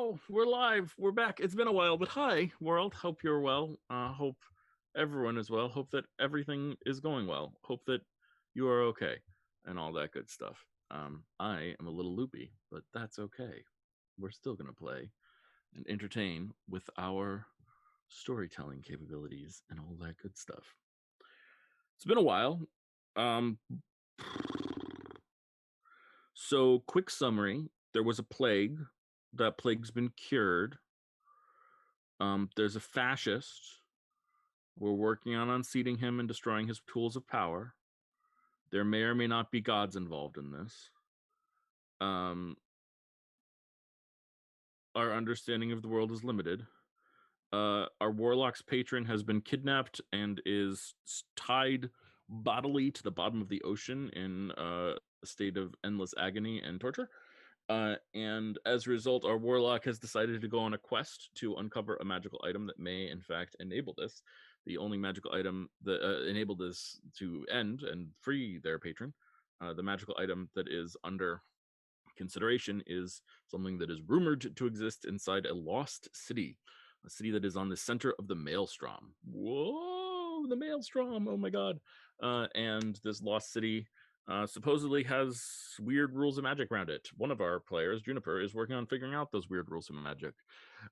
Oh, we're live. We're back. It's been a while, but hi, world. Hope you're well. Hope everyone is well. Hope that everything is going well. Hope that you are okay and all that good stuff. I am a little loopy, but that's okay. We're still going to play and entertain with our storytelling capabilities and all that good stuff. It's been a while. So, quick summary. There was a plague. That plague's been cured. There's a fascist. We're working on unseating him and destroying his tools of power. There may or may not be gods involved in this. Our understanding of the world is limited. Our warlock's patron has been kidnapped and is tied bodily to the bottom of the ocean in a state of endless agony and torture. And as a result, our warlock has decided to go on a quest to uncover a magical item that may, in fact, enable this. The only magical item that enabled this to end and free their patron. The magical item that is under consideration is something that is rumored to exist inside a lost city, a city that is on the center of the Maelstrom. Whoa, the Maelstrom! Oh my god! And this lost city supposedly has weird rules of magic around it. One of our players, Juniper, is working on figuring out those weird rules of magic,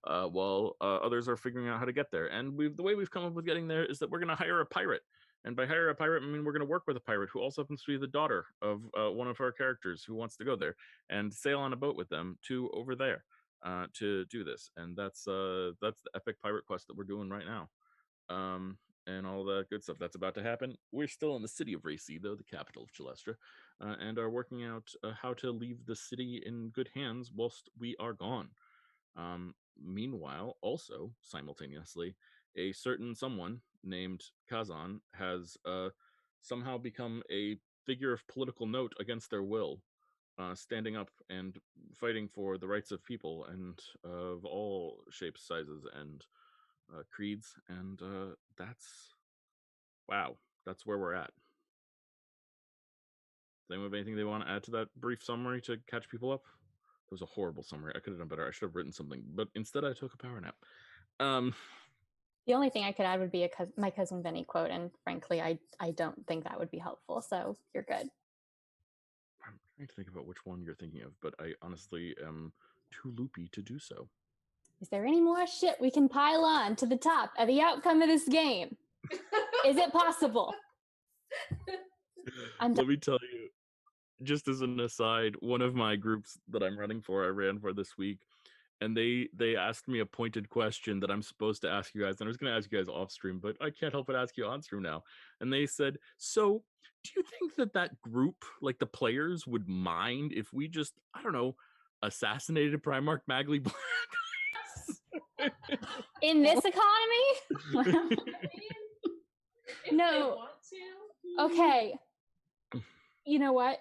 while others are figuring out how to get there. And the way we've come up with getting there is that we're going to hire a pirate. And by hire a pirate, I mean we're going to work with a pirate who also happens to be the daughter of one of our characters who wants to go there and sail on a boat with them to over there to do this. And that's the epic pirate quest that we're doing right now. And all that good stuff that's about to happen. We're still in the city of Racy, though, the capital of Chalestra, and are working out how to leave the city in good hands whilst we are gone. Meanwhile, also, simultaneously, a certain someone named Kazan has somehow become a figure of political note against their will, standing up and fighting for the rights of people and of all shapes, sizes, and creeds, and that's where we're at. Does anyone have anything they want to add to that brief summary to catch people up? It was a horrible summary. I could have done better. I should have written something, but instead I took a power nap. The only thing I could add would be my cousin Vinny quote, and frankly, I don't think that would be helpful. So you're good. I'm trying to think about which one you're thinking of, but I honestly am too loopy to do so. Is there any more shit we can pile on to the top of the outcome of this game? Is it possible? Let me tell you, just as an aside, one of my groups that I'm running for, I ran for this week, and they asked me a pointed question that I'm supposed to ask you guys, and I was going to ask you guys off stream, but I can't help but ask you on stream now. And they said, so do you think that group, like the players, would mind if we just, I don't know, assassinated Primarch Magli in this economy? No. Want to? Okay. You know what?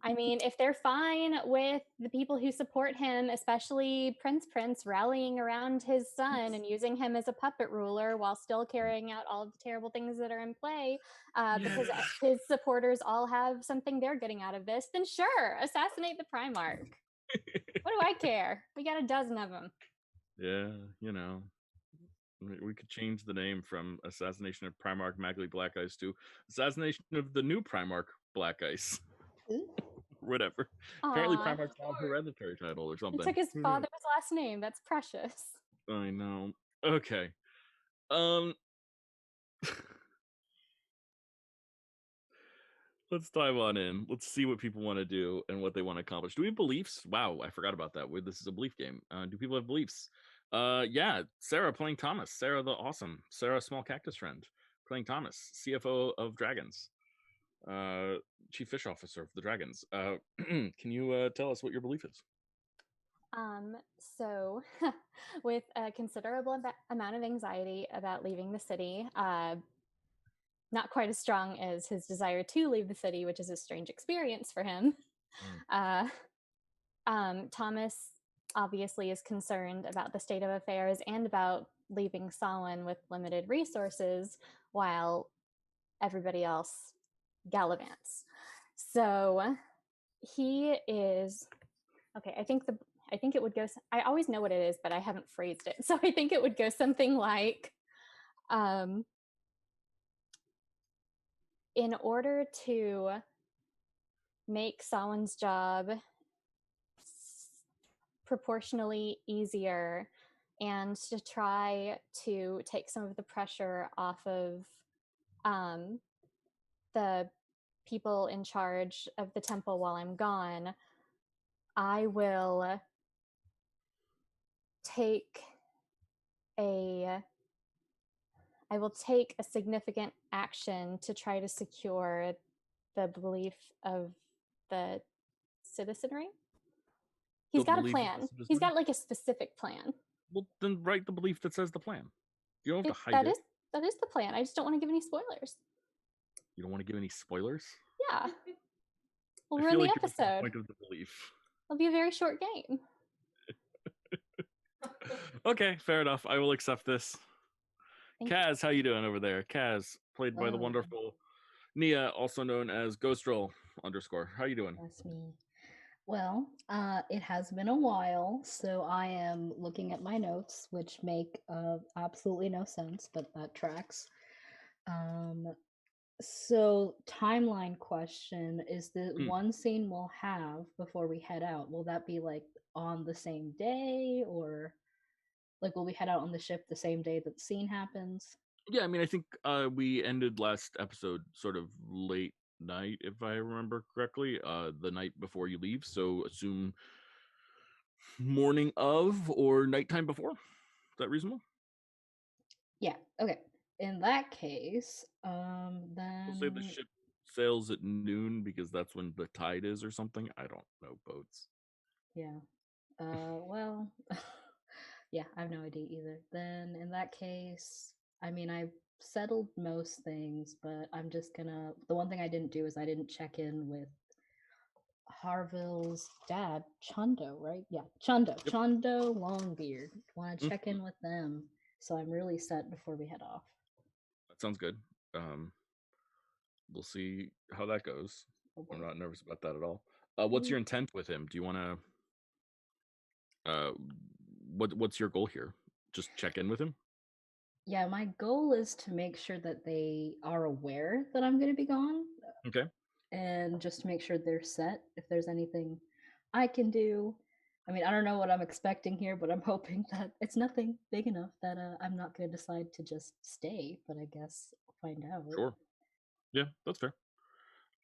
I mean, if they're fine with the people who support him, especially Prince rallying around his son and using him as a puppet ruler while still carrying out all of the terrible things that are in play, because his supporters all have something they're getting out of this, then sure, assassinate the Primarch. What do I care? We got a dozen of them. Yeah, you know. We could change the name from Assassination of Primarch Magli Blackice to Assassination of the new Primarch Blackice. Whatever. Aww. Apparently Primarch's not a hereditary title or something. He took his father's last name. That's precious. I know. Okay. Let's dive on in. Let's see what people want to do and what they want to accomplish. Do we have beliefs? Wow, I forgot about that. This is a belief game. Do people have beliefs? Yeah, Sarah playing Thomas. Sarah the awesome. Sarah Small Cactus Friend playing Thomas, CFO of Dragons, Chief Fish Officer of the Dragons. Can you tell us what your belief is? So with a considerable amount of anxiety about leaving the city, not quite as strong as his desire to leave the city, which is a strange experience for him. Thomas obviously is concerned about the state of affairs and about leaving Samhain with limited resources while everybody else gallivants. So He is okay. I think it would go. I always know what it is, but I haven't phrased it. So I think it would go something like, um, in order to make Sawan's job proportionally easier and to try to take some of the pressure off of the people in charge of the temple while I'm gone, I will take a I will take a significant action to try to secure the belief of the citizenry. He's The got a belief of the plan. He's citizenry? got like a specific plan. Well, then write the belief that says the plan. You don't have It, to hide that it. is that is the plan. I just don't want to give any spoilers. You don't want to give any spoilers? Yeah, we'll I ruin feel the like you're missing the episode. point of the belief. It'll be a very short game. Okay, fair enough. I will accept this. Thank you. Kaz, how you doing over there? Kaz, played by the Oh, wonderful Nia, also known as Ghostrol _. How you doing? that's me. Well, it has been a while, so I am looking at my notes, which make absolutely no sense, but that tracks. So timeline question is the one scene we'll have before we head out, will that be like on the same day, or like will we head out on the ship the same day that the scene happens? Yeah, I mean, I think we ended last episode sort of late night, if I remember correctly, the night before you leave. So assume morning of or nighttime before. Is that reasonable? Yeah, okay. In that case, We'll say the then ship sails at noon because that's when the tide is or something. I don't know boats. yeah. Well, yeah, I have no idea either. Then in that case, I mean, I've settled most things, but I'm just gonna. The one thing I didn't do is I didn't check in with Harville's dad, Chundo, right? Yeah, Chundo, Yep. Chundo Longbeard. Want to check in with them, so I'm really set before we head off. That sounds good. We'll see how that goes. Oh, I'm boy. not nervous about that at all. What's your intent with him? Do you want to? What's your goal here? Just check in with him. Yeah, my goal is to make sure that they are aware that I'm going to be gone. Okay. And just to make sure they're set. If there's anything I can do, I mean, I don't know what I'm expecting here, but I'm hoping that it's nothing big enough that I'm not going to decide to just stay. But I guess I'll find out. Sure. Yeah, that's fair.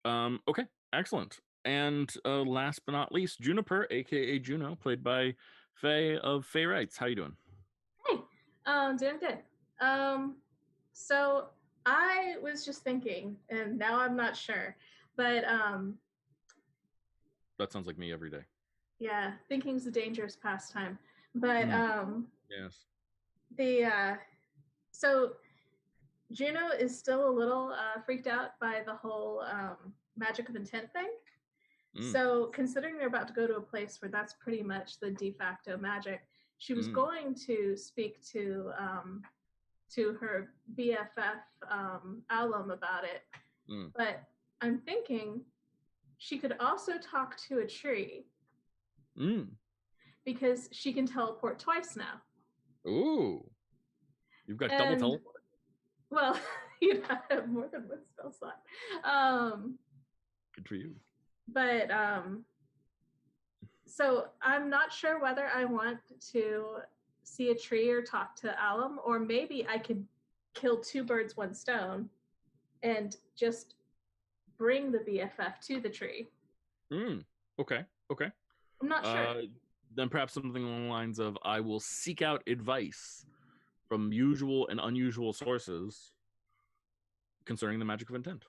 Okay, excellent. And last but not least, Juniper, aka Juno, played by Faye of Faye Wrights. How you doing? Hey, doing good. So I was just thinking, and now I'm not sure, but That sounds like me every day. yeah, thinking's a dangerous pastime. But Yes. So Juno is still a little freaked out by the whole magic of intent thing. So considering they're about to go to a place where that's pretty much the de facto magic, she was going to speak to her BFF Alum about it. But I'm thinking she could also talk to a tree. Because she can teleport twice now. Ooh. You've got double teleport. Well, you'd have more than one spell slot. Good for you. But so I'm not sure whether I want to see a tree or talk to Alum, or maybe I could kill two birds, one stone, and just bring the BFF to the tree. Okay. I'm not sure. Then perhaps something along the lines of, I will seek out advice from usual and unusual sources concerning the magic of intent.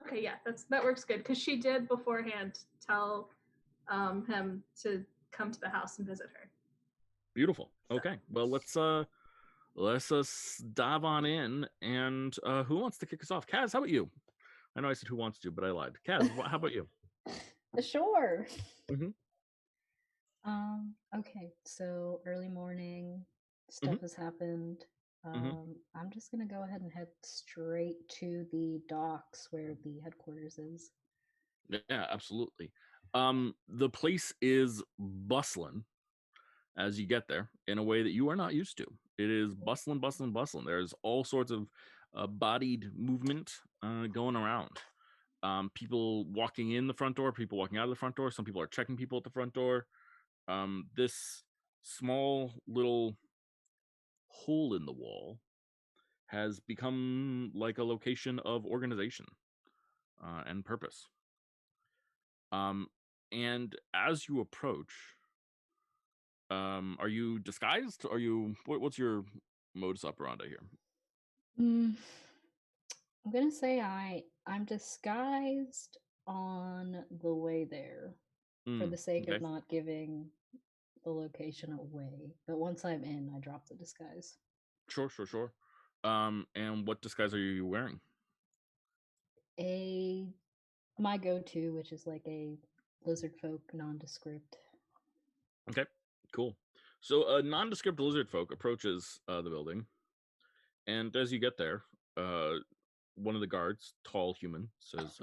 Okay, yeah, that works good, because she did beforehand tell him to come to the house and visit her. Beautiful. Okay, well let's dive on in. And who wants to kick us off? Kaz, how about you? I know I said who wants to, but I lied. Kaz, how about you? Sure. Okay, so early morning, stuff has happened. I'm just gonna go ahead and head straight to the docks where the headquarters is. Yeah, absolutely. The place is bustling as you get there in a way that you are not used to. It is bustling, bustling, bustling. There's all sorts of bodied movement going around. People walking in the front door, people walking out of the front door. Some people are checking people at the front door. This small little hole in the wall has become like a location of organization and purpose. And as you approach, are you disguised? Are you what's your modus operandi here? Mm, I'm gonna say I'm disguised on the way there for the sake Okay. of not giving the location away. But once I'm in, I drop the disguise. Sure. And what disguise are you wearing? My go-to, which is like a lizard folk nondescript. Okay, cool. So a nondescript lizard folk approaches the building, and as you get there, one of the guards, tall human, says,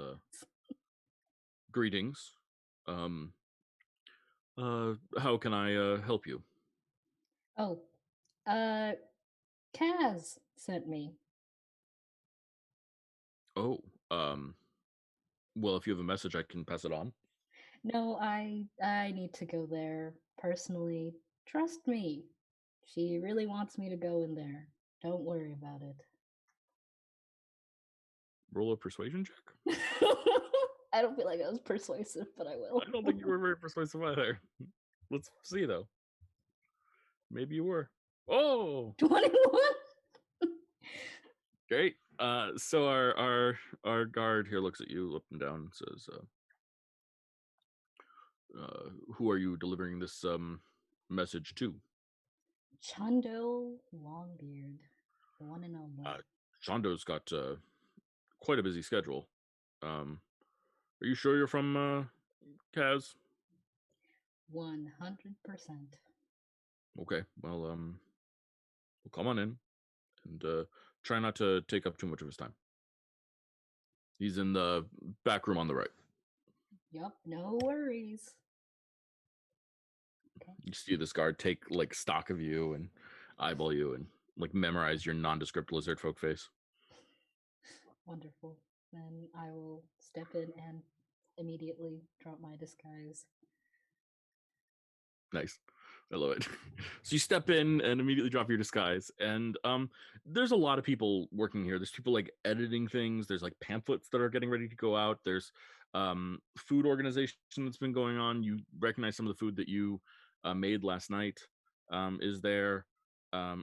"Greetings. Um, how can I help you?" Oh, Kaz sent me. Oh, well, if you have a message, I can pass it on. No, I need to go there personally. Trust me. She really wants me to go in there. Don't worry about it. Roll a persuasion check. I don't feel like I was persuasive, but I will. I don't think you were very persuasive either. Let's see though. Maybe you were. Oh, 21. great. So our guard here looks at you up and down and says, "Who are you delivering this message to?" Chundo Longbeard, the one and only. Shondo's got quite a busy schedule. Are you sure you're from Kaz? 100%. Okay, well, come on in and try not to take up too much of his time. He's in the back room on the right. Yup, no worries. Okay. You see this guard take like stock of you and eyeball you and like memorize your nondescript lizard folk face. Wonderful. Then I will step in and immediately drop my disguise. Nice. I love it. So you step in and immediately drop your disguise. And there's a lot of people working here. There's people like editing things. There's like pamphlets that are getting ready to go out. There's food organization that's been going on. You recognize some of the food that you made last night is there,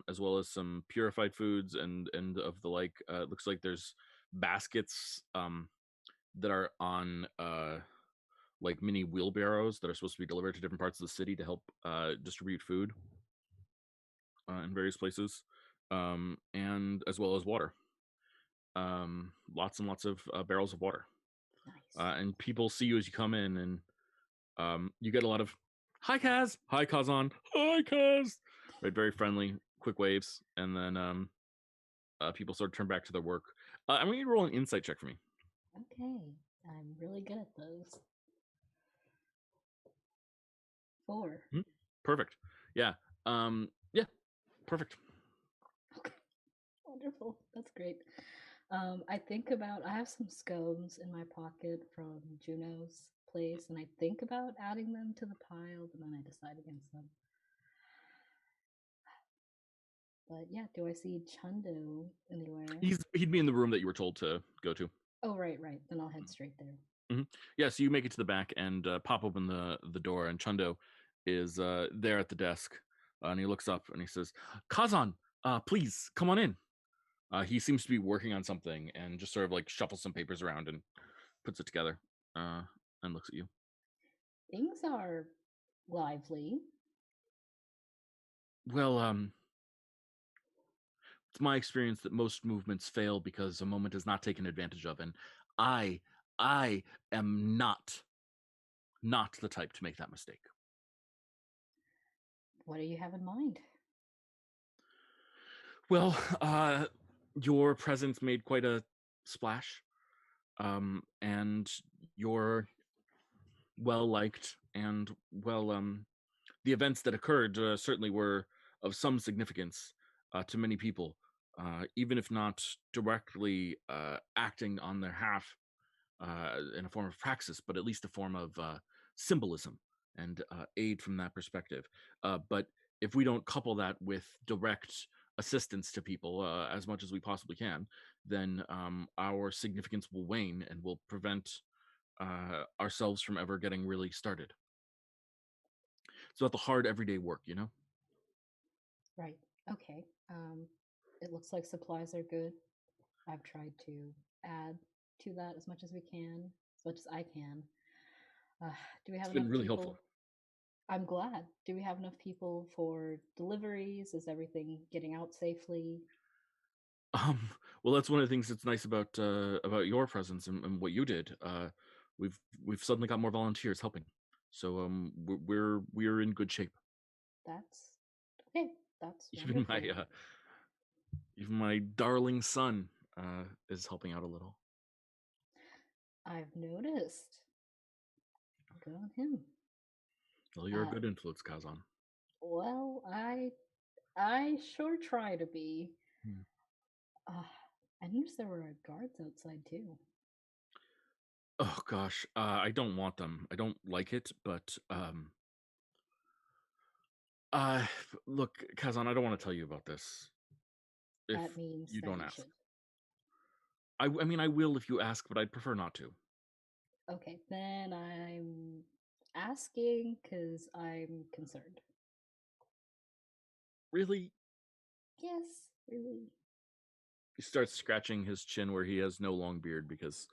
as well as some purified foods and of the like. It looks like there's baskets that are on like mini wheelbarrows that are supposed to be delivered to different parts of the city to help distribute food in various places, and as well as water. Lots and lots of barrels of water. Nice. And people see you as you come in, and you get a lot of "Hi, Kaz! Hi, Kazan! Hi, Kaz!" Right, very friendly, quick waves, and then people sort of turn back to their work. I'm going to roll an insight check for me. Okay, I'm really good at those. 4. Perfect. Yeah. Yeah. Perfect. Okay. Wonderful. That's great. I have some scones in my pocket from Juno's place, and I think about adding them to the pile, but then I decide against them. But yeah, do I see Chundo anywhere? He'd be in the room that you were told to go to. Oh, right. Then I'll head straight there. Yeah, so you make it to the back and pop open the door, and Chundo is there at the desk, and he looks up and he says, "Kazan, please come on in." He seems to be working on something and just sort of like shuffles some papers around and puts it together, and looks at you. Things are lively. Well, it's my experience that most movements fail because a moment is not taken advantage of, and I am not the type to make that mistake. What do you have in mind? Well, your presence made quite a splash, and your well liked, and well, the events that occurred certainly were of some significance to many people, even if not directly acting on their half in a form of praxis, but at least a form of symbolism and aid from that perspective. But if we don't couple that with direct assistance to people as much as we possibly can, then our significance will wane and will prevent ourselves from ever getting really started. It's about the hard everyday work, you know? Right. Okay. It looks like supplies are good. I've tried to add to that as much as we can, as much as I can. Uh, do we have It's been enough really helpful. people? I'm glad. Do we have enough people for deliveries? Is everything getting out safely? Um, well, that's one of the things that's nice about your presence and what you did. We've suddenly got more volunteers helping, so we're in good shape. That's okay. That's Even wonderful. my darling son is helping out a little. I've noticed. Good on him. Well, you're a good influence, Kazan. Well, I sure try to be. Hmm. I noticed there were guards outside too. Oh gosh, I don't want them. I don't like it, but uh, look, Kazan, I don't want to tell you about this if That means you that don't you ask. should. I mean, I will if you ask, but I'd prefer not to. Okay, then I'm asking because I'm concerned. Really? Yes, really. He starts scratching his chin where he has no long beard because,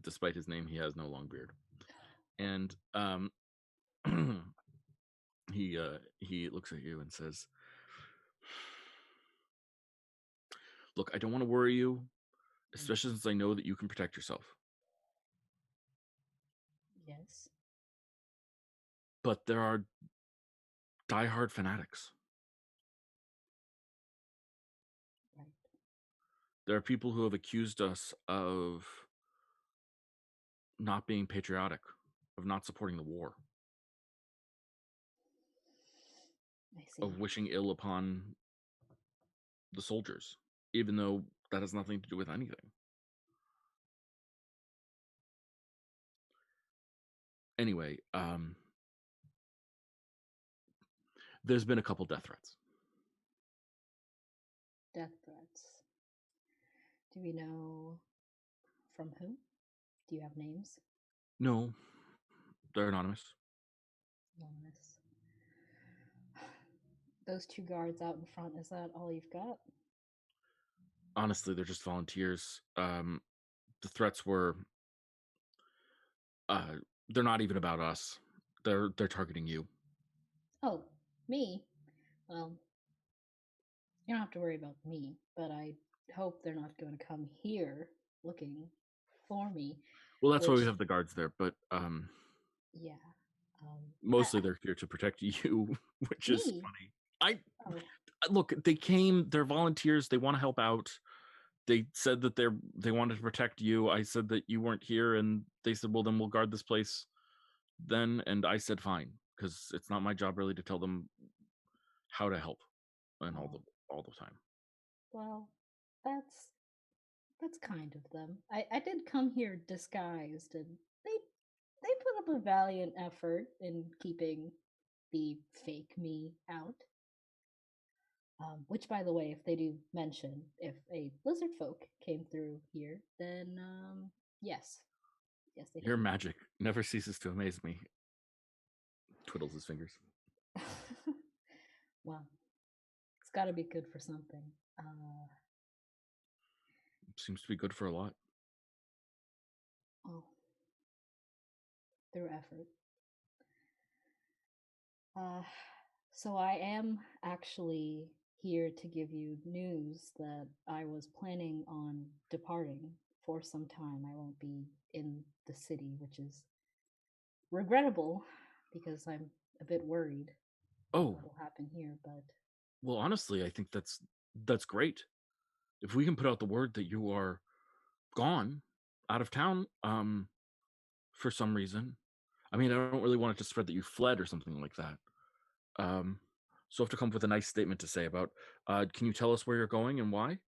despite his name, he has no long beard. And he looks at you and says, "Look, I don't want to worry you, especially since I know that you can protect yourself. Yes. But there are diehard fanatics. Right. There are people who have accused us of not being patriotic, of not supporting the war, I see. of wishing ill upon the soldiers, even though that has nothing to do with anything. Anyway, there's been a couple death threats. Death threats. Do we know from whom? Do you have names? No, they're anonymous. Anonymous. Those two guards out in front, is that all you've got? Honestly, they're just volunteers. The threats were they're not even about us. They're targeting you. Oh, me? Well, you don't have to worry about me, but I hope they're not going to come here looking for me. Well, that's why we Which- have the guards there, but Yeah. mostly they're here to protect you, which is Me? funny. Oh, Look, they came, they're volunteers, they want to help out. They said that they wanted to protect you. I said that you weren't here, and they said, well, then we'll guard this place then. And I said fine, because it's not my job really to tell them how to help and all the time. well, that's kind of them. I did come here disguised, and they put up a valiant effort in keeping the fake me out. Which, by the way, if they do mention if a lizard folk came through here, then yes, they Your did. magic never ceases to amaze me. Twiddles his fingers. Well, it's got to be good for something. Seems to be good for a lot. Oh, through effort. So I am actually here to give you news that I was planning on departing for some time. I won't be in the city, which is regrettable because I'm a bit worried Oh, what will happen here, but well, honestly, I think that's great. If we can put out the word that you are gone out of town for some reason. I mean, I don't really want it to spread that you fled or something like that. So I have to come up with a nice statement to say about. Can you tell us where you're going and why?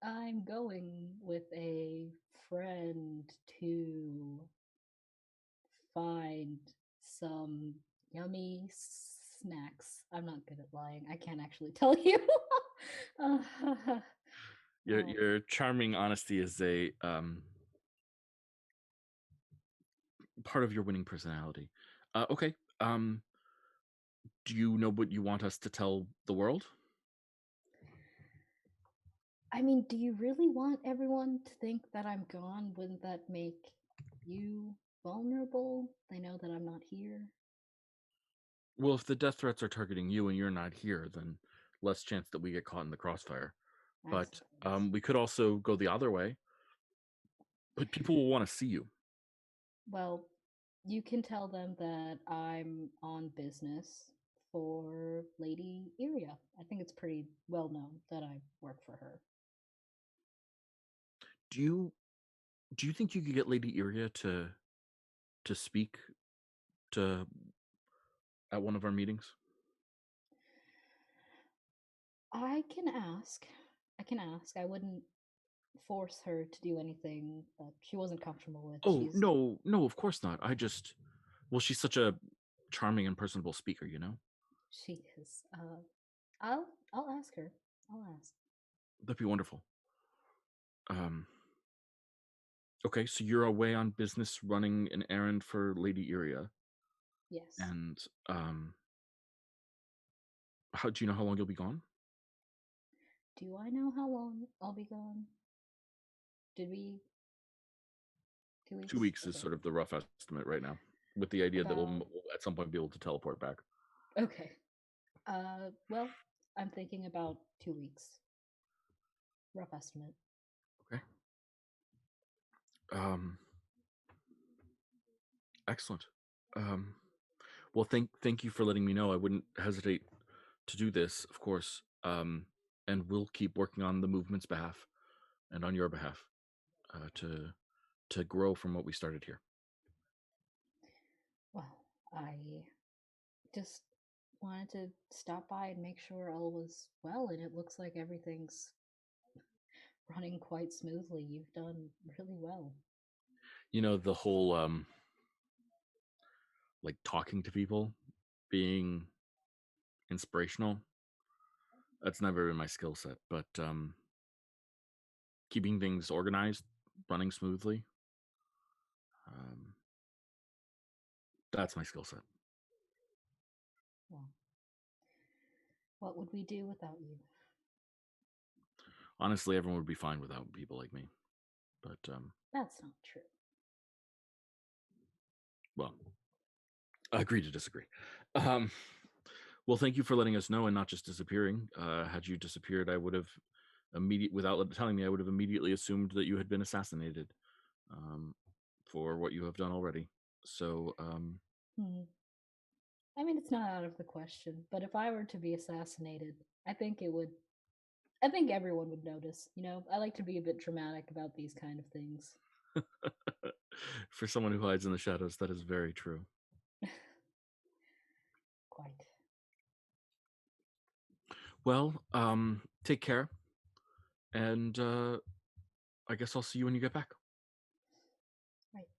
I'm going with a friend to find some yummy snacks. I'm not good at lying. I can't actually tell you. Uh, Your oh, your charming honesty is a part of your winning personality. Okay. Do you know what you want us to tell the world? I mean, do you really want everyone to think that I'm gone? Wouldn't that make you vulnerable? They know that I'm not here. Well, if the death threats are targeting you and you're not here, then less chance that we get caught in the crossfire. I But suppose. we could also go the other way. But people will want to see you. Well, you can tell them that I'm on business for Lady Iria. I think it's pretty well known that I work for her. Do you think you could get Lady Iria to speak to at one of our meetings? I can ask. I can ask. I wouldn't force her to do anything that she wasn't comfortable with. Oh, no, no, of course not. Well, she's such a charming and personable speaker, you know? She is. I'll ask her. I'll ask. That'd be wonderful. Okay, so you're away on business running an errand for Lady Iria. Yes. And how do you know how long you'll be gone? Do I know how long I'll be gone? Did we 2 weeks? 2 weeks is Okay. sort of the rough estimate right now, with the idea that we'll at some point be able to teleport back. Okay. Well, I'm thinking about 2 weeks. Rough estimate. Okay. Excellent. Well, thank you for letting me know. I wouldn't hesitate to do this, of course. And we'll keep working on the movement's behalf and on your behalf to grow from what we started here. Well, I just wanted to stop by and make sure all was well, and it looks like everything's running quite smoothly. You've done really well. You know, the whole like talking to people, being inspirational, that's never been my skill set, but keeping things organized, running smoothly, that's my skill set. Well, what would we do without you? Honestly, everyone would be fine without people like me. But That's not true. well, I agree to disagree. Well, thank you for letting us know and not just disappearing. Had you disappeared, I would have without telling me, I would have immediately assumed that you had been assassinated for what you have done already. So, I mean, it's not out of the question, but if I were to be assassinated, I think everyone would notice. You know, I like to be a bit dramatic about these kind of things. for someone who hides in the shadows, that is very true. Quite. Well, take care, and I guess I'll see you when you get back. Right.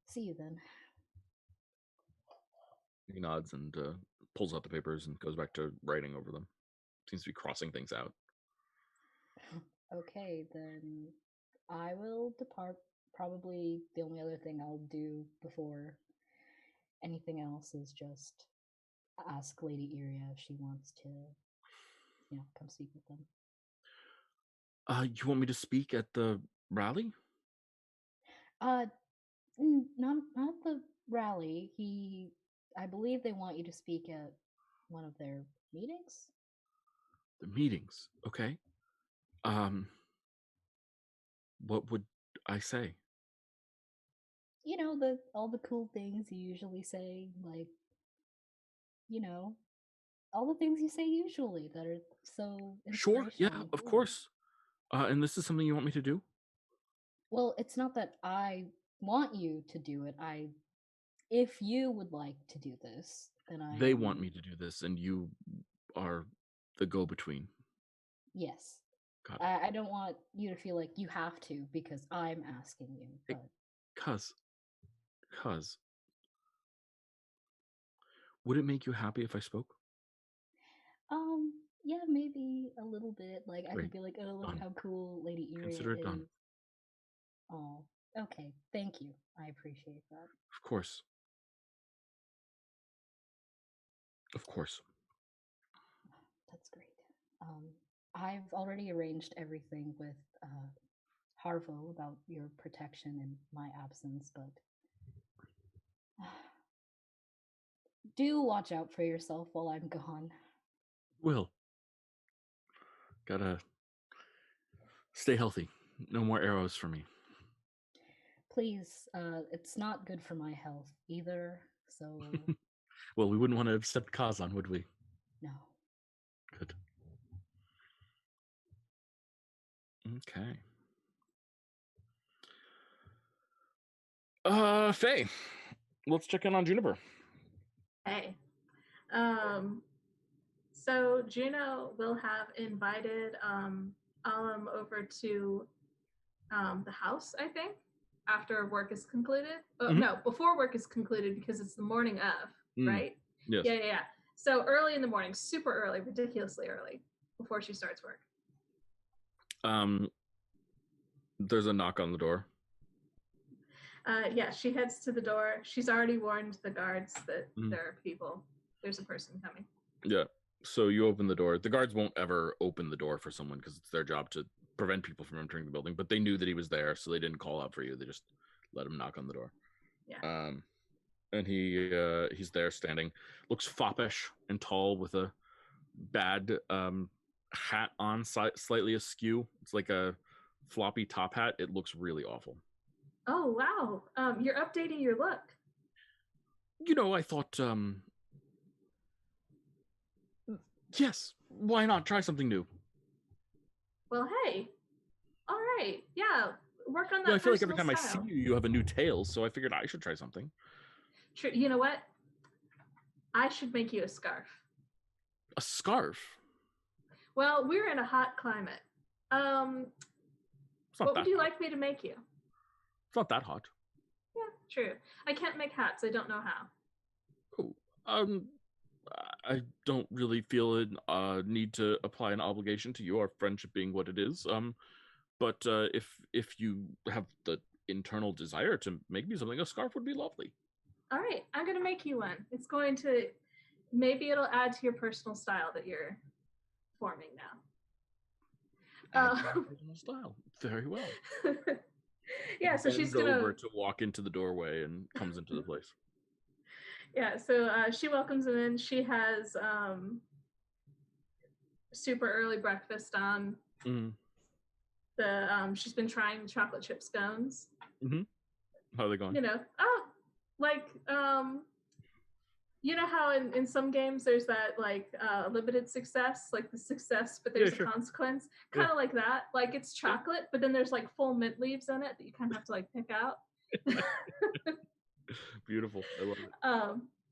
See you then. He nods and pulls out the papers and goes back to writing over them. Seems to be crossing things out. Okay, then I will depart. Probably the only other thing I'll do before anything else is just ask Lady Iria if she wants to, come speak with them. You want me to speak at the rally? Not the rally. I believe they want you to speak at one of their meetings. The meetings, okay. What would I say? You know, all the cool things you usually say, like, all the things you say usually that are so Sure, yeah, inspirational and of cool. course. And this is something you want me to do? Well, it's not that I want you to do it. If you would like to do this, then I They want me to do this, and you are the go-between. Yes. Got it. I don't want you to feel like you have to because I'm asking you. But Cuz. Would it make you happy if I spoke? yeah, maybe a little bit. Like I could Great. be like, oh, look Done. how cool Lady Iria Consider it is. done. Oh, okay. Thank you. I appreciate that. Of course. Of course. That's great. I've already arranged everything with Harvo about your protection in my absence, but do watch out for yourself while I'm gone. Will. Gotta stay healthy. No more arrows for me. Please, it's not good for my health either, so Well, we wouldn't want to upset Kazan, would we? no. Good. Okay. Faye. Let's check in on Juniper. Hey. So Juno will have invited Alum over to the house, I think, after work is concluded. No, before work is concluded because it's the morning of, right? Yes. Yeah. So early in the morning, super early, ridiculously early, before she starts work. There's a knock on the door. Yeah, she heads to the door. She's already warned the guards that there are people. There's a person coming. Yeah. So you open the door. The guards won't ever open the door for someone because it's their job to prevent people from entering the building. But they knew that he was there, so they didn't call out for you. They just let him knock on the door. Yeah. And he's there standing. Looks foppish and tall with a bad hat on, slightly askew. It's like a floppy top hat. It looks really awful. Oh, wow. You're updating your look. You know, I thought, yes, why not try something new? Well, hey. All right. Yeah, work on that. Yeah, I feel like every personal time style. I see you, you have a new tail, so I figured I should try something. True. You know what? I should make you a scarf. A scarf? Well, we're in a hot climate. What would you like me to make you? It's not that hot. Yeah, true. I can't make hats. I don't know how. Oh, I don't really feel a need to apply an obligation to you, our friendship being what it is. But if you have the internal desire to make me something, a scarf would be lovely. All right, I'm gonna make you one. It's going to, maybe it'll add to your personal style that you're forming now. Personal style, very well. Yeah, so she's gonna over to walk into the doorway and comes into the place. Yeah, so she welcomes him in. She has super early breakfast on. She's been trying chocolate chip scones. How are they going? You know, you know how in some games there's that like limited success, like the success, but there's a consequence, kind of like that. Like it's chocolate, but then there's like full mint leaves in it that you kind of have to like pick out. Beautiful, I love it.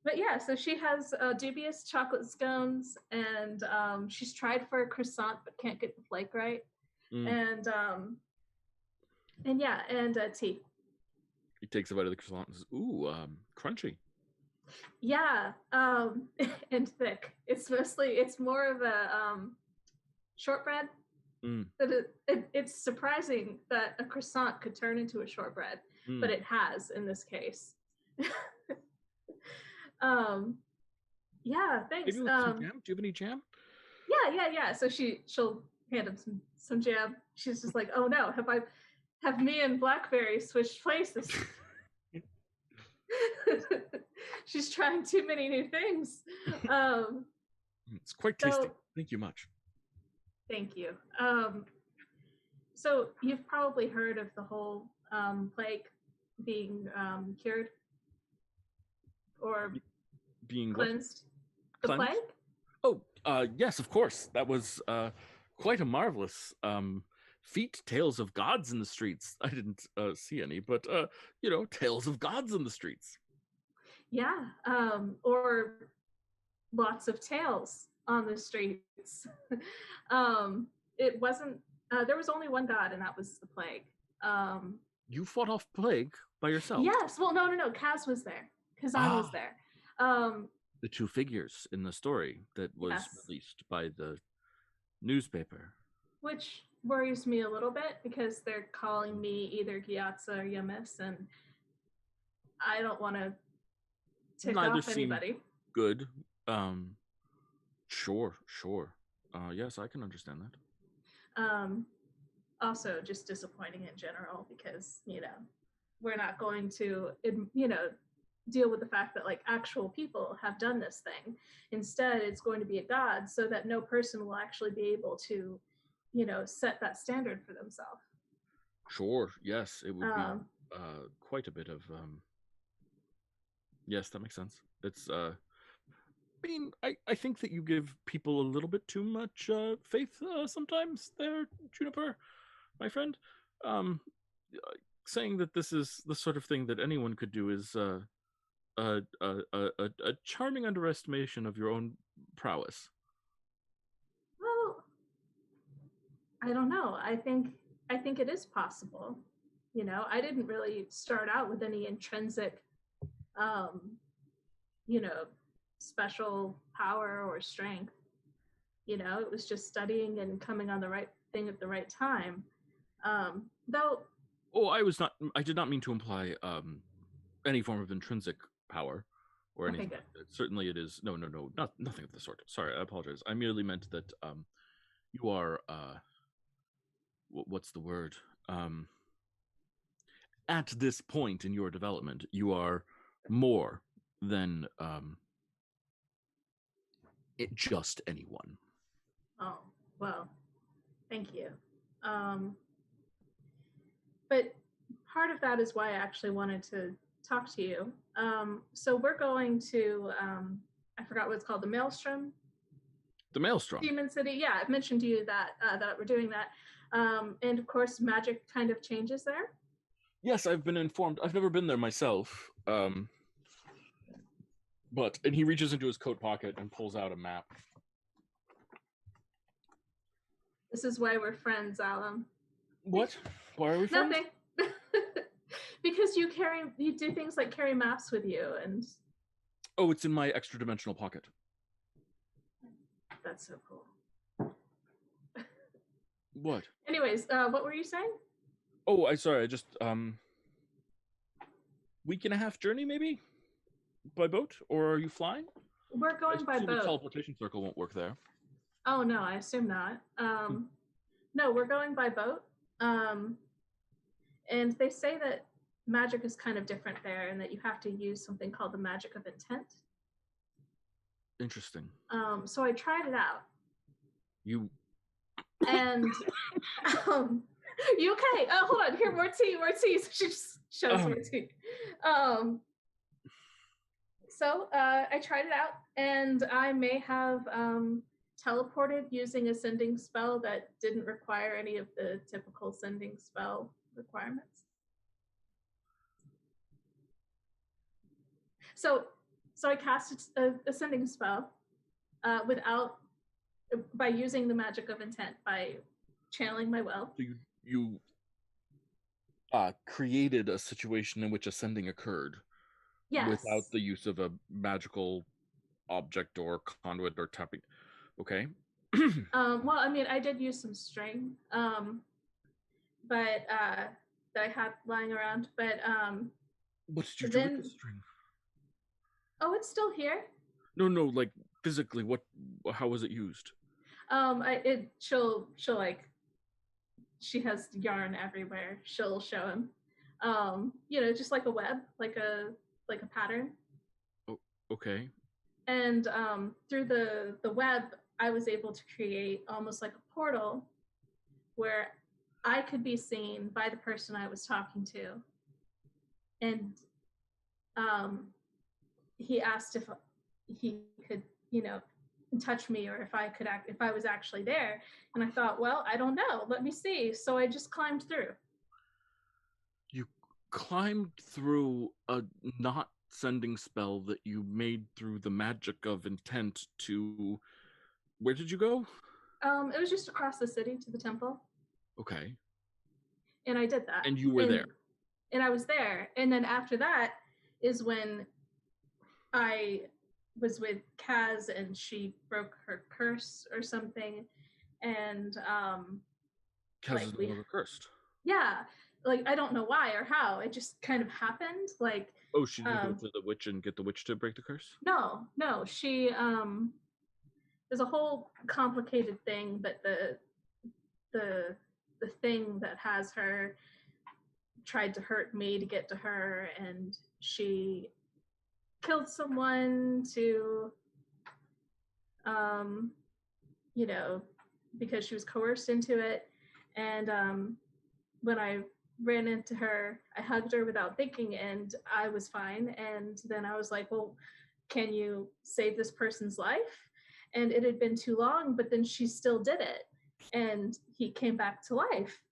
But yeah, so she has dubious chocolate scones, and she's tried for a croissant but can't get the flake right, and tea. He takes a bite of the croissant and says, "Ooh, crunchy." Yeah, and thick. It's more of a shortbread. But it's surprising that a croissant could turn into a shortbread, but it has in this case. Yeah, thanks. Maybe with some jam? Do you have any jam? Yeah. So she'll hand him some jam. She's just like, oh no, have me and Blackberry switched places? She's trying too many new things. It's quite tasty. Thank you much. Thank you. So you've probably heard of the whole plague being cured or being cleansed. What? The Cleansed? plague? Oh, yes, of course. That was quite a marvelous feet, tales of gods in the streets. I didn't see any, but tales of gods in the streets. Yeah, or lots of tails on the streets. It wasn't. There was only one god, and that was the plague. You fought off plague by yourself. Yes. Well, no. Kaz was there. Kazan was there. The two figures in the story that was released by the newspaper. Which worries me a little bit because they're calling me either Gyatso or Yamis, and I don't want to tick off anybody. Good. Sure. Yes, I can understand that. Also, just disappointing in general because, we're not going to, deal with the fact that like actual people have done this thing. Instead, it's going to be a god so that no person will actually be able to, set that standard for themselves. Sure. Yes, it would be quite a bit of. Yes, that makes sense. It's. I think that you give people a little bit too much faith sometimes. There, Juniper, my friend. Saying that this is the sort of thing that anyone could do is a charming underestimation of your own prowess. Well, I don't know. I think it is possible. I didn't really start out with any intrinsic, special power or strength. It was just studying and coming on the right thing at the right time. Though. Oh, I did not mean to imply any form of intrinsic power or anything. Okay, Certainly it is. No, nothing of the sort. Sorry, I apologize. I merely meant that you are what's the word? At this point in your development, you are more than just anyone. Oh, well, thank you. But part of that is why I actually wanted to talk to you. So we're going to, I forgot what it's called, the Maelstrom? The Maelstrom. Demon City. Yeah, I've mentioned to you that we're doing that. And of course, magic kind of changes there. Yes, I've been informed. I've never been there myself. And he reaches into his coat pocket and pulls out a map. This is why we're friends, Alan. What? Why are we friends? Nothing. Because you do things like carry maps with you, and. Oh, it's in my extra dimensional pocket. That's so cool. What? Anyways, what were you saying? Oh, I just week and a half journey maybe by boat, or are you flying? We're going by boat. The teleportation circle won't work there. Oh no, I assume not. No, we're going by boat. And they say that magic is kind of different there, and that you have to use something called the magic of intent. Interesting. So I tried it out. You. And you okay? Oh, hold on. Here, more tea. So she just shows more tea. So I tried it out, and I may have teleported using a sending spell that didn't require any of the typical sending spell requirements. So I cast a sending spell by using the magic of intent, by channeling my will. So you created a situation in which a sending occurred. Yes. Without the use of a magical object or conduit or tapping. Okay. Well, I mean, I did use some string, but that I had lying around. But what did you do with the string? Oh, it's still here. No, like physically. How was it used? She'll like, she has yarn everywhere. She'll show him. Just like a web, like a pattern. Oh, okay. And through the web, I was able to create almost like a portal where I could be seen by the person I was talking to. And he asked if he could, touch me, or if I was actually there. And I thought, well, I don't know. Let me see. So I just climbed through. You climbed through a not sending spell that you made through the magic of intent to. Where did you go? It was just across the city to the temple. Okay. And I did that. And you were there. And I was there. And then after that is when I was with Kaz and she broke her curse or something. And Kaz is no longer cursed. Yeah. Like, I don't know why or how. It just kind of happened. Like, oh, she didn't go to the witch and get the witch to break the curse? No. She there's a whole complicated thing, but the thing that has her tried to hurt me to get to her, and she killed someone to because she was coerced into it. And when I ran into her, I hugged her without thinking, and I was fine. And then I was like, well, can you save this person's life? And it had been too long, but then she still did it, and he came back to life.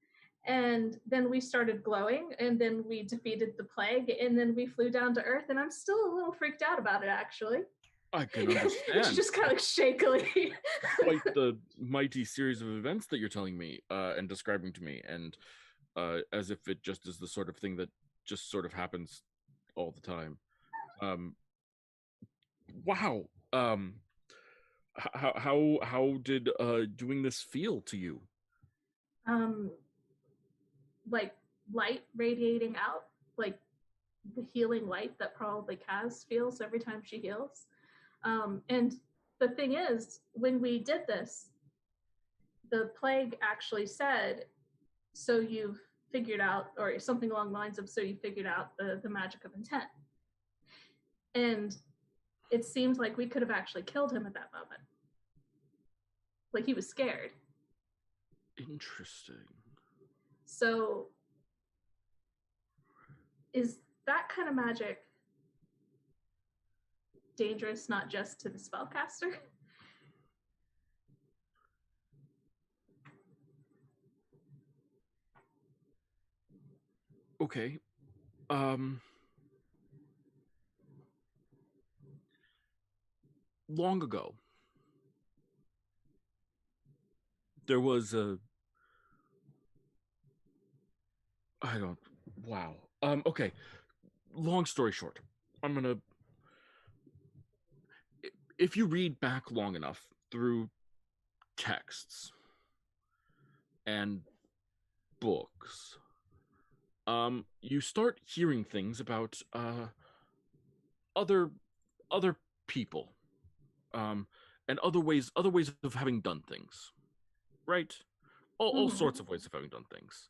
And then we started glowing, and then we defeated the plague, and then we flew down to Earth, and I'm still a little freaked out about it, actually. I can understand. It's just kind of shakily. Quite the mighty series of events that you're telling me and describing to me, and as if it just is the sort of thing that just sort of happens all the time. Wow. How did doing this feel to you? Like light radiating out, like the healing light that probably Kaz feels every time she heals. And the thing is, when we did this, the plague actually said, so you've figured out, or something along the lines of, so you figured out the magic of intent. And it seemed like we could have actually killed him at that moment. Like, he was scared. Interesting. So, is that kind of magic dangerous not just to the spellcaster? Okay. Long ago, there was wow. Okay. Long story short, if you read back long enough through texts and books, you start hearing things about other people, and other ways of having done things, right? All sorts of ways of having done things,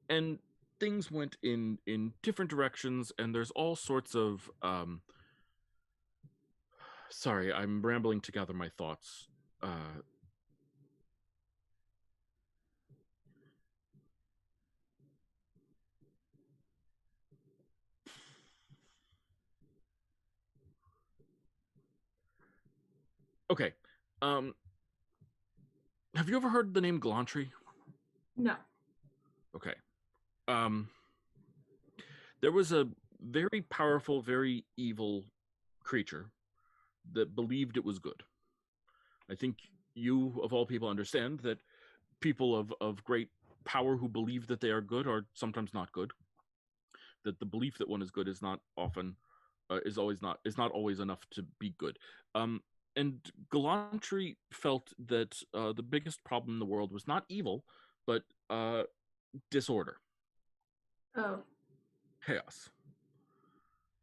and things went in different directions, and there's all sorts of sorry, I'm rambling to gather my thoughts. Okay. Have you ever heard the name Glantry? No. Okay. There was a very powerful, very evil creature that believed it was good. I think you, of all people, understand that people of great power who believe that they are good are sometimes not good. That the belief that one is good is not often, is not always enough to be good. And Galantry felt that the biggest problem in the world was not evil, but disorder. Oh. Chaos.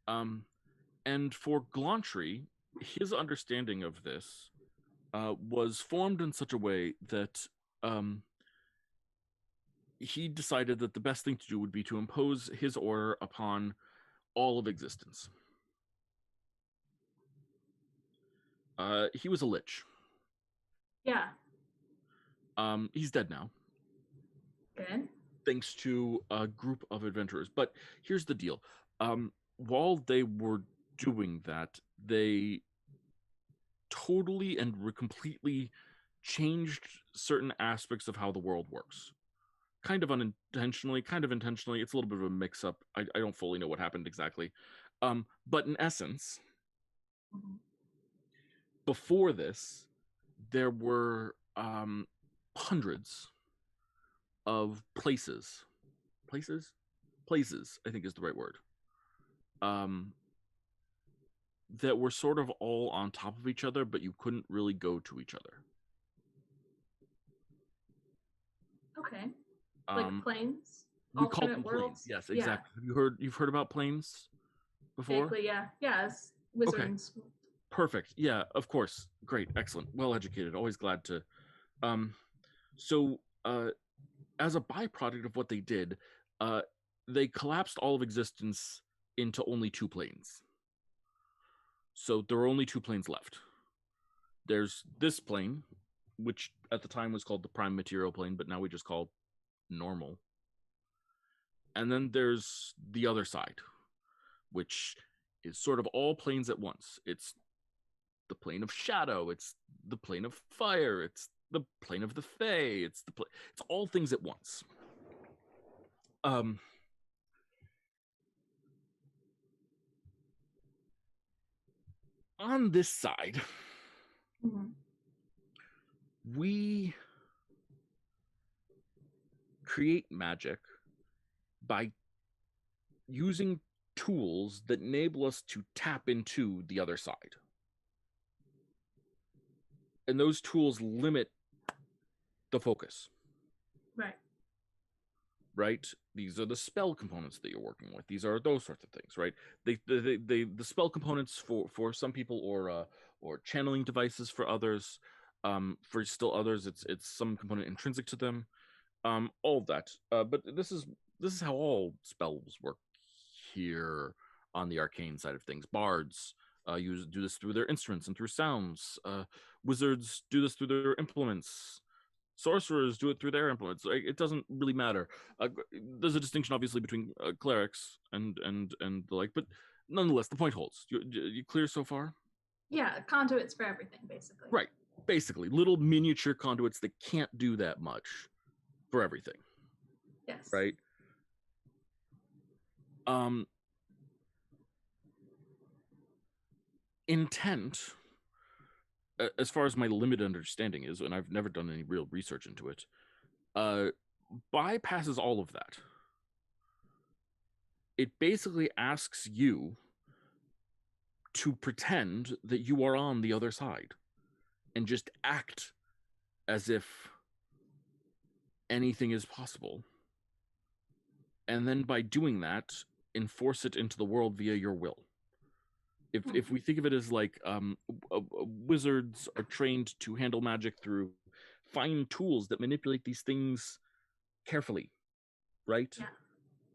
And for Galantry, his understanding of this was formed in such a way that he decided that the best thing to do would be to impose his order upon all of existence. He was a lich. Yeah. He's dead now. Good. Thanks to a group of adventurers. But here's the deal. While they were doing that, they totally and completely changed certain aspects of how the world works. Kind of unintentionally, kind of intentionally. It's a little bit of a mix-up. I don't fully know what happened exactly. But in essence, before this, there were hundreds of places, I think is the right word, that were sort of all on top of each other, but you couldn't really go to each other. Okay. Like planes? We call them Alternate planes. worlds? Yes, Yeah. exactly. You've heard about planes before? Vaguely, yeah. Yeah, as wizards. Okay. Perfect. Yeah, of course. Great. Excellent. Well educated. Always glad to. So as a byproduct of what they did, they collapsed all of existence into only 2 planes. So there are only 2 planes left. There's this plane, which at the time was called the prime material plane, but now we just call normal. And then there's the other side, which is sort of all planes at once. It's the plane of shadow, it's the plane of fire, it's the plane of the Fae, it's all things at once. On this side, we create magic by using tools that enable us to tap into the other side. And those tools limit the focus. Right? These are the spell components that you're working with. These are those sorts of things, right? The spell components for some people, or channeling devices for others. For still others, it's some component intrinsic to them. All of that. But this is how all spells work here on the arcane side of things. Bards do this through their instruments and through sounds. Wizards do this through their implements. Sorcerers do it through their implements. It doesn't really matter. There's a distinction, obviously, between clerics and the like, but nonetheless, the point holds. You clear so far? Yeah, conduits for everything, basically. Right. Basically, little miniature conduits that can't do that much for everything. Yes. Right? Intent, as far as my limited understanding is, and I've never done any real research into it, bypasses all of that. It basically asks you to pretend that you are on the other side and just act as if anything is possible. And then by doing that, enforce it into the world via your will. If we think of it as like wizards are trained to handle magic through fine tools that manipulate these things carefully, right? Yeah.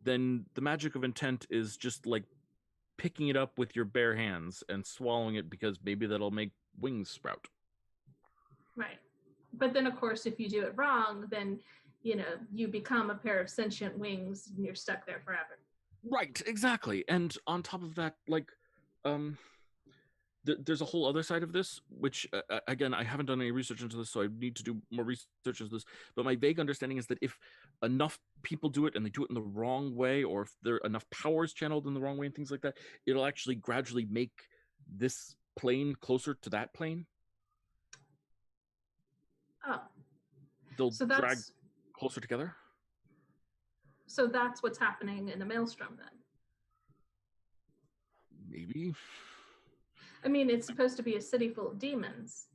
Then the magic of intent is just like picking it up with your bare hands and swallowing it because maybe that'll make wings sprout. Right. But then, of course, if you do it wrong, then, you become a pair of sentient wings and you're stuck there forever. Right, exactly. And on top of that, like, there's a whole other side of this, which, again, I haven't done any research into this, so I need to do more research into this. But my vague understanding is that if enough people do it and they do it in the wrong way, or if there are enough powers channeled in the wrong way and things like that, it'll actually gradually make this plane closer to that plane. Oh. They'll drag closer together. So that's what's happening in the Maelstrom, then? Maybe. I mean, it's supposed to be a city full of demons.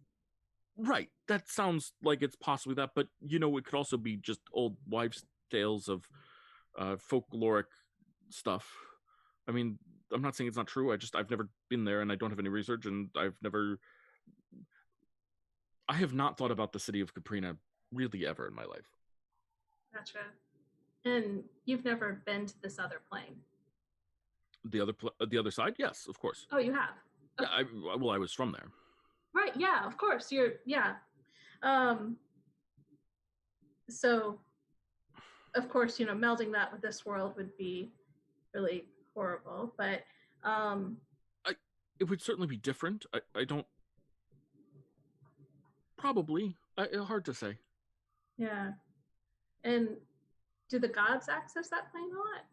Right. That sounds like it's possibly that, but it could also be just old wives' tales of folkloric stuff. I mean, I'm not saying it's not true. I've never been there and I don't have any research, and I have not thought about the city of Caprina really ever in my life. Gotcha. And you've never been to this other plane? The other side? Yes, of course. Oh, you have? Okay. Yeah, I was from there. Right, yeah, of course. So, of course, melding that with this world would be really horrible, but... It would certainly be different. I don't... Probably. Hard to say. Yeah. And do the gods access that plane a lot?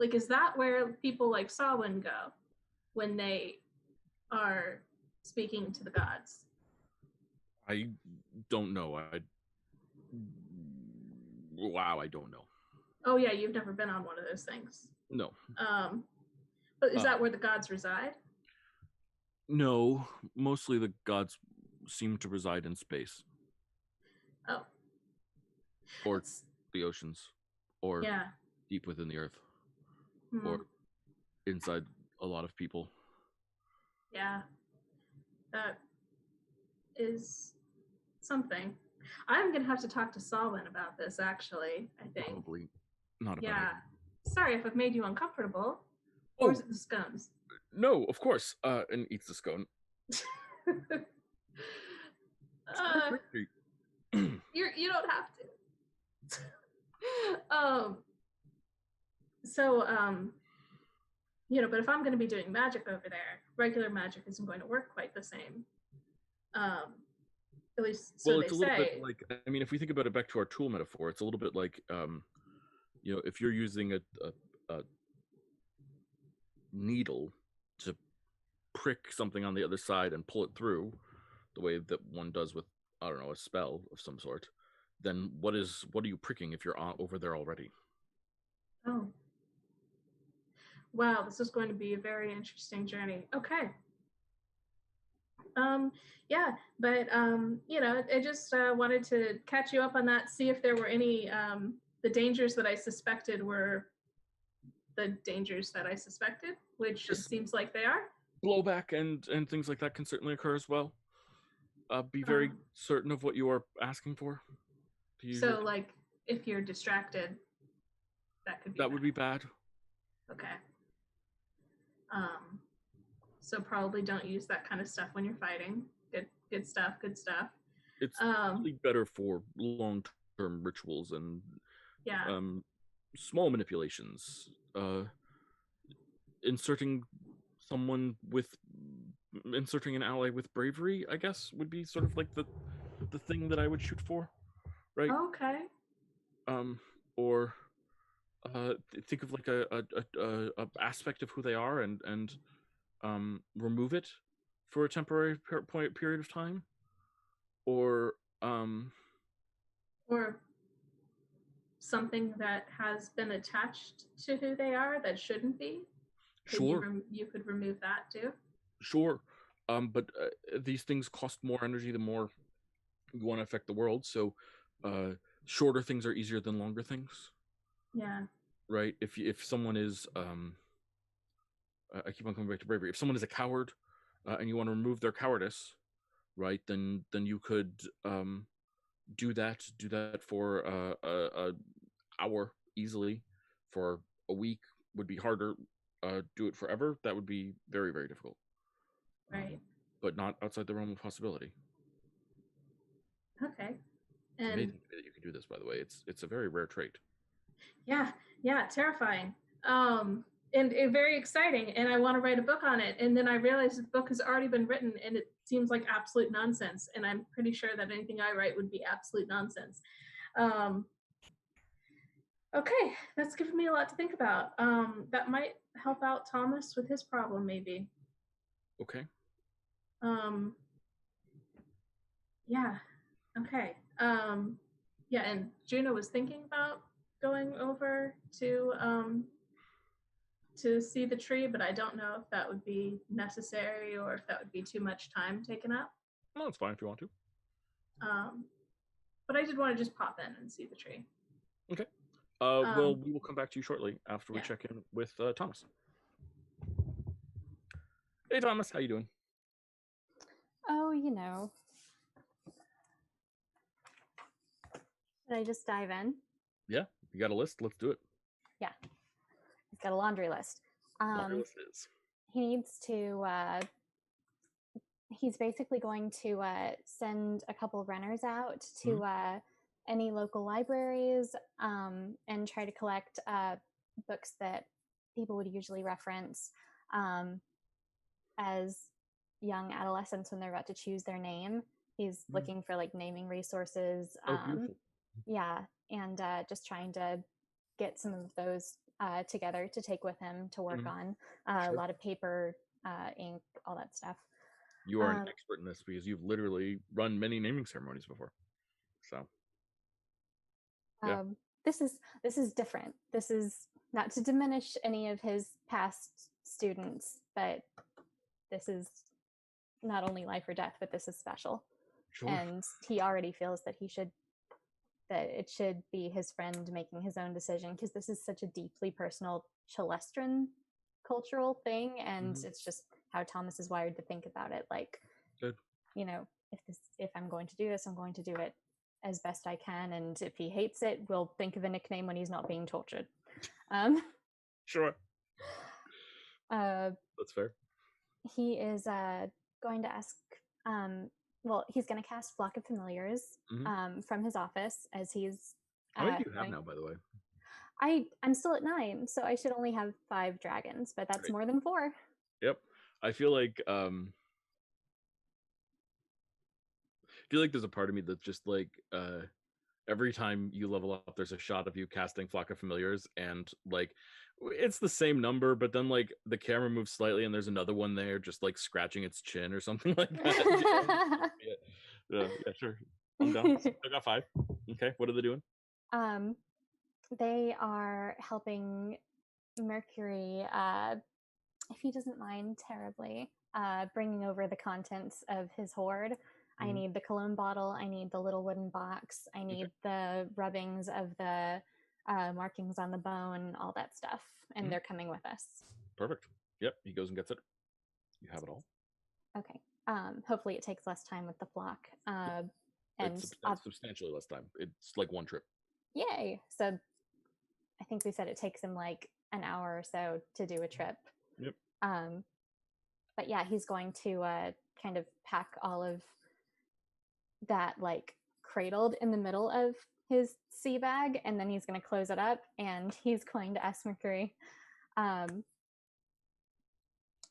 Like, is that where people like Samhain go when they are speaking to the gods? I don't know. Wow, I don't know. Oh yeah, you've never been on one of those things. No. But is that where the gods reside? No, mostly the gods seem to reside in space. Oh. Or the oceans. Or yeah. deep within the earth. Hmm. Or inside a lot of people. Yeah. That is something. I'm gonna have to talk to Salwin about this, actually, I think. Probably not a bad Yeah. idea. Sorry if I've made you uncomfortable. Or is it the scones? No, of course. And eats the scone. You don't have to. But if I'm going to be doing magic over there, regular magic isn't going to work quite the same. At least so well, they it's a little say. bit like, I mean, if we think about it back to our tool metaphor, it's a little bit like, if you're using a needle to prick something on the other side and pull it through the way that one does with, I don't know, a spell of some sort, then what are you pricking if you're over there already? Oh. Wow, this is going to be a very interesting journey. Okay. Yeah, but I just wanted to catch you up on that, see if there were any the dangers that I suspected were the dangers that I suspected, which it seems like they are. Blowback and things like that can certainly occur as well. Be very certain of what you are asking for. So, like, if you're distracted, that could be that would be bad. Okay. So probably don't use that kind of stuff when you're fighting. Good stuff. It's really better for long-term rituals and small manipulations. Inserting an ally with bravery, I guess, would be sort of like the thing that I would shoot for, right? Okay. Or think of like a aspect of who they are and remove it for a temporary period of time, or something that has been attached to who they are that shouldn't be. Sure. You could remove that too. Sure. But these things cost more energy the more you want to affect the world. So shorter things are easier than longer things. Yeah. Right. If someone is I keep on coming back to bravery. If someone is a coward and you want to remove their cowardice, right, then you could do that for a hour easily. For a week would be harder. Do it forever. That would be very, very difficult. Right. But not outside the realm of possibility. Okay. It's amazing that you can do this, by the way. It's a very rare trait. Yeah, terrifying. And very exciting. And I want to write a book on it. And then I realized the book has already been written and it seems like absolute nonsense. And I'm pretty sure that anything I write would be absolute nonsense. Okay, that's given me a lot to think about. That might help out Thomas with his problem, maybe. Okay. Yeah. Okay. Yeah, and Juno was thinking about going over to see the tree, but I don't know if that would be necessary or if that would be too much time taken up. No, it's fine if you want to. But I did want to just pop in and see the tree. Okay. Well, we will come back to you shortly after we check in with Thomas. Hey, Thomas, how you doing? Oh, Should I just dive in? Yeah, you got a list? Let's do it. Yeah. He's got a laundry list. Laundry list is. He needs to, he's basically going to send a couple of runners out to any local libraries and try to collect books that people would usually reference as young adolescents when they're about to choose their name. He's looking for like naming resources. Oh, beautiful. Yeah, and just trying to get some of those together to take with him to work on. A lot of paper, ink, all that stuff. You are an expert in this because you've literally run many naming ceremonies before. So, yeah. This is different. This is not to diminish any of his past students, but this is not only life or death, but this is special. Sure. And he already feels that it should be his friend making his own decision, because this is such a deeply personal Chalestran cultural thing, and it's just how Thomas is wired to think about it. Like, you know, if I'm going to do this, I'm going to do it as best I can, and if he hates it, we'll think of a nickname when he's not being tortured. Sure. That's fair. He is going to ask. Well, he's going to cast Flock of Familiars from his office, as he's. How many do you have now, by the way? I'm still at 9, so I should only have 5 dragons, but that's more than 4. Yep. I feel like there's a part of me that's just like every time you level up, there's a shot of you casting Flock of Familiars, and like it's the same number, but then like the camera moves slightly, and there's another one there just like scratching its chin or something like that. Yeah, sure. I'm down. I got 5. Okay, what are they doing? They are helping Mercury, if he doesn't mind terribly, bringing over the contents of his hoard. I need the cologne bottle. I need the little wooden box. I need the rubbings of the markings on the bone, all that stuff. And they're coming with us. Perfect. Yep, he goes and gets it. You have it all. Okay. Hopefully it takes less time with the flock. And it's substantially less time. It's like 1 trip. Yay. So I think we said it takes him like an hour or so to do a trip. Yep. But yeah, he's going to kind of pack all of that like cradled in the middle of his sea bag, and then he's going to close it up, and he's going to ask Mercury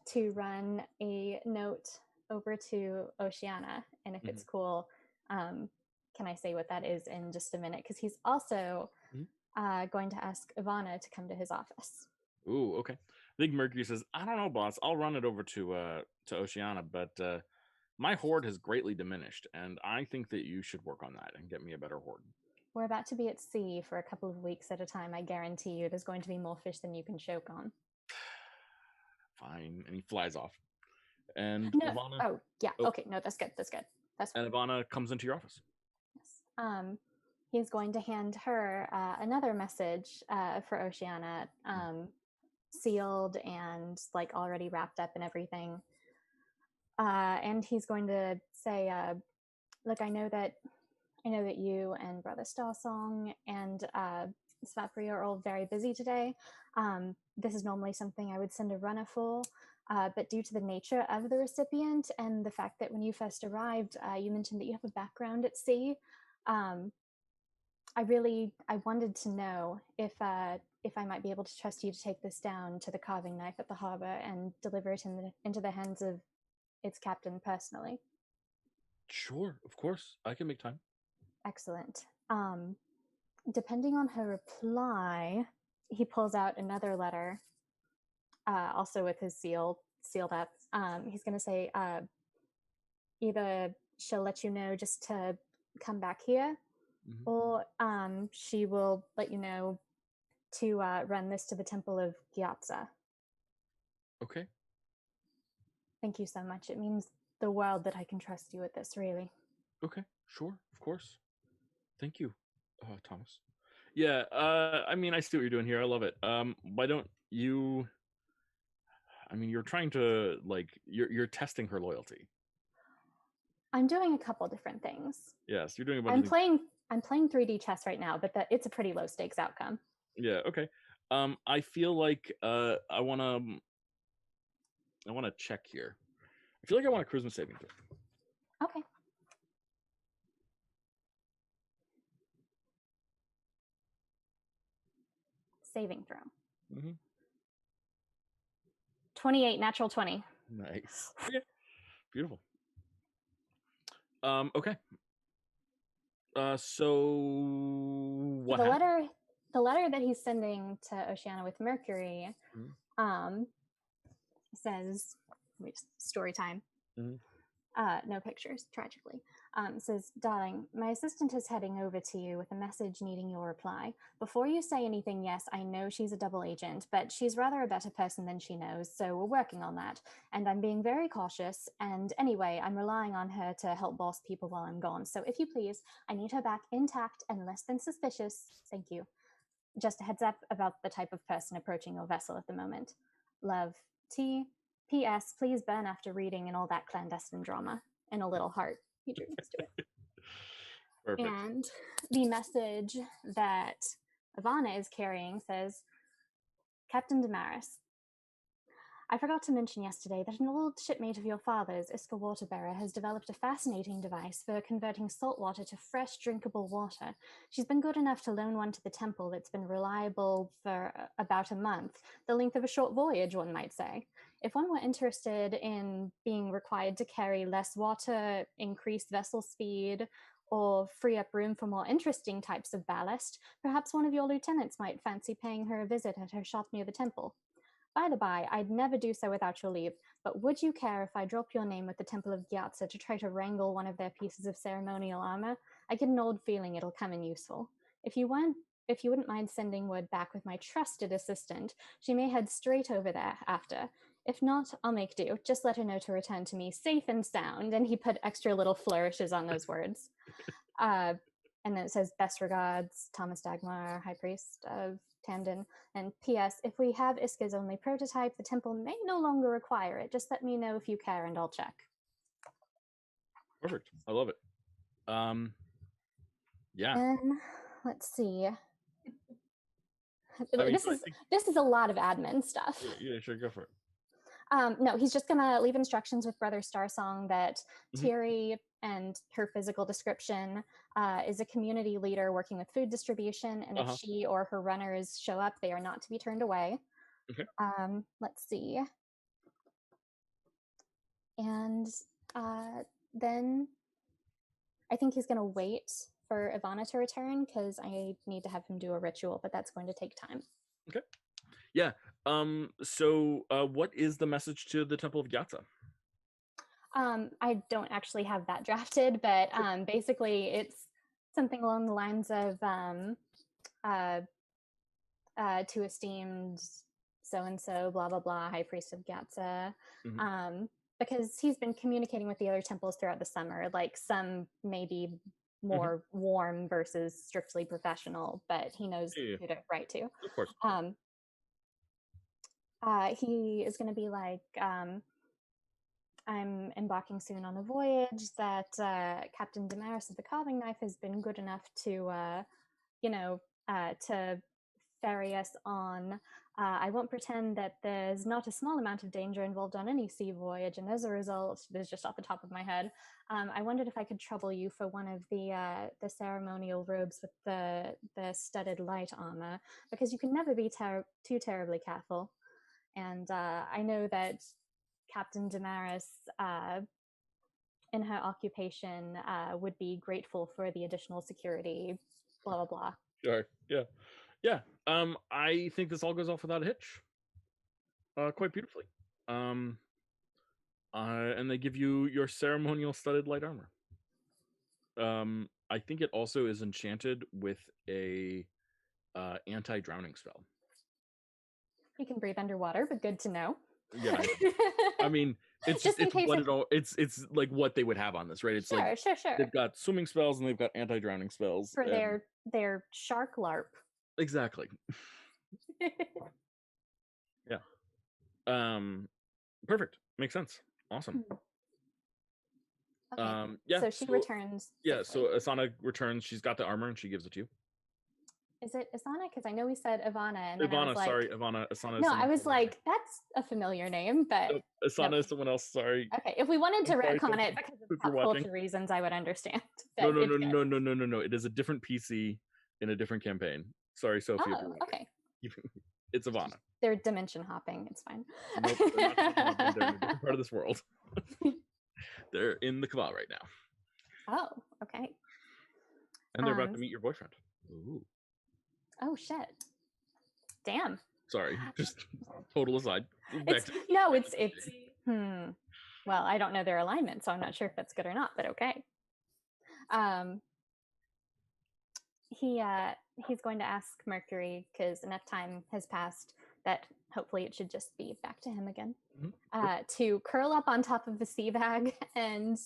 to run a note over to Oceana, and if it's cool, can I say what that is in just a minute, because he's also going to ask Ivana to come to his office. Ooh, okay. I think Mercury says, I don't know, boss, I'll run it over to Oceana, but my hoard has greatly diminished, and I think that you should work on that and get me a better hoard. We're about to be at sea for a couple of weeks at a time. I guarantee you there's going to be more fish than you can choke on. Fine. And he flies off. And no. Ivana... Oh, yeah. Oh. Okay. No, that's good. That's good. And Ivana comes into your office. Yes. He's going to hand her another message for Oceana, sealed and like already wrapped up and everything. And he's going to say, look, I know that you and Brother Starsong and Svapri are all very busy today. This is normally something I would send a runner for, but due to the nature of the recipient and the fact that when you first arrived, you mentioned that you have a background at sea, I wanted to know if I might be able to trust you to take this down to the carving knife at the harbor and deliver it into the hands of its captain personally. Sure, of course. I can make time. Excellent. Depending on her reply, he pulls out another letter, also with his sealed up. He's going to say, either she'll let you know just to come back here, or she will let you know to run this to the Temple of Gyatso. Okay. Thank you so much. It means the world that I can trust you with this, really. Okay, sure, of course. Thank you, Thomas. Yeah, I mean, I see what you're doing here. I love it. Why don't you... I mean, you're trying to, like, you're testing her loyalty. I'm doing a couple different things. Yes, you're doing a bunch of things. I'm playing 3D chess right now, but it's a pretty low stakes outcome. Yeah, okay. I feel like I wanna check here. I feel like I want a charisma saving throw. Okay. Saving throw. 28, natural 20. Nice. Okay. Beautiful. Okay. So what the happened? letter that he's sending to Oceana with Mercury Mhm. says, story time. Mhm. No pictures, tragically. Says, darling, my assistant is heading over to you with a message needing your reply. Before you say anything, yes, I know she's a double agent, but she's rather a better person than she knows, so we're working on that. And I'm being very cautious, and anyway, I'm relying on her to help boss people while I'm gone. So if you please, I need her back intact and less than suspicious. Thank you. Just a heads up about the type of person approaching your vessel at the moment. Love, T. P.S. Please burn after reading and all that clandestine drama. And a little heart. He drew next to it. Perfect. And the message that Ivana is carrying says, Captain Damaris, I forgot to mention yesterday that an old shipmate of your father's, Iska Waterbearer, has developed a fascinating device for converting salt water to fresh, drinkable water. She's been good enough to loan one to the temple that's been reliable for about a month, the length of a short voyage, one might say. If one were interested in being required to carry less water, increase vessel speed, or free up room for more interesting types of ballast, perhaps one of your lieutenants might fancy paying her a visit at her shop near the temple. By the by, I'd never do so without your leave, but would you care if I drop your name with the Temple of Gyatso to try to wrangle one of their pieces of ceremonial armor? I get an old feeling it'll come in useful. If you wouldn't mind sending word back with my trusted assistant, she may head straight over there after. If not, I'll make do. Just let her know to return to me safe and sound. And he put extra little flourishes on those words. And then it says, best regards, Thomas Dagmar, High Priest of Tamden. And P.S. If we have Iska's only prototype, the temple may no longer require it. Just let me know if you care and I'll check. Perfect. I love it. Yeah. And let's see. I mean, This is a lot of admin stuff. Yeah, sure, go for it. No, he's just gonna leave instructions with Brother Starsong that Thierry and her physical description is a community leader working with food distribution, and if she or her runners show up, they are not to be turned away. Okay. Let's see. And then I think he's gonna wait for Ivana to return because I need to have him do a ritual, but that's going to take time. Okay. Yeah. So what is the message to the Temple of Gyatso? I don't actually have that drafted, but basically it's something along the lines of to esteemed so-and-so, blah, blah, blah, High Priest of Gyatso. Because he's been communicating with the other temples throughout the summer, like some may be more warm versus strictly professional, but he knows who to write to. Of course. He is going to be like, I'm embarking soon on a voyage that Captain Damaris of the Carving Knife has been good enough to, to ferry us on. I won't pretend that there's not a small amount of danger involved on any sea voyage, and as a result, this is just off the top of my head, I wondered if I could trouble you for one of the ceremonial robes with the studded light armor, because you can never be too terribly careful. And I know that Captain Damaris, in her occupation, would be grateful for the additional security, blah, blah, blah. Sure, yeah. Yeah, I think this all goes off without a hitch. Quite beautifully. And they give you your ceremonial studded light armor. I think it also is enchanted with a anti-drowning spell. You can breathe underwater, but good to know. Yeah, I mean, it's just it's what it all it's like what they would have on this, right? It's sure. They've got swimming spells and they've got anti-drowning spells for their shark LARP. Exactly. Yeah. Perfect. Makes sense. Awesome. Okay. Yeah. So she returns. Yeah. So Asana returns. She's got the armor and she gives it to you. Is it Asana? Because I know we said Ivana. And then Ivana, I was like, sorry, Ivana. Asana. No, I was like, that's a familiar name, but nope. Asana is someone else. Sorry. Okay, if we wanted to retcon it because of pop culture reasons, I would understand. No. It is a different PC in a different campaign. Sorry, Sophie. Oh, okay. It's Ivana. They're dimension hopping. It's fine. Nope, they're not dimension hopping. They're in a different part of this world. They're in the Cabal right now. Oh, okay. And they're about to meet your boyfriend. Ooh. Oh shit. Damn. Sorry, just total aside. It's well, I don't know their alignment, so I'm not sure if that's good or not, but okay. He's going to ask Mercury, because enough time has passed that hopefully it should just be back to him again, to curl up on top of the sea bag and,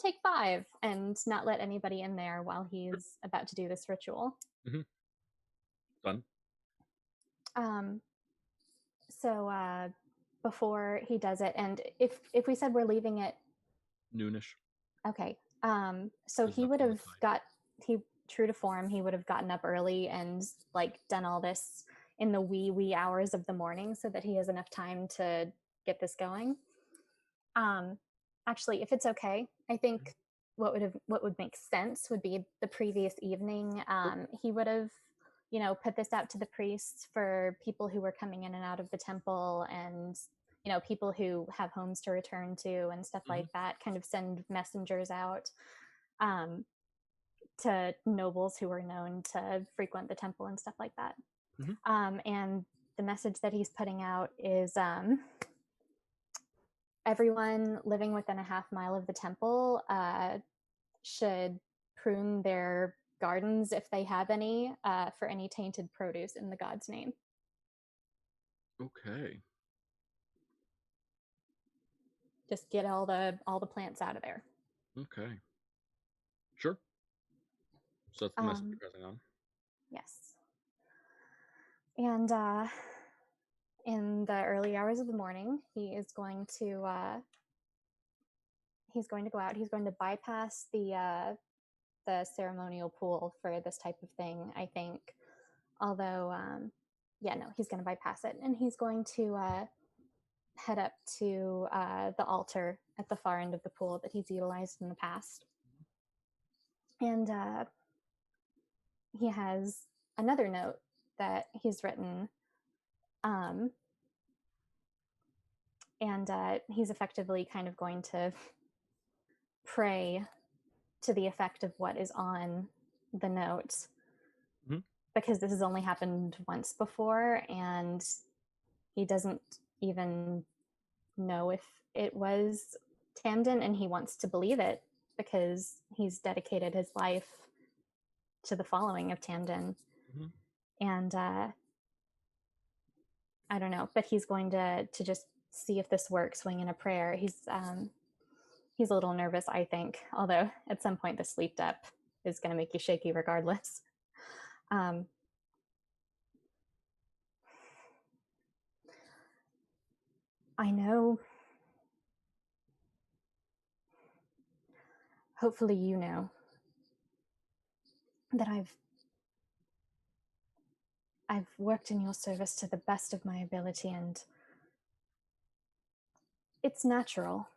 take 5 and not let anybody in there while he's about to do this ritual. Done. So before he does it, and if we said we're leaving at noonish, okay. So he would have true to form, he would have gotten up early and done all this in the wee hours of the morning so that he has enough time to get this going. Actually, if it's okay, I think what would make sense would be the previous evening. He would have, put this out to the priests for people who were coming in and out of the temple, and people who have homes to return to and stuff like that. Kind of send messengers out to nobles who were known to frequent the temple and stuff like that. And the message that he's putting out is everyone living within a half mile of the temple should prune their gardens, if they have any, for any tainted produce in the god's name. Okay. Just get all the plants out of there. Okay. Sure. So that's the message you're passing on. Yes. And in the early hours of the morning, he is going to go out. He's going to bypass the ceremonial pool for this type of thing, I think. Although, he's going to bypass it, and he's going to head up to the altar at the far end of the pool that he's utilized in the past. And he has another note that he's written, and he's effectively kind of going to pray to the effect of what is on the note, because this has only happened once before, and he doesn't even know if it was Tamden, and he wants to believe it because he's dedicated his life to the following of Tamden. And I don't know, but he's going to just see if this works, swing in a prayer. He's a little nervous, I think, although at some point the sleep depth is going to make you shaky regardless. I know, hopefully you know, that I've worked in your service to the best of my ability, and it's natural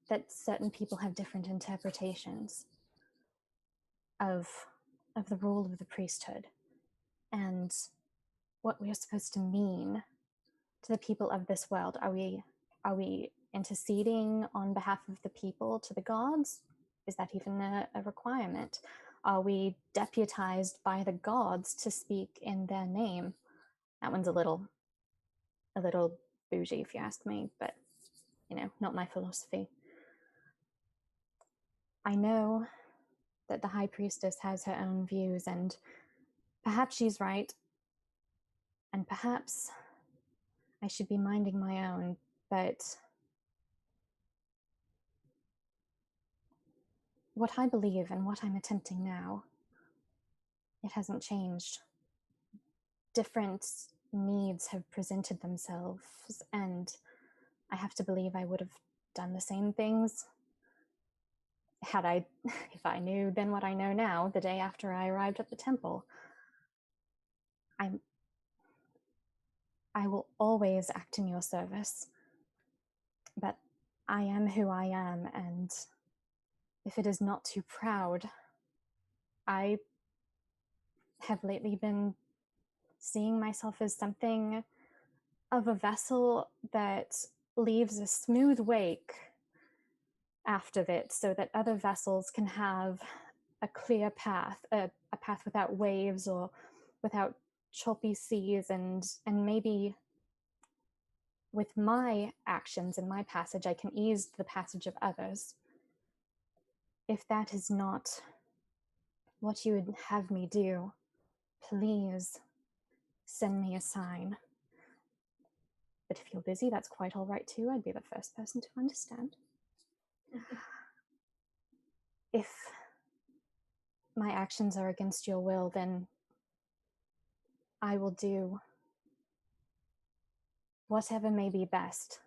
that certain people have different interpretations of the role of the priesthood and what we are supposed to mean to the people of this world. Are we interceding on behalf of the people to the gods? Is that even a requirement? Are we deputized by the gods to speak in their name? That one's a little bougie, if you ask me, but not my philosophy. I know that the High Priestess has her own views, and perhaps she's right, and perhaps I should be minding my own, but what I believe and what I'm attempting now, it hasn't changed. Different needs have presented themselves, and I have to believe I would have done the same things if I knew then what I know now the day after I arrived at the temple. I will always act in your service, but I am who I am, and if it is not too proud, I have lately been seeing myself as something of a vessel that leaves a smooth wake aft of it so that other vessels can have a clear path, a path without waves or without choppy seas, and maybe with my actions and my passage, I can ease the passage of others. If that is not what you would have me do, please send me a sign. But if you're busy, that's quite all right too. I'd be the first person to understand. If my actions are against your will, then I will do whatever may be best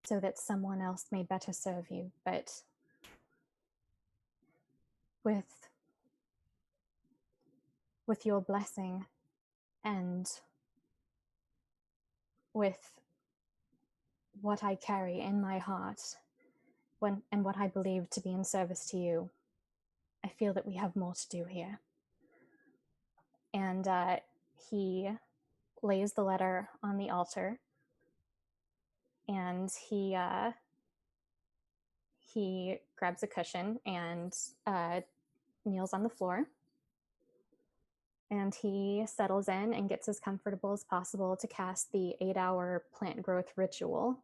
so that someone else may better serve you. But with your blessing and with what I carry in my heart and what I believe to be in service to you, I feel that we have more to do here. And he lays the letter on the altar, and he grabs a cushion and kneels on the floor, and he settles in and gets as comfortable as possible to cast the 8-hour plant growth ritual.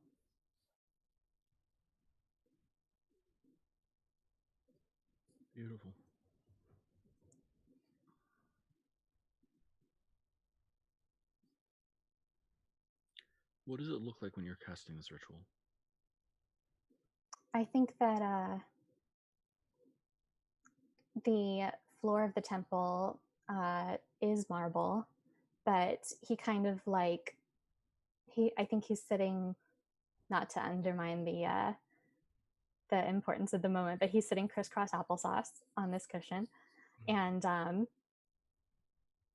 Beautiful. What does it look like when you're casting this ritual? I think that the floor of the temple is marble, but he kind of like, I think he's sitting, not to undermine the importance of the moment, but he's sitting crisscross applesauce on this cushion, and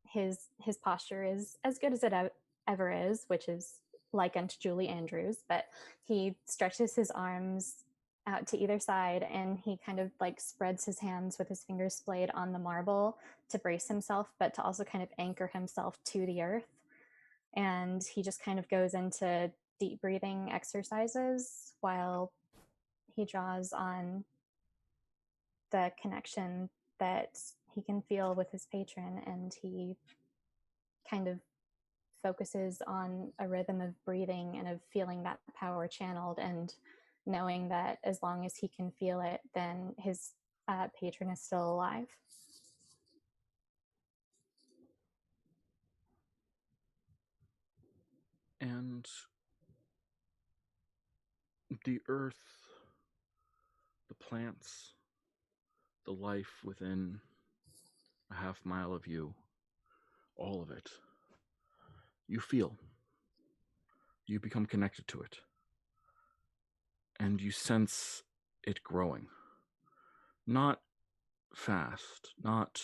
his posture is as good as it ever is, which is like unto Julie Andrews, but he stretches his arms out to either side, and he kind of like spreads his hands with his fingers splayed on the marble to brace himself, but to also kind of anchor himself to the earth. And he just kind of goes into deep breathing exercises while he draws on the connection that he can feel with his patron, and he kind of focuses on a rhythm of breathing and of feeling that power channeled, and knowing that as long as he can feel it, then his patron is still alive. And the earth, the plants, the life within a half mile of you, all of it, you feel. You become connected to it. And you sense it growing. Not fast, not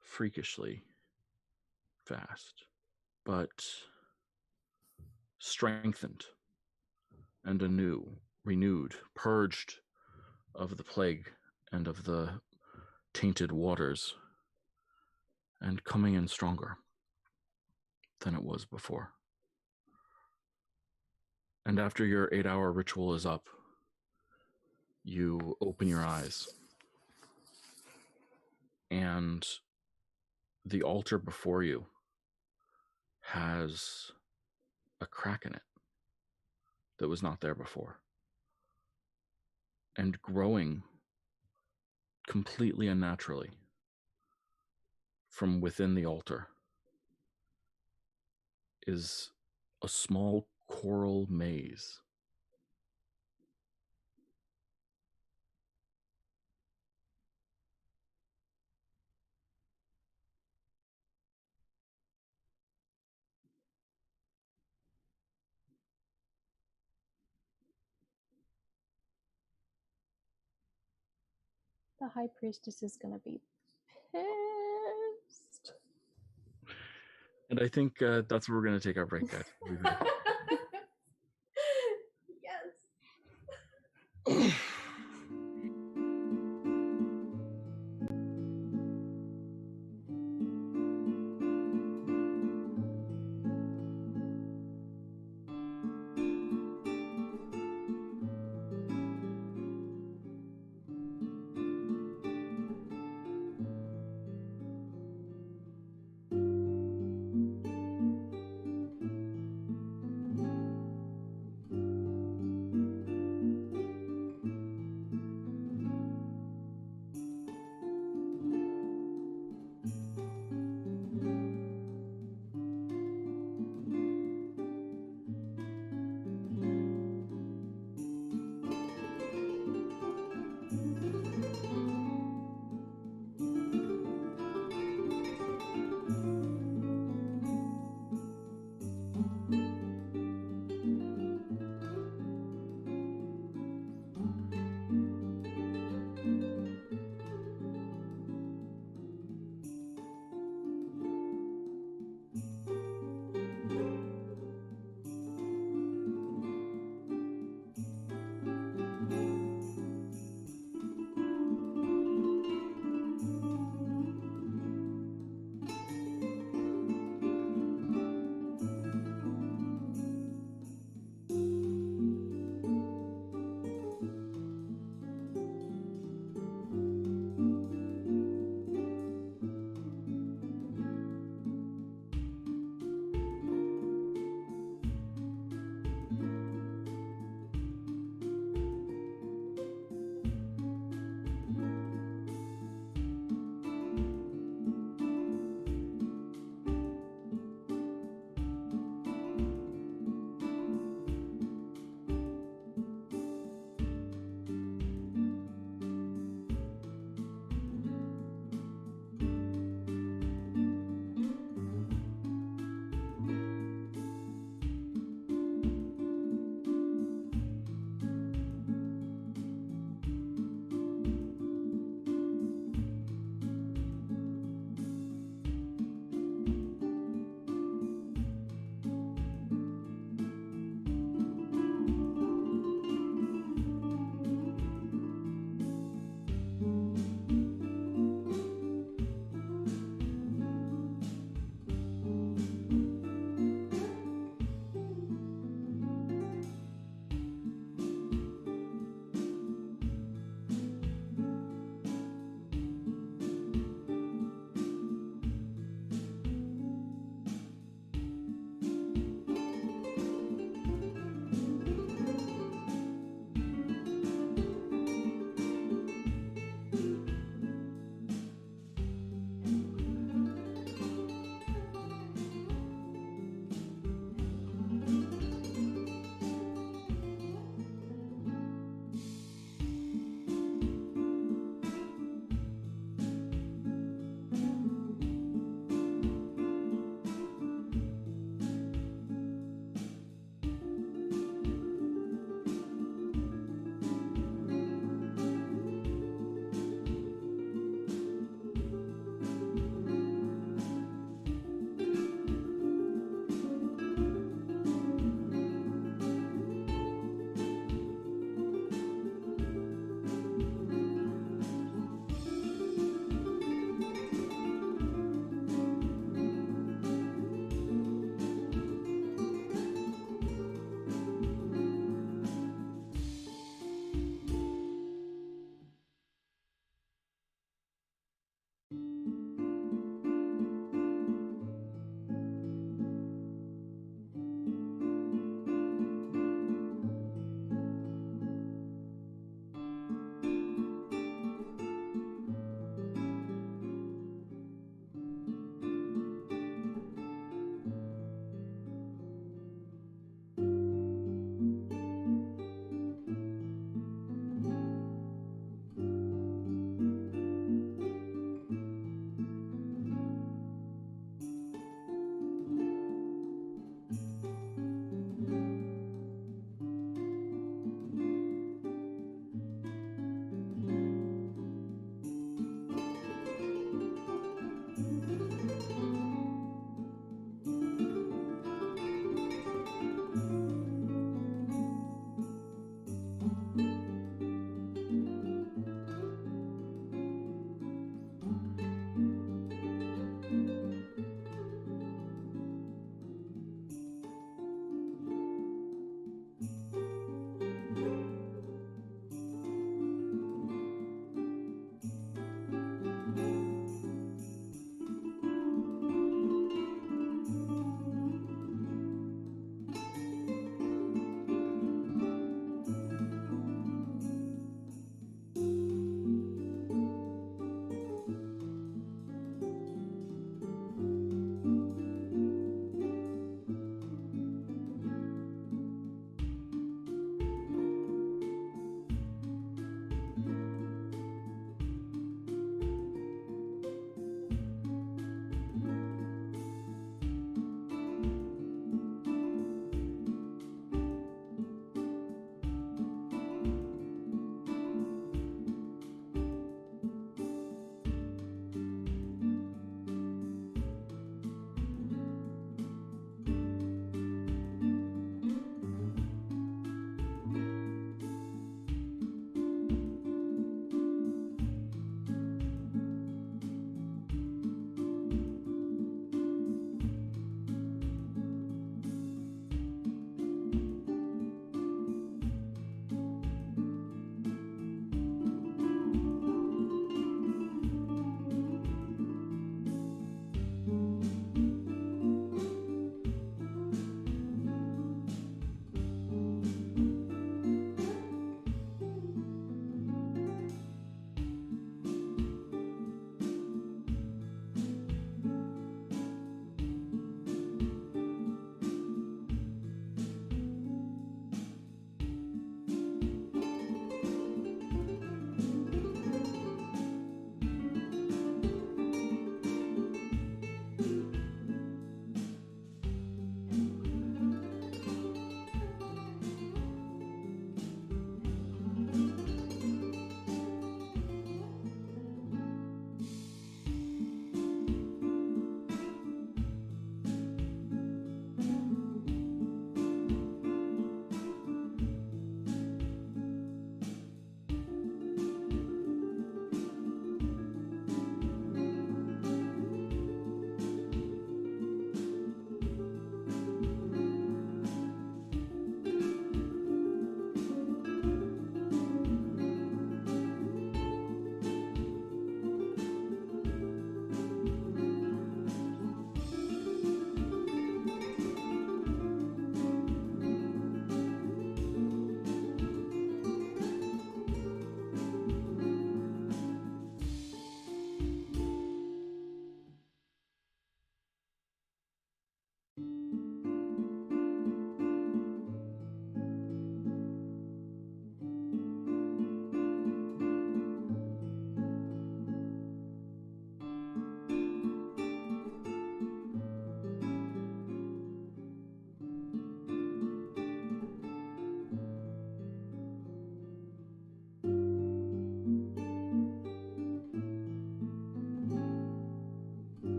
freakishly fast, but strengthened and anew, renewed, purged of the plague and of the tainted waters, and coming in stronger than it was before. And after your 8-hour ritual is up, you open your eyes, and the altar before you has a crack in it that was not there before. And growing completely unnaturally from within the altar is a small coral maze. The high priestess is going to be pissed. And I think that's where we're going to take our break, guys. We'll be right back. Yes.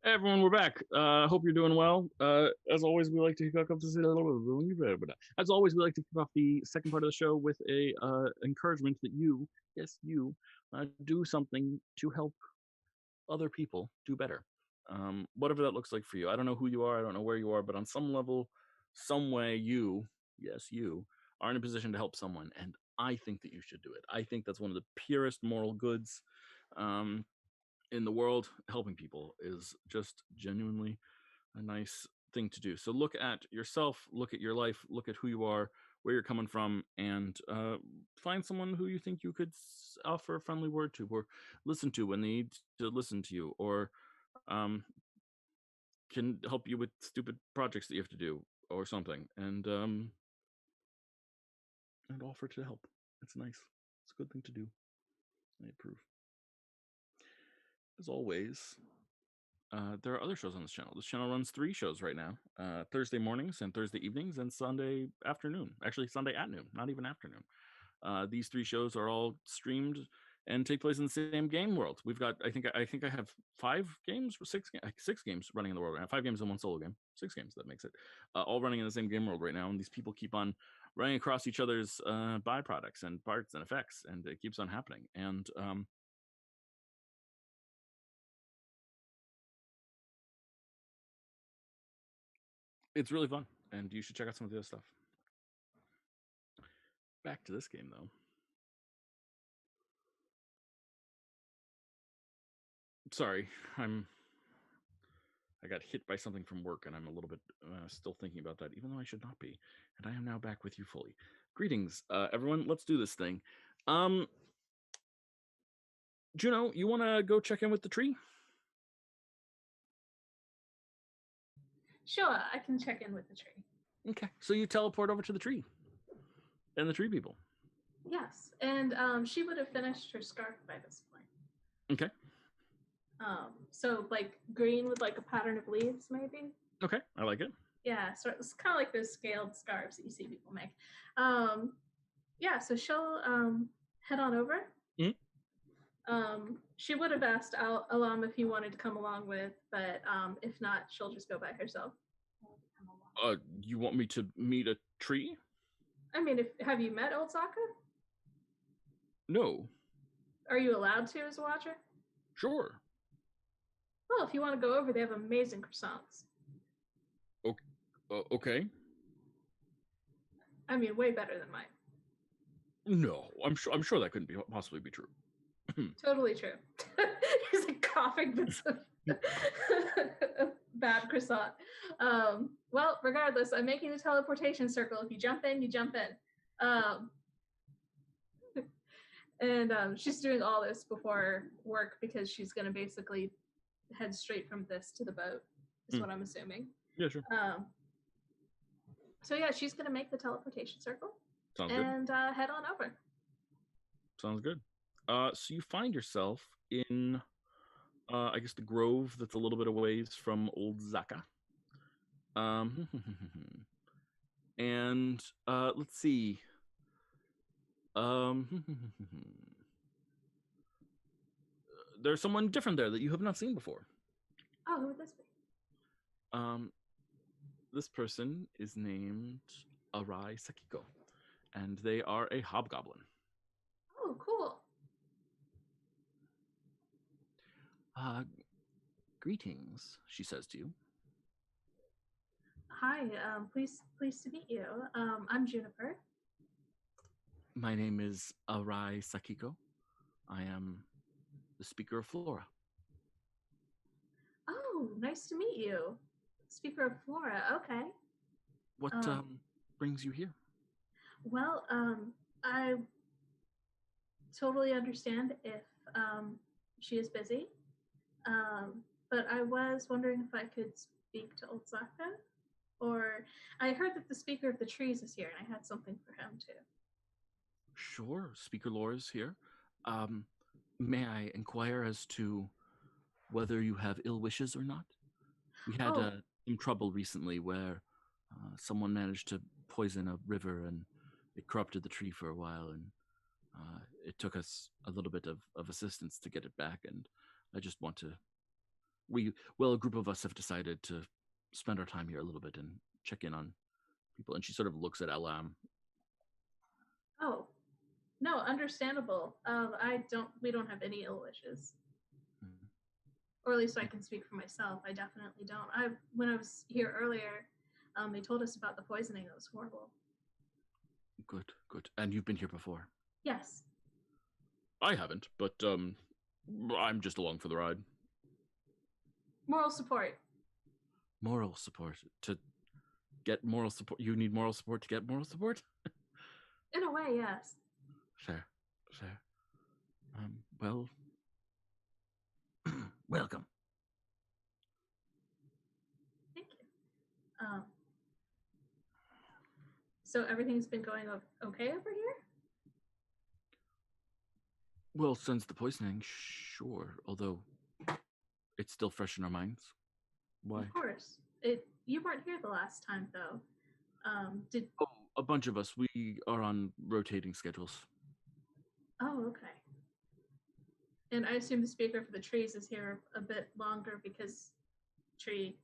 Everyone, we're back. Hope you're doing well. As always, we like to kick off as always, we like to kick off the second part of the show with a encouragement that you, yes, you, do something to help other people do better. Whatever that looks like for you. I don't know who you are. I don't know where you are, but on some level, some way, you, yes, you, are in a position to help someone, and I think that you should do it. I think that's one of the purest moral goods. In the world. Helping people is just genuinely a nice thing to do. So look at yourself, look at your life, look at who you are, where you're coming from, and find someone who you think you could offer a friendly word to, or listen to when they need to listen to you, or can help you with stupid projects that you have to do or something, and offer to help. It's nice. It's a good thing to do. I approve. As always, there are other shows on this channel. This channel runs 3 shows right now, Thursday mornings and Thursday evenings and Sunday afternoon. Actually, Sunday at noon, not even afternoon. These 3 shows are all streamed and take place in the same game world. We've got, I think I have 5 games, 6 games running in the world right now. 5 games in one solo game. 6 games, that makes it. All running in the same game world right now, and these people keep on running across each other's byproducts and parts and effects, and it keeps on happening. And it's really fun, and you should check out some of the other stuff. Back to this game, though. Sorry, I got hit by something from work, and I'm a little bit still thinking about that, even though I should not be. And I am now back with you fully. Greetings, everyone. Let's do this thing. Juno, you want to go check in with the tree? Sure, I can check in with the tree. Okay, so you teleport over to the tree and the tree people. Yes, and she would have finished her scarf by this point. Okay. So like green with like a pattern of leaves, maybe. Okay, I like it. Yeah, so it's kind of like those scaled scarves that you see people make. Yeah, so she'll head on over. Mm-hmm. She would have asked Alam if he wanted to come along with, but if not, she'll just go by herself. You want me to meet a tree? I mean, have you met Old Sokka? No. Are you allowed to as a watcher? Sure. Well, if you want to go over, they have amazing croissants. Okay. I mean, way better than mine. No, I'm sure that couldn't possibly be true. Totally true. He's like coughing bits of bad croissant. Well, regardless, I'm making the teleportation circle. If you jump in, you jump in. And she's doing all this before work because she's going to basically head straight from this to the boat, is what I'm assuming. Yeah, sure. So yeah, she's going to make the teleportation circle. Sounds good. And head on over. Sounds good. So you find yourself in, I guess, the grove that's a little bit away from Old Zaka. And let's see. There's someone different there that you have not seen before. Oh, who would this be? This person is named Arai Sakiko, and they are a hobgoblin. Oh, cool. Greetings, she says to you. Hi, pleased to meet you. I'm Juniper. My name is Arai Sakiko. I am the speaker of Flora. Oh, nice to meet you. Speaker of Flora, okay. What brings you here? Well, I totally understand if she is busy, but I was wondering if I could speak to Old Zaka, or I heard that the Speaker of the Trees is here, and I had something for him too. Sure, Speaker Lore is here. May I inquire as to whether you have ill wishes or not? We had some trouble recently where someone managed to poison a river and it corrupted the tree for a while, and it took us a little bit of assistance to get it back, and I just want to a group of us have decided to spend our time here a little bit and check in on people. And she sort of looks at Elam. Oh, no, understandable. We don't have any ill wishes. Or at least I can speak for myself. I definitely don't. When I was here earlier, they told us about the poisoning. It was horrible. Good. And you've been here before? Yes. I haven't, but I'm just along for the ride. Moral support. Moral support. To get moral support, you need moral support to get moral support? In a way, yes. Fair. Well, welcome. Thank you. So everything's been going okay over here? Well, since the poisoning, sure. Although it's still fresh in our minds. Why? Of course. You weren't here the last time, though. A bunch of us. We are on rotating schedules. Oh, okay. And I assume the speaker for the trees is here a bit longer because tree,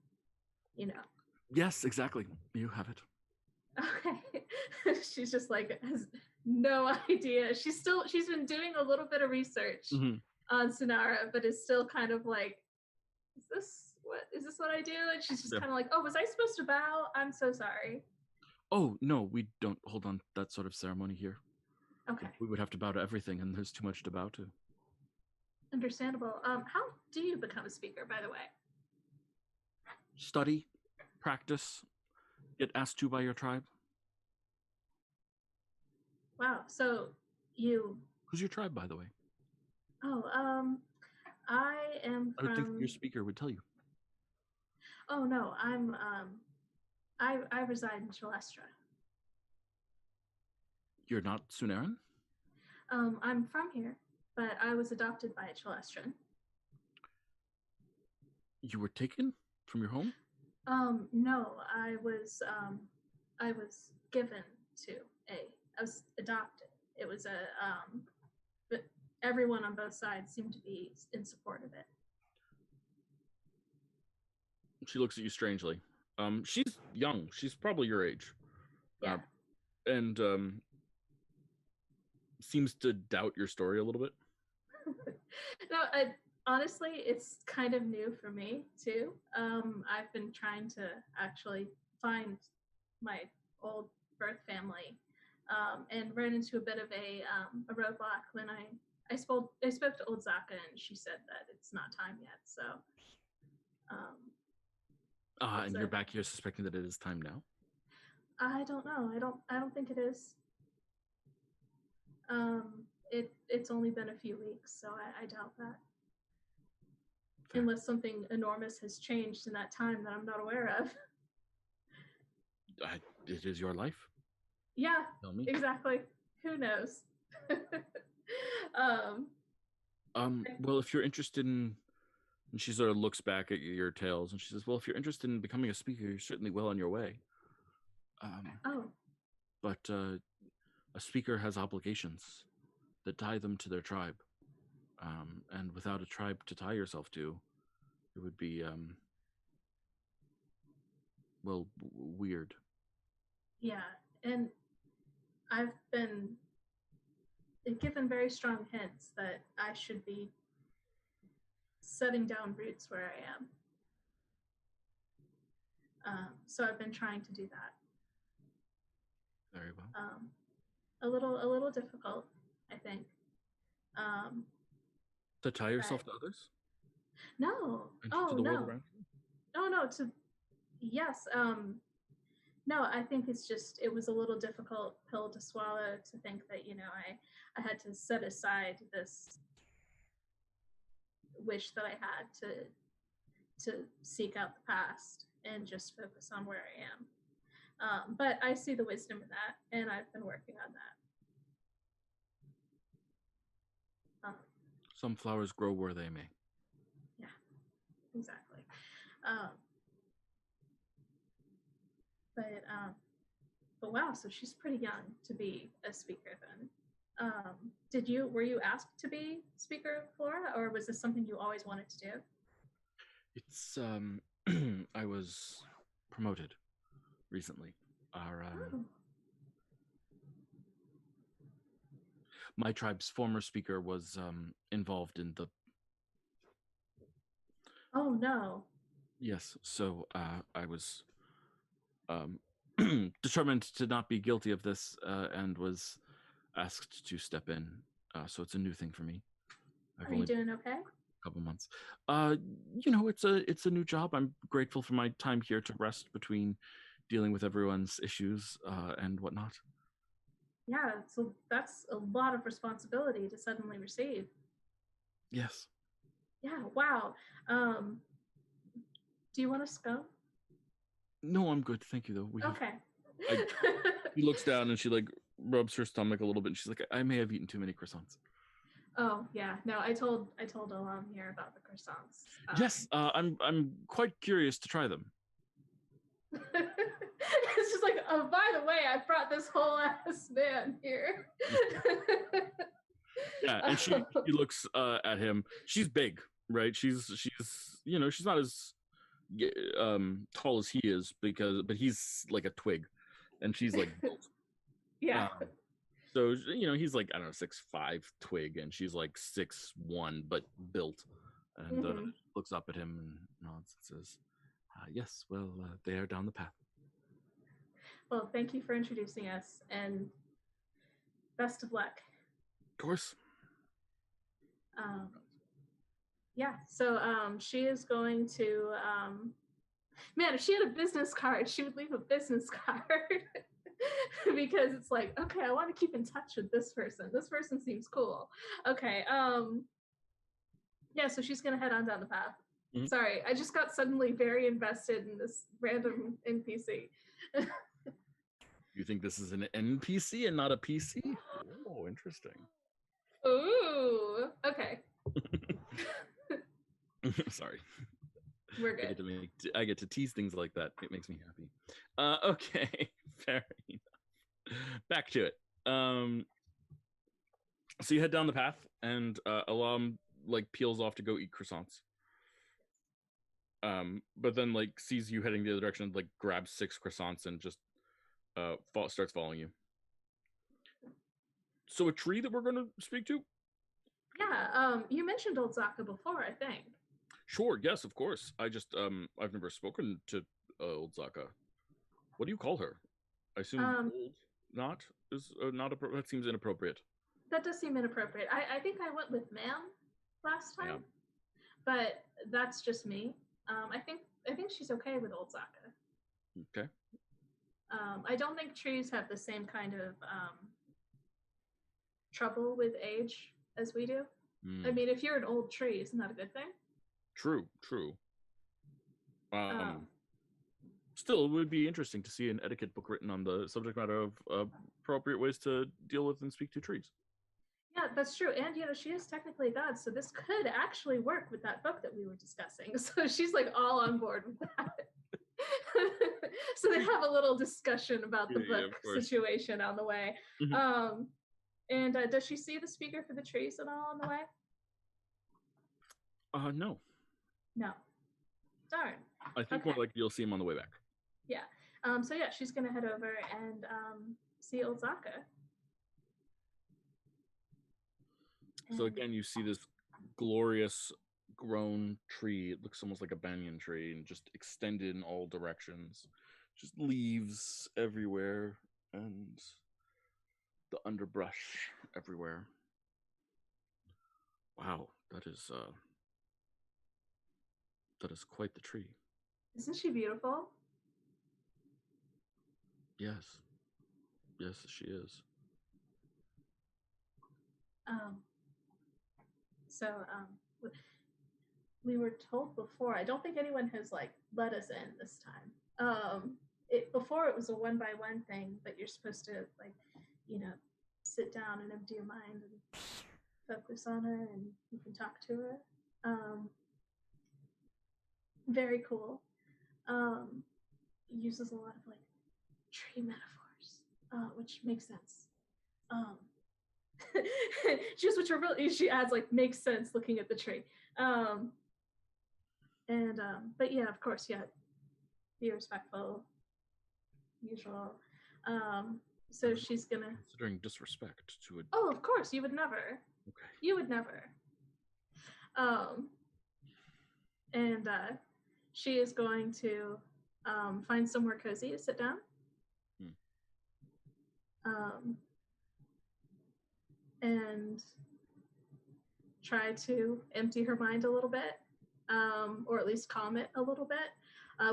Yes, exactly. You have it. Okay. She's just like has no idea. She's been doing a little bit of research on Sonara, but is still kind of like, is this what I do? And she's just kind of like, oh, was I supposed to bow? I'm so sorry. Oh, no, we don't hold on that sort of ceremony here. Okay. We would have to bow to everything, and there's too much to bow to. Understandable. How do you become a speaker, by the way? Study, practice, get asked to by your tribe. Wow. So you... Who's your tribe, by the way? Oh, I am from... I would think your speaker would tell you. Oh, no, I reside in Celestra. You're not Sunaran? I'm from here, but I was adopted by a Celestran. You were taken from your home? No, I was given to I was adopted. It was but everyone on both sides seemed to be in support of it. She looks at you strangely. She's young. She's probably your age. Yeah. And seems to doubt your story a little bit. No, honestly, it's kind of new for me too. I've been trying to actually find my old birth family, and ran into a bit of a roadblock when I spoke to old Zaka, and she said that it's not time yet. So, and you're back here suspecting that it is time now? I don't know. I don't think it is. It's only been a few weeks, so I doubt that. Fair. Unless something enormous has changed in that time that I'm not aware of. It is your life. Yeah, exactly. Who knows? Well, if you're interested in... And she sort of looks back at your tales and she says, well, if you're interested in becoming a speaker, you're certainly well on your way. But a speaker has obligations that tie them to their tribe. And without a tribe to tie yourself to, it would be, weird. Yeah, and I've been given very strong hints that I should be setting down roots where I am. So I've been trying to do that. Very well. A little difficult, I think. To tie yourself to others? No. To the world around you? No. Yes. No, I think it was a little difficult pill to swallow to think that, I had to set aside this wish that I had to seek out the past and just focus on where I am. But I see the wisdom in that, and I've been working on that. Some flowers grow where they may. Yeah, exactly. But wow, so she's pretty young to be a speaker then. Were you asked to be speaker of Flora, or was this something you always wanted to do? It's I was promoted recently. Our Oh. my tribe's former speaker was involved in the Oh no. yes. So I was determined to not be guilty of this and was asked to step in. So it's a new thing for me. I've Are you only doing okay? a couple months. It's a new job. I'm grateful for my time here to rest between dealing with everyone's issues and whatnot. Yeah, so that's a lot of responsibility to suddenly receive. Yes. Yeah, wow. Do you want a scone? No, I'm good. Thank you, though. Okay. She looks down and she like rubs her stomach a little bit. And she's like, I may have eaten too many croissants. Oh yeah, no, I told Alam here about the croissants. Yes, I'm quite curious to try them. It's just like, oh, by the way, I brought this whole ass man here. Yeah, and she looks at him. She's big, right? She's she's not as tall as he is but he's like a twig, and she's like built. Yeah. So he's like, I don't know, 6'5" twig, and she's like 6'1" but built, and looks up at him and nods and says, "Yes, well, they are down the path." Well, thank you for introducing us, and best of luck. Of course. Yeah, so she is going to man, if she had a business card, she would leave a business card. Because it's like, okay, I want to keep in touch with this person. This person seems cool. Okay, yeah, so she's gonna head on down the path. Mm-hmm. Sorry, I just got suddenly very invested in this random NPC. You think this is an NPC and not a PC? Oh, interesting. Ooh, okay. Sorry. We're good. I get to tease things like that. It makes me happy. Okay, fair enough. Back to it. So you head down the path, and Alam like peels off to go eat croissants. But then like sees you heading the other direction, like grabs 6 croissants and just starts following you. So a tree that we're going to speak to? Yeah, you mentioned Old Zaka before, I think. Sure, yes, of course. I just I've never spoken to Old Zaka. What do you call her? I assume old not that seems inappropriate. That does seem inappropriate. I think I went with ma'am last time. Yeah. But that's just me. I think she's okay with Old Zaka. Okay. I don't think trees have the same kind of trouble with age as we do. I mean, if you're an old tree, isn't that a good thing? True. Still, it would be interesting to see an etiquette book written on the subject matter of appropriate ways to deal with and speak to trees. Yeah, that's true. And, she is technically a god, so this could actually work with that book that we were discussing. So she's, like, all on board with that. So they have a little discussion about the book situation on the way. Mm-hmm. And does she see the speaker for the trees at all on the way? No. No. Darn. I think more like you'll see him on the way back. Yeah. So yeah, she's gonna head over and see Old Zaka. So again, you see this glorious grown tree. It looks almost like a banyan tree and just extended in all directions. Just leaves everywhere and the underbrush everywhere. Wow, that is quite the tree. Isn't she beautiful? Yes, she is. So we were told before. I don't think anyone has like let us in this time. Before it was a 1-by-1 thing, but you're supposed to like, sit down and empty your mind and focus on her, and you can talk to her. Very cool. Uses a lot of like tree metaphors, which makes sense. Just which are really, she adds like makes sense looking at the tree. And but yeah, of course, yeah, be respectful, usual. So she's gonna. Considering disrespect to a. Oh, of course, you would never. Okay. You would never. And she is going to find somewhere cozy to sit down. And try to empty her mind a little bit, or at least calm it a little bit,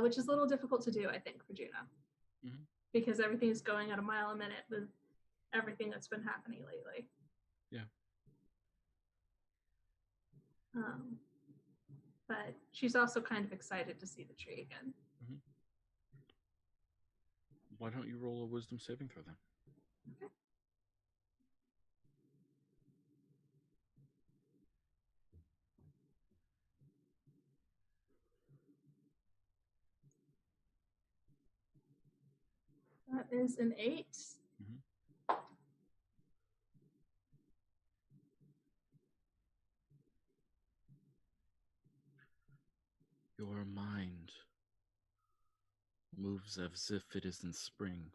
which is a little difficult to do, I think, for Juno. Mm-hmm. Because everything's going at a mile a minute with everything that's been happening lately. Yeah. But she's also kind of excited to see the tree again. Mm-hmm. Why don't you roll a wisdom saving throw then? Okay. That is an 8. Mm-hmm. Your mind moves as if it is in spring.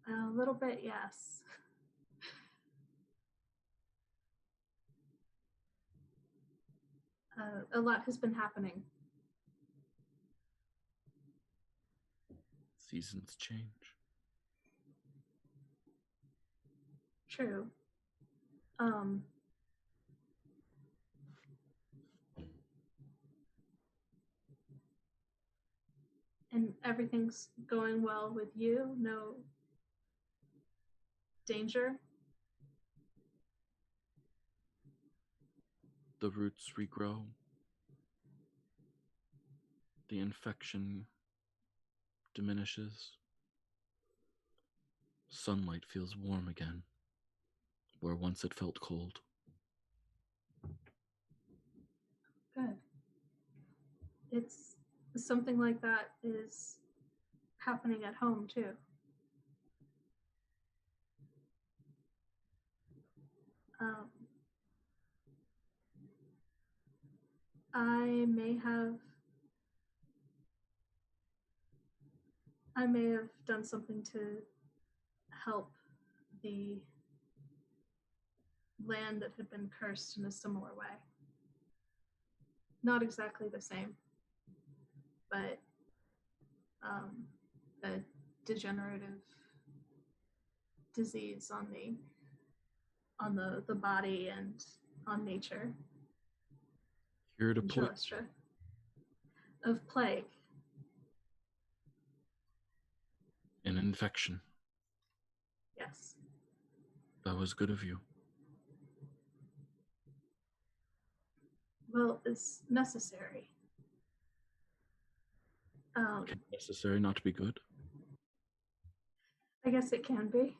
A little bit, yes. A lot has been happening. Seasons change. True. And everything's going well with you? No danger? The roots regrow. The infection diminishes. Sunlight feels warm again, where once it felt cold. Good. It's something like that is happening at home too. I may have done something to help the land that had been cursed in a similar way. Not exactly the same, but a degenerative disease on the body and on nature. Here to play. Of plague. An infection. Yes. That was good of you. Well, it's necessary. Necessary not to be good? I guess it can be.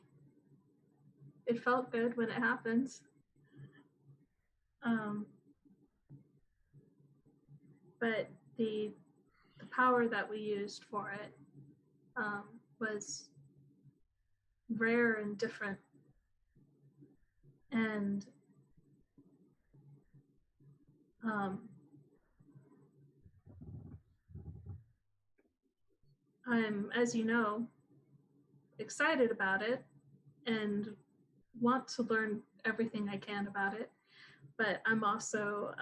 It felt good when it happened. But the power that we used for it was rare and different. And I'm, as you know, excited about it and want to learn everything I can about it. But I'm also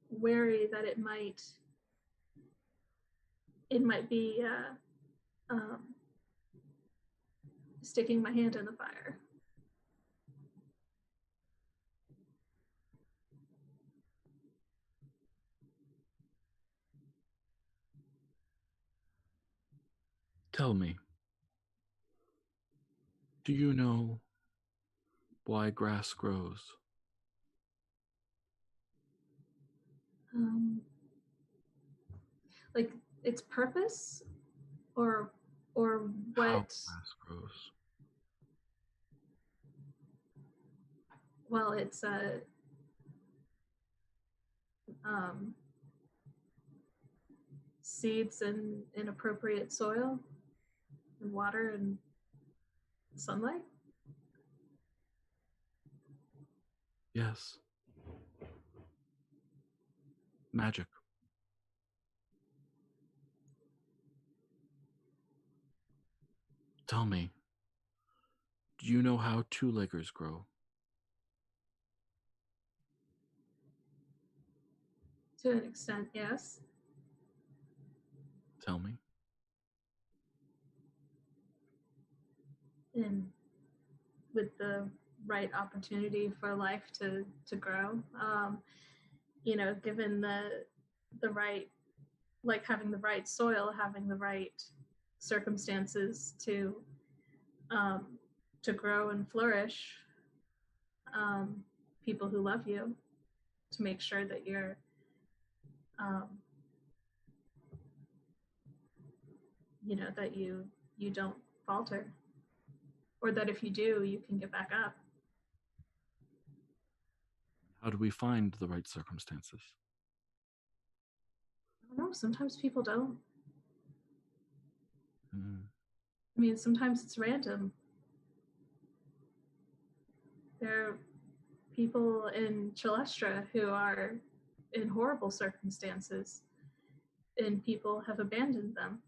wary that it might be sticking my hand in the fire. Tell me, do you know why grass grows? Like its purpose, or what? How grass grows. Well, it's seeds in appropriate soil and water and sunlight. Yes. Magic. Tell me, do you know how two-leggers grow? To an extent, yes. Tell me. And with the right opportunity for life to grow, given the right, like having the right soil, having the right circumstances to grow and flourish, people who love you, to make sure that you're that you don't falter, or that if you do, you can get back up. How do we find the right circumstances? I don't know, sometimes people don't. Mm. I mean, sometimes it's random. There are people in Chalestra who are in horrible circumstances, and people have abandoned them.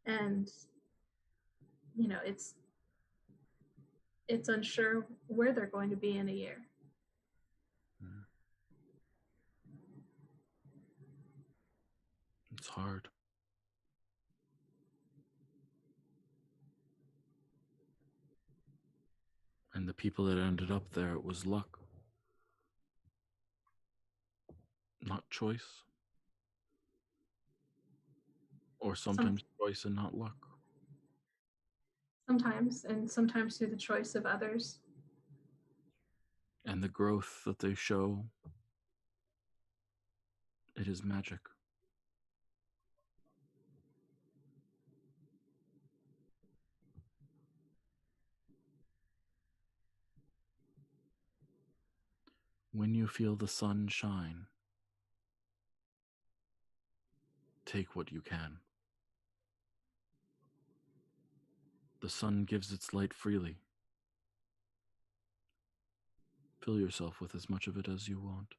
And, it's unsure where they're going to be in a year. Mm. It's hard. And the people that ended up there, it was luck. Not choice. Or sometimes choice and not luck. Sometimes, and sometimes through the choice of others. And the growth that they show, it is magic. When you feel the sun shine, take what you can. The sun gives its light freely. Fill yourself with as much of it as you want.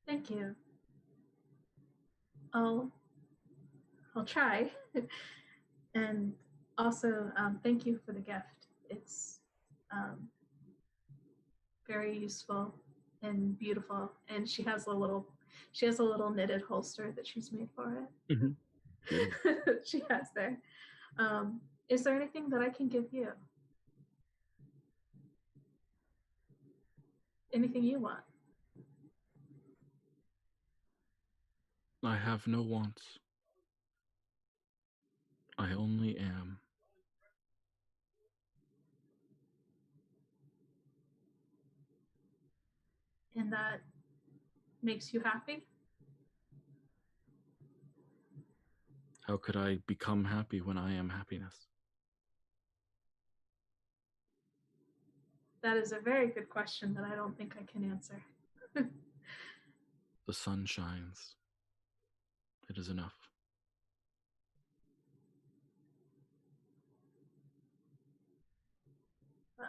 Thank you. I'll try. And also, thank you for the gift. It's very useful and beautiful. And she has a little knitted holster that she's made for it. Mm-hmm. She has there. Is there anything that I can give you? Anything you want? I have no wants. I only am. And that makes you happy? How could I become happy when I am happiness? That is a very good question that I don't think I can answer. The sun shines. It is enough. Well,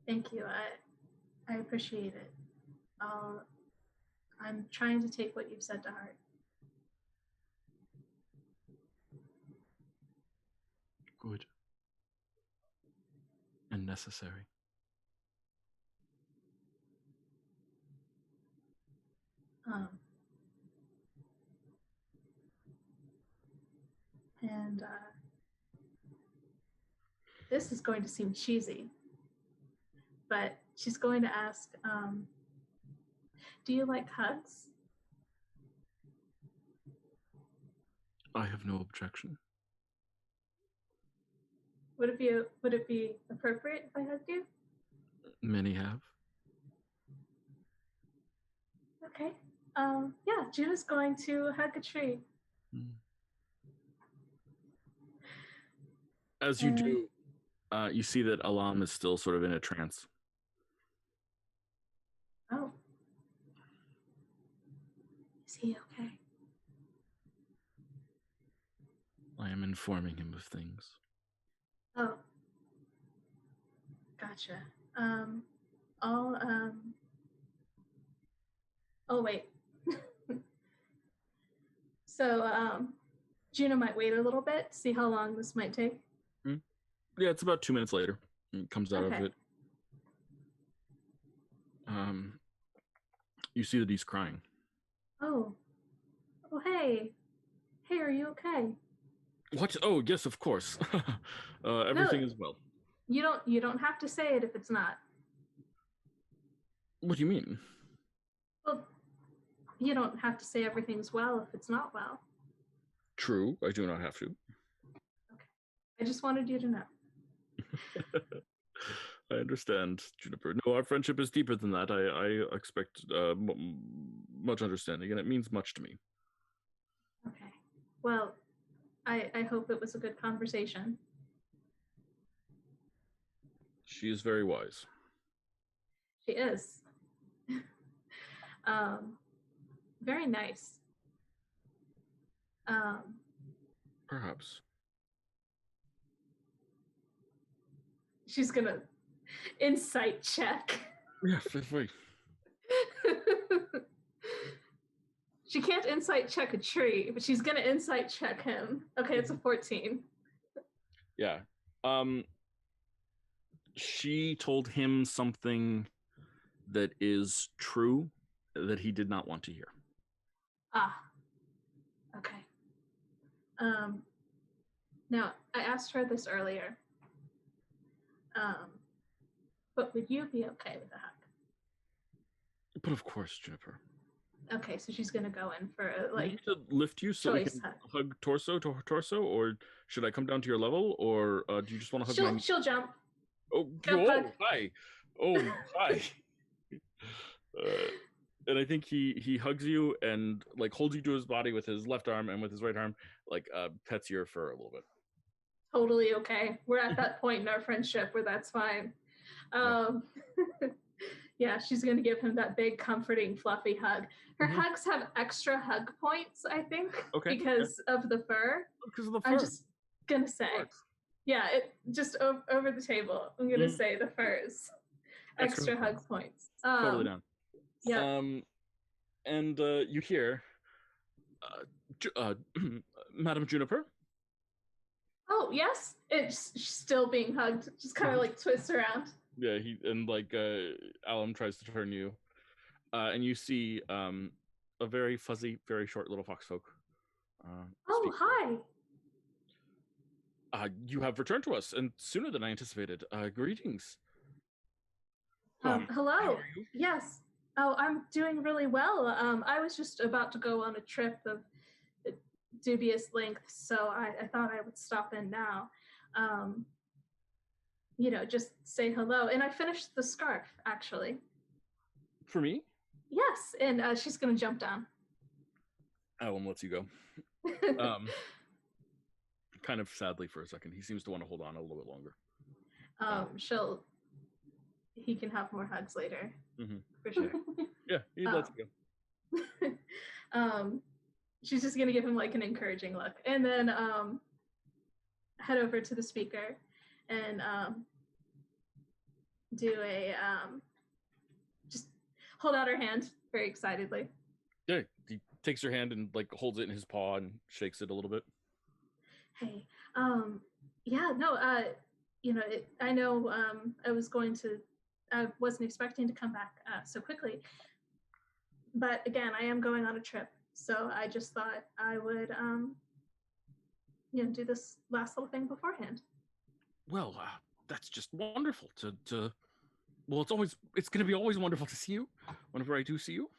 thank you. I appreciate it. I'm trying to take what you've said to heart. Good. And necessary. And this is going to seem cheesy, but she's going to ask, do you like hugs? I have no objection. Would it be appropriate if I hugged you? Many have. Okay. Yeah, Juna's going to hug a tree. As you do, you see that Alam is still sort of in a trance. Oh. Is he okay? informing him of things. Oh. Gotcha. I'll, oh, wait. So, Juno might wait a little bit, see how long this might take. Yeah, it's about 2 minutes later. It comes out of Okay. it. You see that he's crying. Oh. Oh, hey. Hey, are you okay? What? Oh, yes, of course. Everything is well. You don't have to say it if it's not. What do you mean? Well, you don't have to say everything's well if it's not well. True, I do not have to. Okay. I just wanted you to know. I understand, Juniper. No, our friendship is deeper than that. I expect much understanding, and it means much to me. Okay. Well, I hope it was a good conversation. She is very wise. She is. Very nice. Perhaps. She's gonna insight check. Yeah, feel free. She can't insight check a tree, but she's gonna insight check him. Okay, it's a 14. Yeah. She told him something that is true that he did not want to hear. Ah. Okay. Now, I asked her this earlier. But would you be okay with a hug? But of course, Juniper. Okay, so she's gonna go in for a, Do you like, need to lift you so we choice can hug. hug torso to torso, or should I come down to your level, or do you just want to hug my? She'll jump. Oh, jump hug. hi. Oh, hi. And I think he hugs you and like holds you to his body with his left arm, and with his right arm like pets your fur a little bit. Totally okay. We're at that point in our friendship where that's fine. Yeah, she's gonna give him that big, comforting, fluffy hug. Her hugs have extra hug points, I think, because of the fur. Because of the fur. I'm just gonna say, yeah, it just over the table. I'm gonna say the furs, extra hug points. Totally down. Yeah. And you hear, Madam Juniper. Oh yes, it's still being hugged. Just kind of like twists around. Yeah, Alum tries to turn you, and you see a very fuzzy, very short little foxfolk. Oh, hi. You have returned to us, and sooner than I anticipated. Greetings. Hello. How are you? Yes. Oh, I'm doing really well. I was just about to go on a trip of dubious length, so I thought I would stop in now. Just say hello. And I finished the scarf, actually. For me? Yes, and she's gonna jump down. Alum lets you go. Kind of sadly for a second. He seems to want to hold on a little bit longer. He can have more hugs later. For sure. Yeah, he lets you go. She's just gonna give him like an encouraging look, and then head over to the speaker and do a just hold out her hand very excitedly. Yeah, he takes your hand and like holds it in his paw and shakes it a little bit. Hey, yeah, no, I know I wasn't expecting to come back so quickly, but again, I am going on a trip, so I just thought I would do this last little thing beforehand. Well, that's just wonderful to well, it's going to be always wonderful to see you whenever I do see you.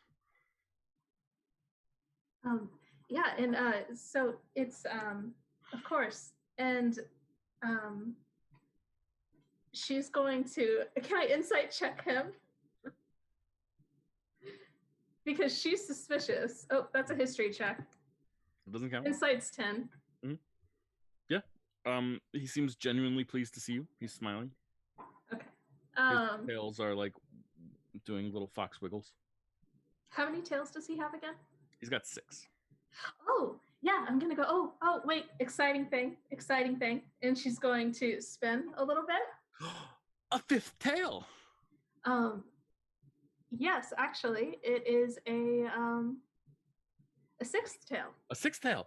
Yeah, and so it's of course, and she's going to, can I insight check him? Because she's suspicious. Oh, that's a history check. It doesn't count. Insight's 10. Yeah. He seems genuinely pleased to see you. He's smiling. Okay. His tails are like doing little fox wiggles. How many tails does he have again? He's got 6. Oh, yeah, I'm gonna go, oh, wait, exciting thing. And she's going to spin a little bit. A fifth tail. Yes, actually, it is a sixth tail. A sixth tail.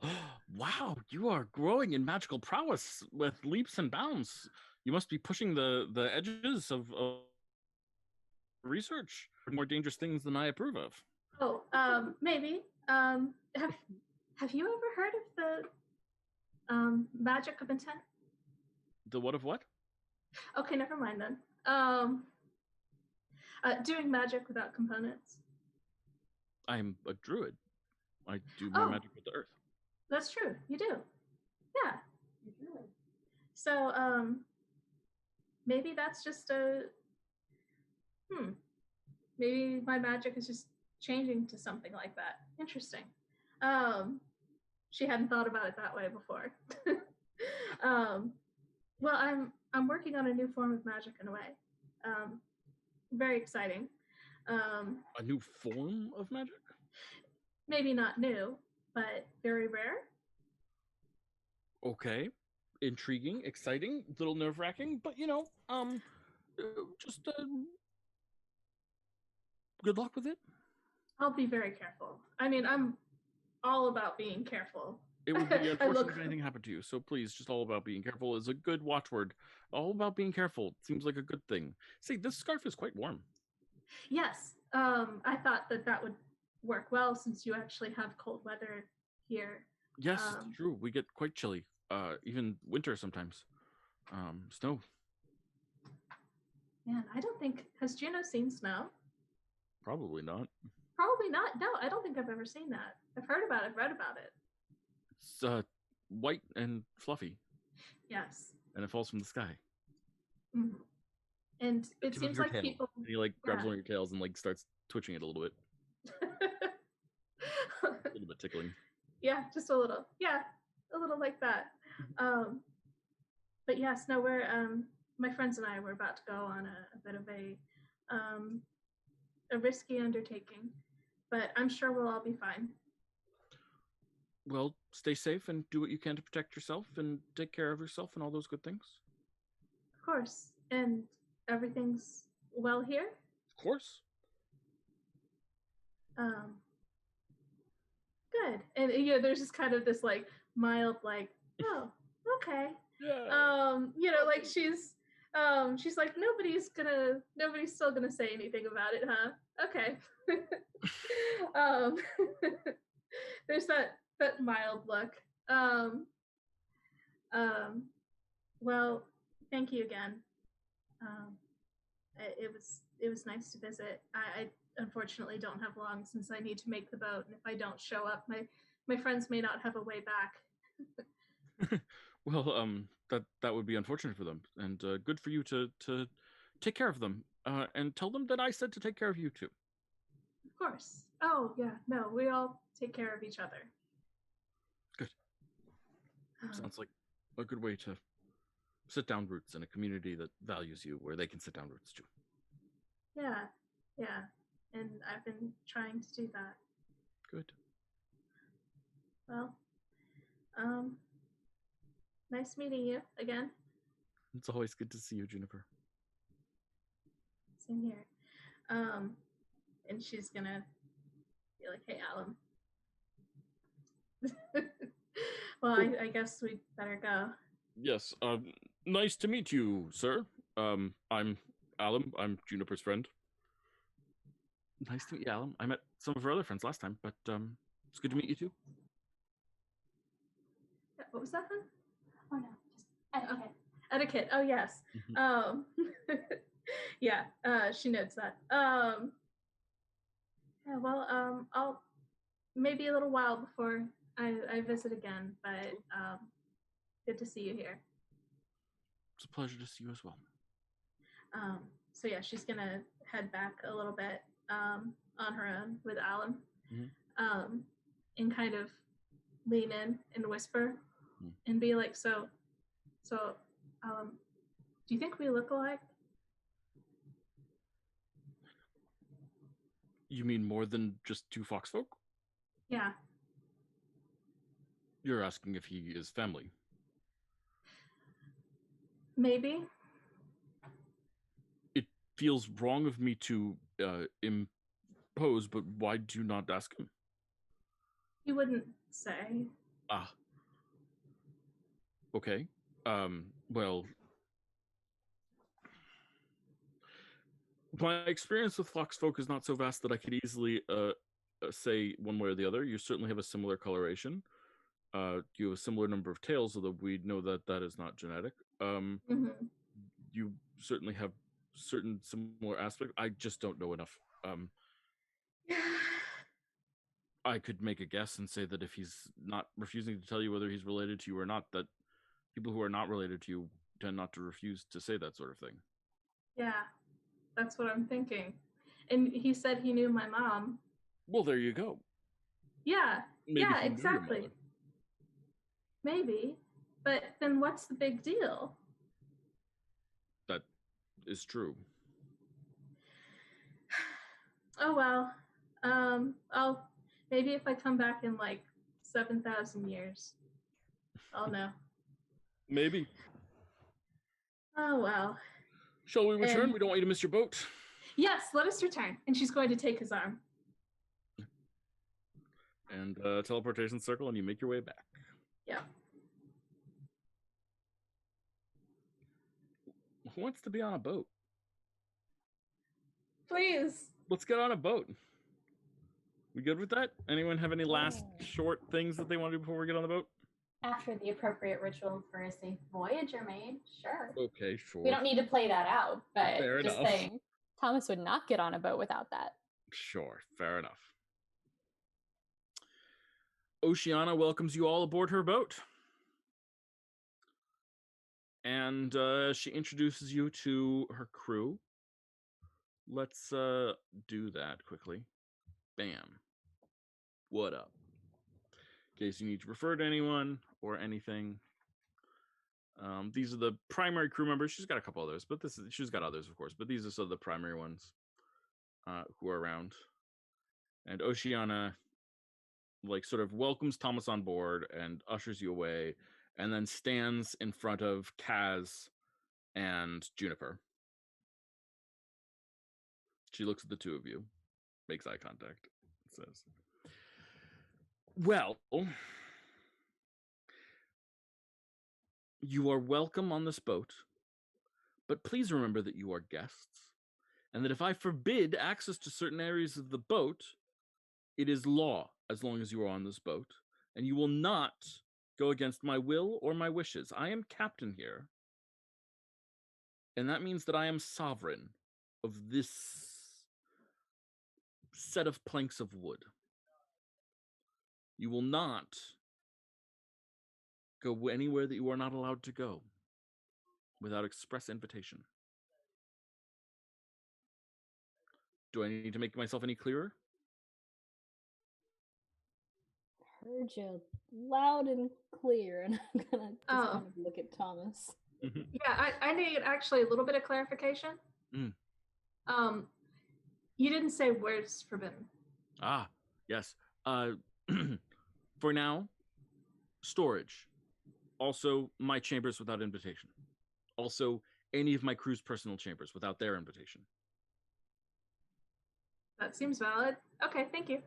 Wow, you are growing in magical prowess with leaps and bounds. You must be pushing the edges of research for more dangerous things than I approve of. Oh, maybe. Have you ever heard of the magic of intent? The what of what? Okay, never mind then. Doing magic without components. I'm a druid. I do my magic with the earth. That's true. You do. Yeah. You do. So, maybe that's just maybe my magic is just changing to something like that. Interesting. She hadn't thought about it that way before. Well, I'm working on a new form of magic in a way. Very exciting. A new form of magic? Maybe not new, but very rare. Okay. Intriguing, exciting, a little nerve-wracking, but just good luck with it. I'll be very careful. I mean, I'm all about being careful. It would be unfortunate if anything happened to you, so please, just all about being careful is a good watchword. All about being careful seems like a good thing. See, this scarf is quite warm. Yes, I thought that would work well since you actually have cold weather here. Yes, it's true. We get quite chilly, even winter sometimes. Snow. Man, I don't think, has Juno seen snow? Probably not. Probably not. No, I don't think I've ever seen that. I've heard about it, read about it. It's white and fluffy. Yes. And it falls from the sky. Mm-hmm. And it seems like people... And he grabs one of your tails and starts twitching it a little bit. A little bit tickling. Yeah, just a little. Yeah, a little like that. But yes, no, we're my friends and I were about to go on a bit of a risky undertaking, but I'm sure we'll all be fine. Well, stay safe and do what you can to protect yourself and take care of yourself and all those good things. Of course. And everything's well here? Of course. Good. And there's just kind of this mild oh, okay. Yeah. She's like, nobody's still gonna say anything about it, huh? Okay. There's that mild look. Well, thank you again. It was nice to visit. I unfortunately don't have long since I need to make the boat, and if I don't show up, my friends may not have a way back. Well, that would be unfortunate for them, and good for you to take care of them, and tell them that I said to take care of you too. Of course. Oh yeah, no, we all take care of each other. Good. Sounds like a good way to sit down roots in a community that values you, where they can sit down roots too. Yeah, and I've been trying to do that. Good. Well, nice meeting you again. It's always good to see you, Juniper. Same here. And she's gonna be like, hey, Alum. Well, I guess we'd better go. Yes, nice to meet you, sir. I'm Alum. I'm Juniper's friend. Nice to meet you, Alum. I met some of her other friends last time, but it's good to meet you too. Yeah, what was that, hun? Oh no, just etiquette. Etiquette. Oh yes. Yeah. She notes that. Yeah. Well, I'll maybe a little while before I visit again, but good to see you here. It's a pleasure to see you as well. So yeah, she's gonna head back a little bit on her own with Alum, and kind of lean in and whisper and be like, so Alum, do you think we look alike? You mean more than just two foxfolk? Yeah. You're asking if he is family. Maybe. It feels wrong of me to impose, but why do you not ask him? He wouldn't say. Ah. Okay. Well, my experience with Foxfolk is not so vast that I could easily say one way or the other. You certainly have a similar coloration. You have a similar number of tails, although we know that that is not genetic. Mm-hmm. You certainly have certain similar aspects. I just don't know enough. I could make a guess and say that if he's not refusing to tell you whether he's related to you or not, that people who are not related to you tend not to refuse to say that sort of thing. Yeah, that's what I'm thinking. And he said he knew my mom. Well, there you go. Yeah, Maybe yeah, he knew your exactly. mother. Maybe. But then what's the big deal? That is true. Oh well. I'll maybe if I come back in like 7,000 years, I'll know. Maybe. Oh well. Shall we return? And- We don't want you to miss your boat. Yes, let us return. And she's going to take his arm. And teleportation circle, and you make your way back. Yeah. Who wants to be on a boat? Please. Let's get on a boat. We good with that? Anyone have any last short things that they want to do before we get on the boat? After the appropriate ritual for a safe voyage are made, sure. Okay, sure. We don't need to play that out, but Fair just enough. saying, Thomas would not get on a boat without that. Sure, fair enough. Oceana welcomes you all aboard her boat. And she introduces you to her crew. Let's do that quickly. Bam. What up? In case you need to refer to anyone or anything. These are the primary crew members. She's got a couple others, but she's got others, of course. But these are some of the primary ones who are around. And Oceana, sort of welcomes Thomas on board and ushers you away, and then stands in front of Kaz and Juniper. She looks at the two of you, makes eye contact, says, "Well, you are welcome on this boat, but please remember that you are guests, and that if I forbid access to certain areas of the boat, it is law as long as you are on this boat, and you will not go against my will or my wishes. I am captain here, and that means that I am sovereign of this set of planks of wood. You will not go anywhere that you are not allowed to go without express invitation. Do I need to make myself any clearer?" Heard you loud and clear, and I'm gonna just kind of look at Thomas. Yeah, I need actually a little bit of clarification. You didn't say where's forbidden. Ah, yes. For now, storage. Also, my chambers without invitation. Also, any of my crew's personal chambers without their invitation. That seems valid. Okay, thank you.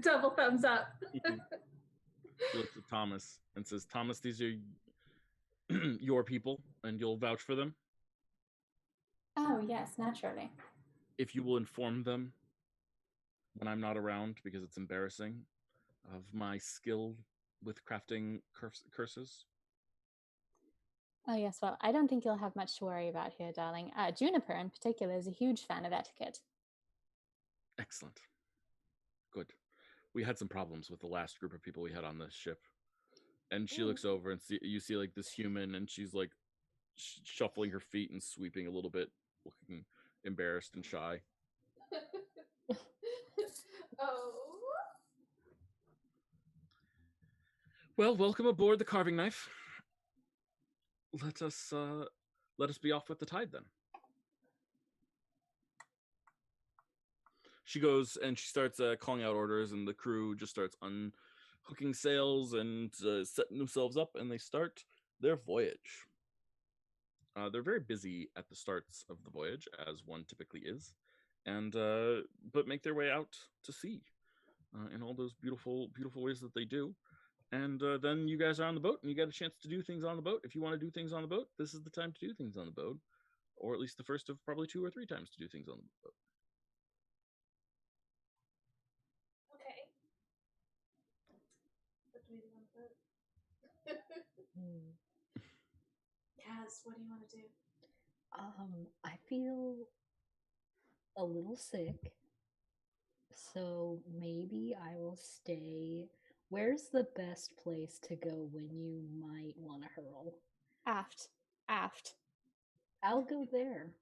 Double thumbs up. She looks at Thomas and says, "Thomas, these are your people, and you'll vouch for them. Oh, yes, naturally. If you will inform them when I'm not around, because it's embarrassing, of my skill with crafting curses." Oh, yes, well, I don't think you'll have much to worry about here, darling. Juniper, in particular, is a huge fan of etiquette. Excellent. Good. We had some problems with the last group of people we had on this ship. And she looks over and you see this human, and she's shuffling her feet and sweeping a little bit, looking embarrassed and shy. Oh. Well, welcome aboard the carving knife. Let us be off with the tide then. She goes and she starts calling out orders, and the crew just starts hooking sails and setting themselves up, and they start their voyage. They're very busy at the starts of the voyage, as one typically is, and but make their way out to sea in all those beautiful, beautiful ways that they do. And then you guys are on the boat, and you get a chance to do things on the boat. If you want to do things on the boat, this is the time to do things on the boat, or at least the first of probably 2 or 3 times to do things on the boat. Okay. What do we do on the boat? Kaz, what do you want to do? I feel a little sick, so maybe I will stay. Where's the best place to go when you might want to hurl? Aft. I'll go there.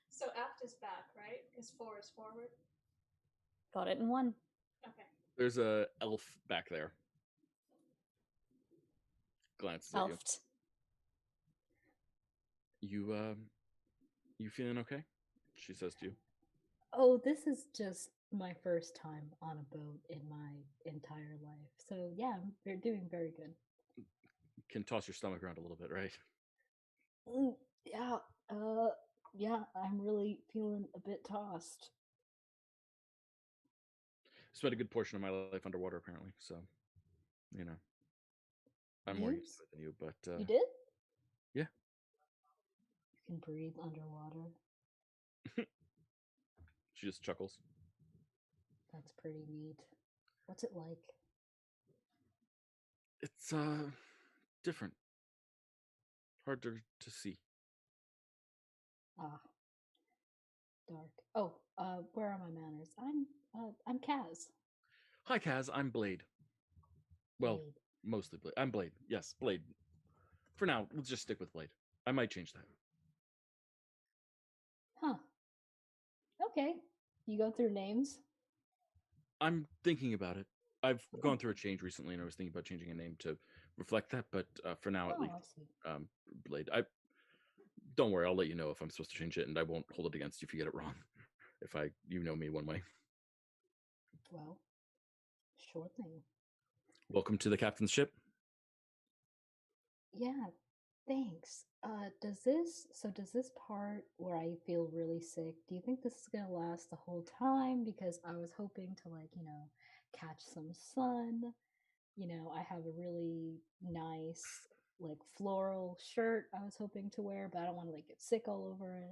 So aft is back, right? Because 4 is forward. Got it in one. Okay. There's a elf back there. Glances at you. Elfed. You feeling okay? She says to you. Oh, this is just my first time on a boat in my entire life. So yeah, they're doing very good. Can toss your stomach around a little bit, right? Yeah, yeah, I'm really feeling a bit tossed. Spent a good portion of my life underwater, apparently. So, I'm more used to it than you. But you did? Yeah. You can breathe underwater. She just chuckles. That's pretty neat. What's it like? It's different. Hard to see. Ah, dark. Oh, where are my manners? I'm Kaz. Hi, Kaz. I'm Blade. Well, Blade. mostly Blade. I'm Blade. Yes, Blade. For now, let's just stick with Blade. I might change that. Huh. Okay. You go through names? I'm thinking about it. I've gone through a change recently, and I was thinking about changing a name to reflect that. But for now, at least, I see. Blade. Don't worry. I'll let you know if I'm supposed to change it, and I won't hold it against you if you get it wrong. If you know me one way. Well, sure thing. Welcome to the captain's ship. Yeah, thanks. Does this part where I feel really sick, do you think this is gonna last the whole time? Because I was hoping to catch some sun. I have a really nice floral shirt I was hoping to wear, but I don't want to get sick all over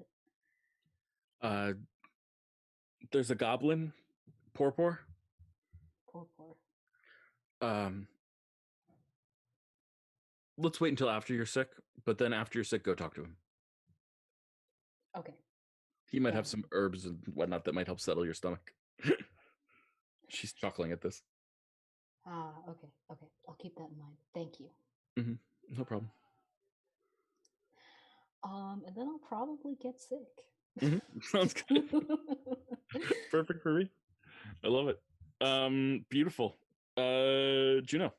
it. There's a goblin, Porpor. Let's wait until after you're sick, but then after you're sick, go talk to him. Okay. He might have some herbs and whatnot that might help settle your stomach. She's chuckling at this. Okay. I'll keep that in mind. Thank you. Mm-hmm. No problem. And then I'll probably get sick. Mm-hmm. Sounds good. Perfect for me. I love it. Beautiful. Juno.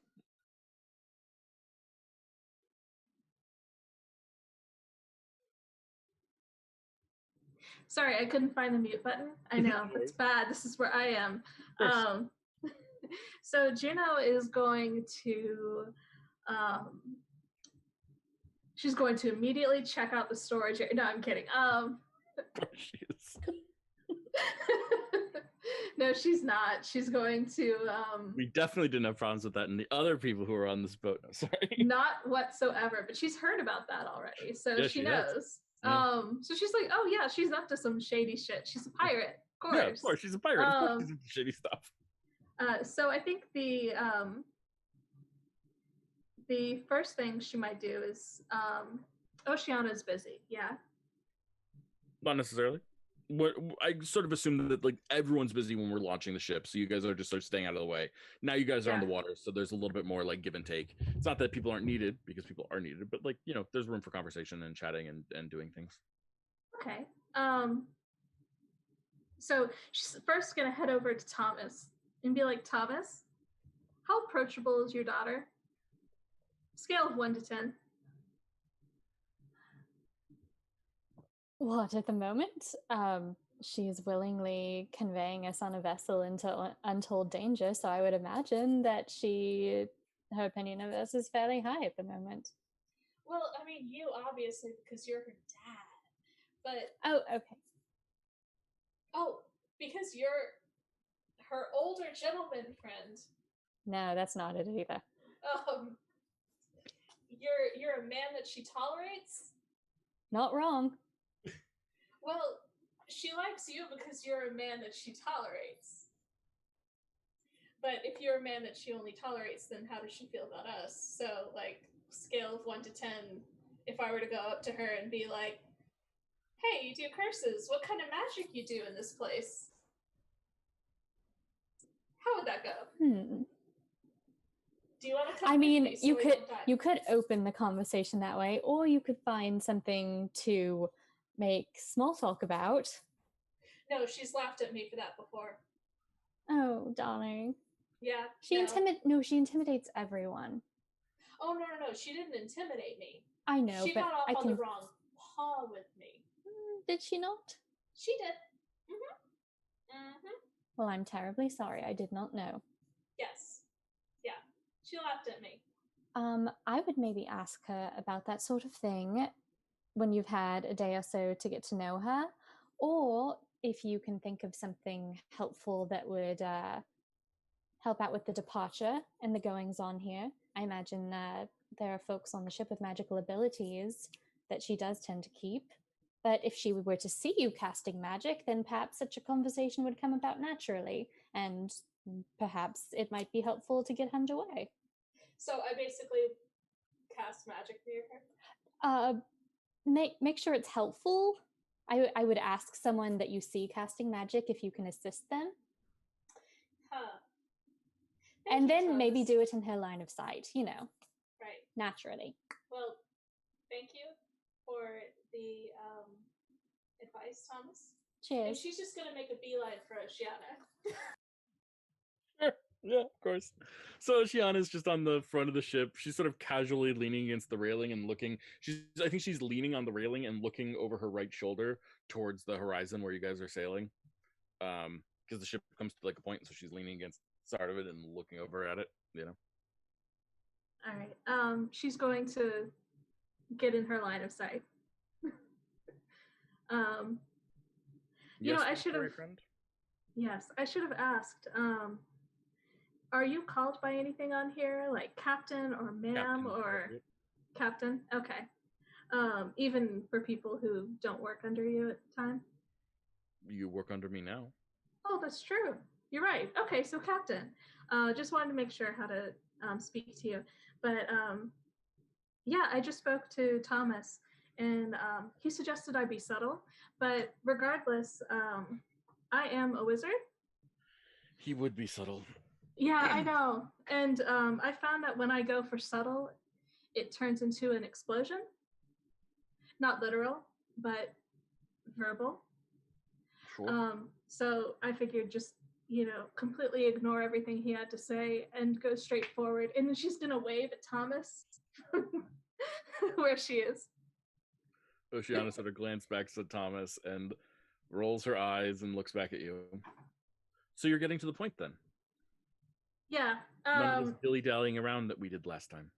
Sorry, I couldn't find the mute button. I know, it's bad. This is where I am. So Juno is going to she's going to immediately check out the storage area. No, I'm kidding. She is. No, she's not. She's going to We definitely didn't have problems with that and the other people who were on this boat. No, sorry. Not whatsoever, but she's heard about that already. So yeah, she knows. Yeah. So she's like, oh yeah, she's up to some shady shit. She's a pirate, of course. Yeah, of course, she's a pirate. Of course she's into shady stuff. So I think the first thing she might do is Oceana's busy, yeah. Not necessarily. What I sort of assume that everyone's busy when we're launching the ship, so you guys are just staying out of the way. Now you guys are on the water, so there's a little bit more give and take. It's not that people aren't needed, because people are needed, but there's room for conversation and chatting and doing things. Okay. So she's first gonna head over to Thomas and be like, Thomas, how approachable is your daughter? Scale of 1 to 10. What, at the moment? she's willingly conveying us on a vessel into untold danger, so I would imagine that her opinion of us is fairly high at the moment. Well, I mean, you obviously, because you're her dad. But Oh, okay. Because you're her older gentleman friend. No, that's not it either. You're a man that she tolerates? Not wrong. Well, she likes you because you're a man that she tolerates. But if you're a man that she only tolerates, then how does she feel about us? So, like, scale of 1 to 10, if I were to go up to her and be like, hey, you do curses, what kind of magic you do in this place? How would that go? Do you want to come I mean, with me so you could open the conversation that way, or you could find something to make small talk about. No, she's laughed at me for that before. Oh, darling. Yeah. She intimidates everyone. Oh, no. She didn't intimidate me. I know, she but got off on the wrong paw with me. Did she not? She did. Mm-hmm. Well, I'm terribly sorry. I did not know. Yes. Yeah. She laughed at me. I would maybe ask her about that sort of thing when you've had a day or so to get to know her, or if you can think of something helpful that would help out with the departure and the goings on here. I imagine there are folks on the ship with magical abilities that she does tend to keep. But if she were to see you casting magic, then perhaps such a conversation would come about naturally, and perhaps it might be helpful to get underway. So I basically cast magic near her? Make sure it's helpful. I would ask someone that you see casting magic if you can assist them. And then maybe do it in her line of sight, Right. Naturally. Well, thank you for the advice, Thomas. Cheers. And she's just going to make a beeline for Oceana. Sure. Yeah, of course. So Oceana's just on the front of the ship. She's sort of casually leaning against the railing and looking. I think she's leaning on the railing and looking over her right shoulder towards the horizon where you guys are sailing. Because the ship comes to like a point, so she's leaning against the side of it and looking over at it, All right. She's going to get in her line of sight. Yes, I should have. Yes, I should have asked. Are you called by anything on here, like captain or ma'am or captain? Okay. Even for people who don't work under you at the time. You work under me now. Oh, that's true. You're right. Okay, so captain. Just wanted to make sure how to speak to you. But yeah, I just spoke to Thomas, and he suggested I be subtle. But regardless, I am a wizard. He would be subtle. Yeah, I know. And I found that when I go for subtle, it turns into an explosion. Not literal, but verbal. Sure. So I figured just, completely ignore everything he had to say and go straight forward. And then she's going to wave at Thomas where she is. Oceana sort of glanced back to Thomas and rolls her eyes and looks back at you. So you're getting to the point then? Yeah. None of this dilly-dallying around that we did last time.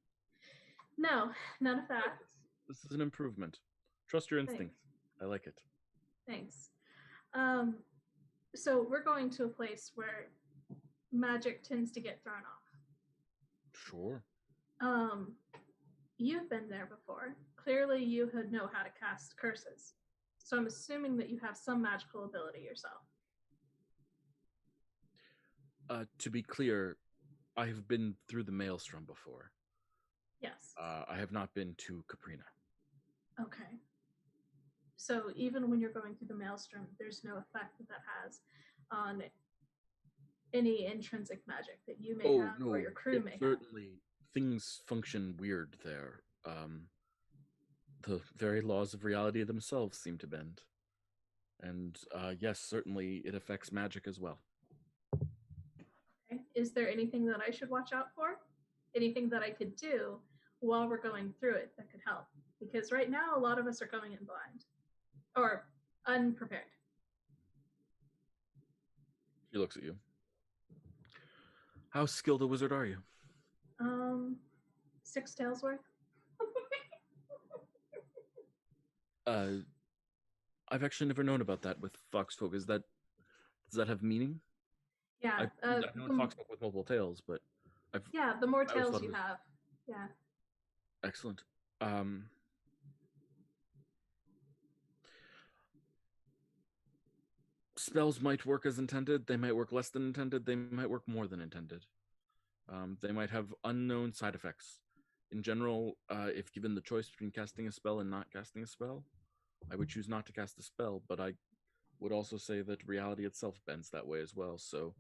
No, none of that. This is an improvement. Trust your instincts. I like it. Thanks. So we're going to a place where magic tends to get thrown off. Sure. You've been there before. Clearly you know how to cast curses. So I'm assuming that you have some magical ability yourself. To be clear, I have been through the Maelstrom before. Yes. I have not been to Caprina. Okay. So even when you're going through the Maelstrom, there's no effect that has on any intrinsic magic that you may have or your crew may certainly, things function weird there. The very laws of reality themselves seem to bend. And yes, certainly it affects magic as well. Okay. Is there anything that I should watch out for? Anything that I could do while we're going through it that could help? Because right now, a lot of us are going in blind. Or unprepared. He looks at you. How skilled a wizard are you? 6 tails worth. I've actually never known about that with foxfolk. Does that have meaning? Yeah. I've known foxfolk with multiple tails, but the more I always tails thought you it was- have. Yeah. Excellent. Spells might work as intended. They might work less than intended. They might work more than intended. They might have unknown side effects. In general, if given the choice between casting a spell and not casting a spell, I would choose not to cast a spell, but I would also say that reality itself bends that way as well. So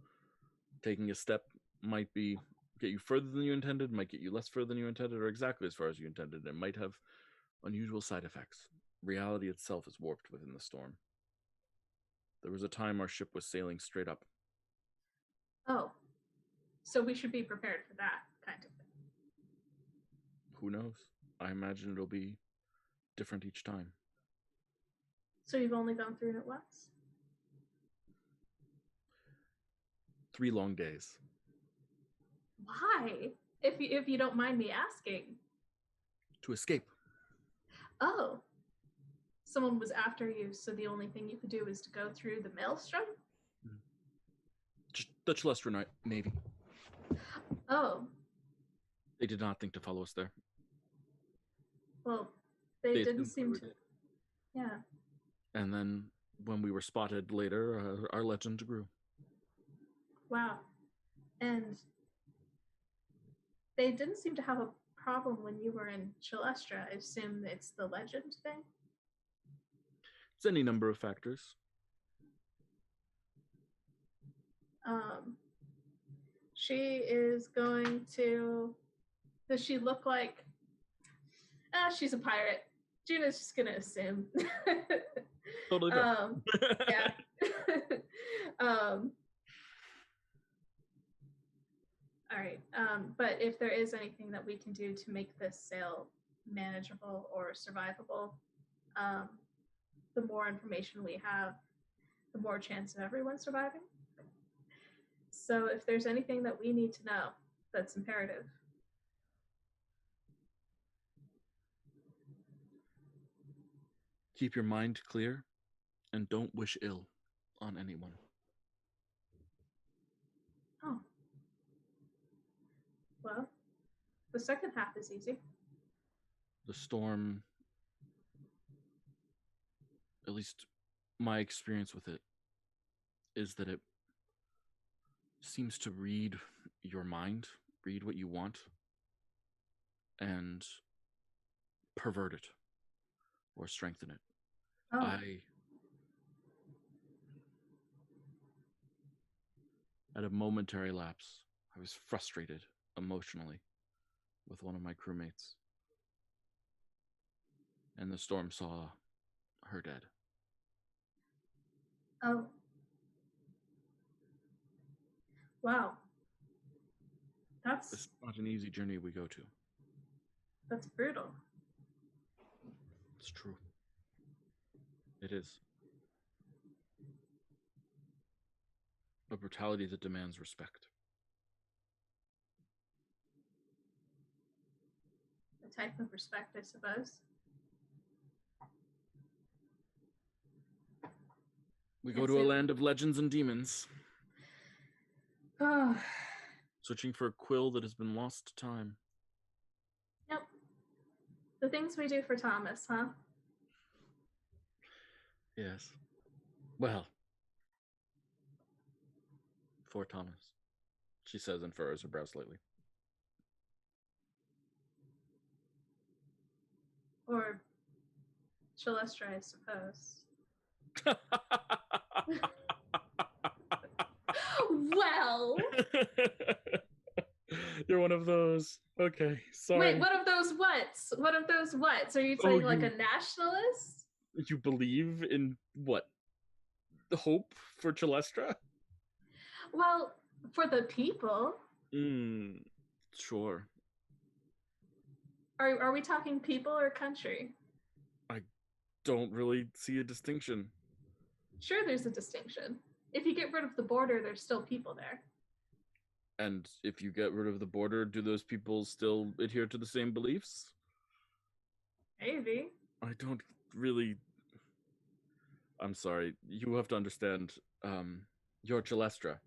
taking a step might get you further than you intended, might get you less further than you intended, or exactly as far as you intended. It might have unusual side effects. Reality itself is warped within the storm. There was a time our ship was sailing straight up. Oh. So we should be prepared for that kind of thing. Who knows? I imagine it'll be different each time. So you've only gone through it once? 3 long days. Why? If you don't mind me asking. To escape. Oh. Someone was after you, so the only thing you could do is to go through the maelstrom? The Celestial Navy. Oh. They did not think to follow us there. Well, they didn't assumed we seem to. did. Yeah. And then when we were spotted later, our legend grew. Wow. And they didn't seem to have a problem when you were in Celestra. I assume it's the legend thing? It's any number of factors. She is going to. Does she look like? She's a pirate. Juna's just gonna assume. Totally fair. Yeah. All right. But if there is anything that we can do to make this sail manageable or survivable, the more information we have, the more chance of everyone surviving. So if there's anything that we need to know that's imperative. Keep your mind clear and don't wish ill on anyone. Oh. Well, the second half is easy. The storm, at least my experience with it, is that it seems to read your mind, read what you want, and pervert it or strengthen it. Oh. I at a momentary lapse, I was frustrated emotionally with one of my crewmates. And the storm saw her dead. Oh. Wow. It's not an easy journey we go to. That's brutal. It's true. It is. A brutality that demands respect. A type of respect, I suppose. We go to a land of legends and demons. Oh. Searching for a quill that has been lost to time. Yep. The things we do for Thomas, huh? Yes. Well. For Thomas. She says and furrows her brow slightly. Or Celestra, I suppose. Well. You're one of those. Okay, sorry. Wait, what of those whats? What of those whats? Are you saying like a nationalist? You believe in what? The hope for Celestra? Well, for the people. Sure. Are we talking people or country? I don't really see a distinction. Sure, there's a distinction. If you get rid of the border, there's still people there. And if you get rid of the border, do those people still adhere to the same beliefs? Maybe. I don't really... I'm sorry. You have to understand, you're Celestra,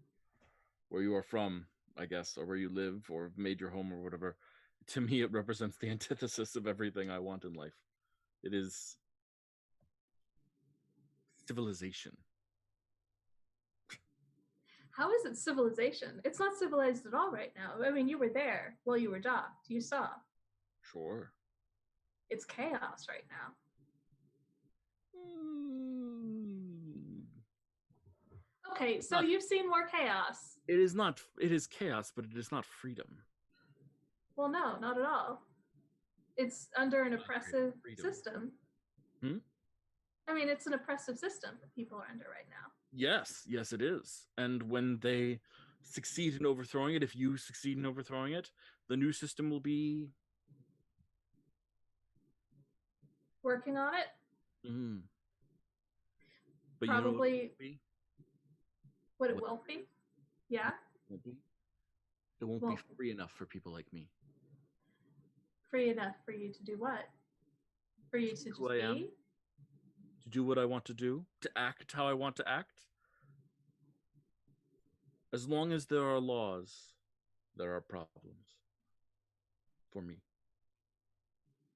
where you are from, I guess, or where you live, or made your home, or whatever. To me, it represents the antithesis of everything I want in life. It is civilization. How is it civilization? It's not civilized at all right now. I mean, you were there while you were docked. You saw. Sure. It's chaos right now. Okay, so you've seen more chaos. It is not. It is chaos, but it is not freedom. Well, no, not at all. It's under an oppressive system. I mean, it's an oppressive system that people are under right now. Yes, it is. And when they succeed in overthrowing it, if you succeed in overthrowing it, the new system will be working on it. But probably you know what it will be. Yeah. It won't be free enough for people like me. Free enough for you to do what? For you to just be? To do what I want to do, to act how I want to act. As long as there are laws, there are problems. For me.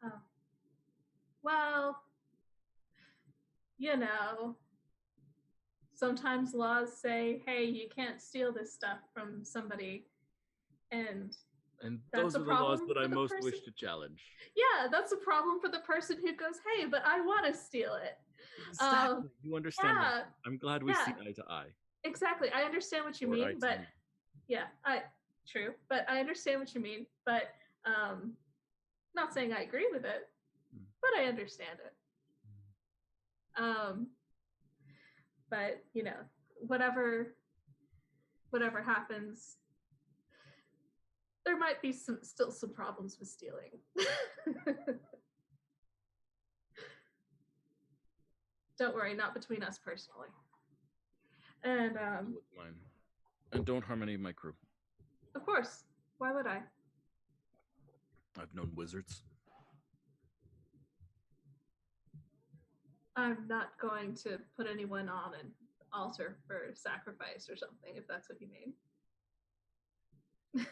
Oh. Well, you know, sometimes laws say, hey, you can't steal this stuff from somebody. And those are the laws that I most wish to challenge. Yeah, that's a problem for the person who goes, hey, but I want to steal it. Exactly. You understand me. I'm glad we see eye to eye. Exactly. I understand what you mean, but true. But I understand what you mean, but not saying I agree with it, but I understand it. But you know, whatever happens, there might be still some problems with stealing. Don't worry, not between us personally. And with mine. And don't harm any of my crew. Of course. Why would I? I've known wizards. I'm not going to put anyone on an altar for sacrifice or something, if that's what you mean.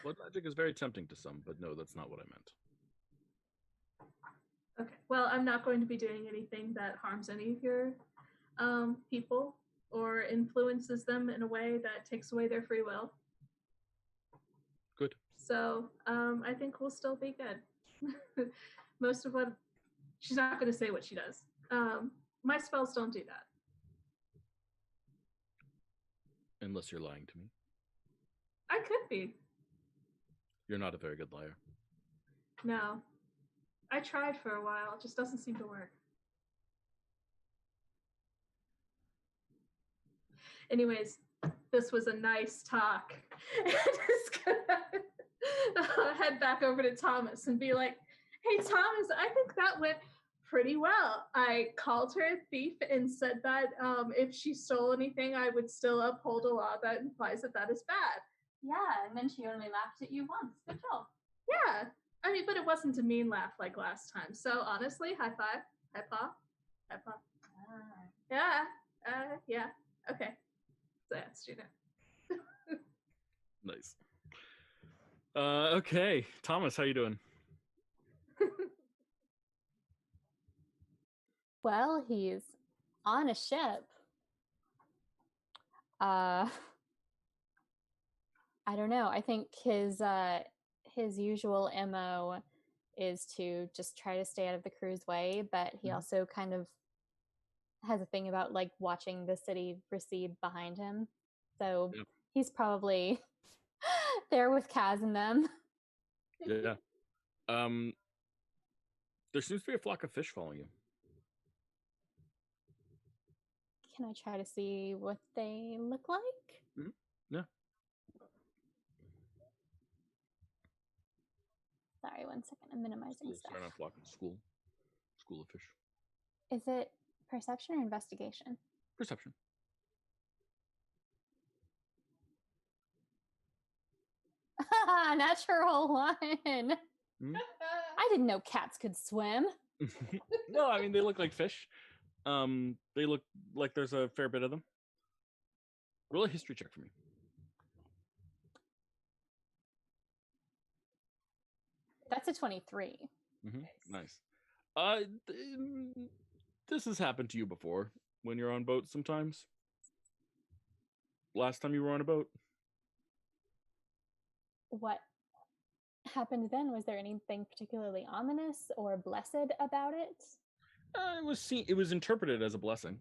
Blood magic is very tempting to some, but no, that's not what I meant. Okay. Well, I'm not going to be doing anything that harms any of your people or influences them in a way that takes away their free will. Good. So I think we'll still be good. Most of what... She's not going to say what she does. My spells don't do that. Unless you're lying to me. I could be. You're not a very good liar. No. I tried for a while. It just doesn't seem to work. Anyways, this was a nice talk. Just gonna head back over to Thomas and be like, hey, Thomas, I think that went pretty well. I called her a thief and said that if she stole anything, I would still uphold a law that implies that that is bad. Yeah, and then she only laughed at you once. Good job. Yeah. I mean, but it wasn't a mean laugh like last time. So honestly, high five. High paw. High paw. Yeah. Yeah. Okay. So yeah, student. Nice. Okay. Thomas, how you doing? Well, he's on a ship. I don't know. I think his usual MO is to just try to stay out of the crew's way, but he also kind of has a thing about like watching the city recede behind him. So he's probably there with Kaz and them. Yeah. There seems to be a flock of fish following you. Can I try to see what they look like? Mm-hmm. Yeah. Sorry, 1 second. I'm minimizing stuff. Sorry, not flock of school of fish. Is it perception or investigation? Perception. natural one. Hmm? I didn't know cats could swim. No, I mean they look like fish. They look like there's a fair bit of them. Roll a history check for me. That's a 23. Nice. This has happened to you before when you're on boats sometimes. Last time you were on a boat? What happened then? Was there anything particularly ominous or blessed about it? It was interpreted as a blessing.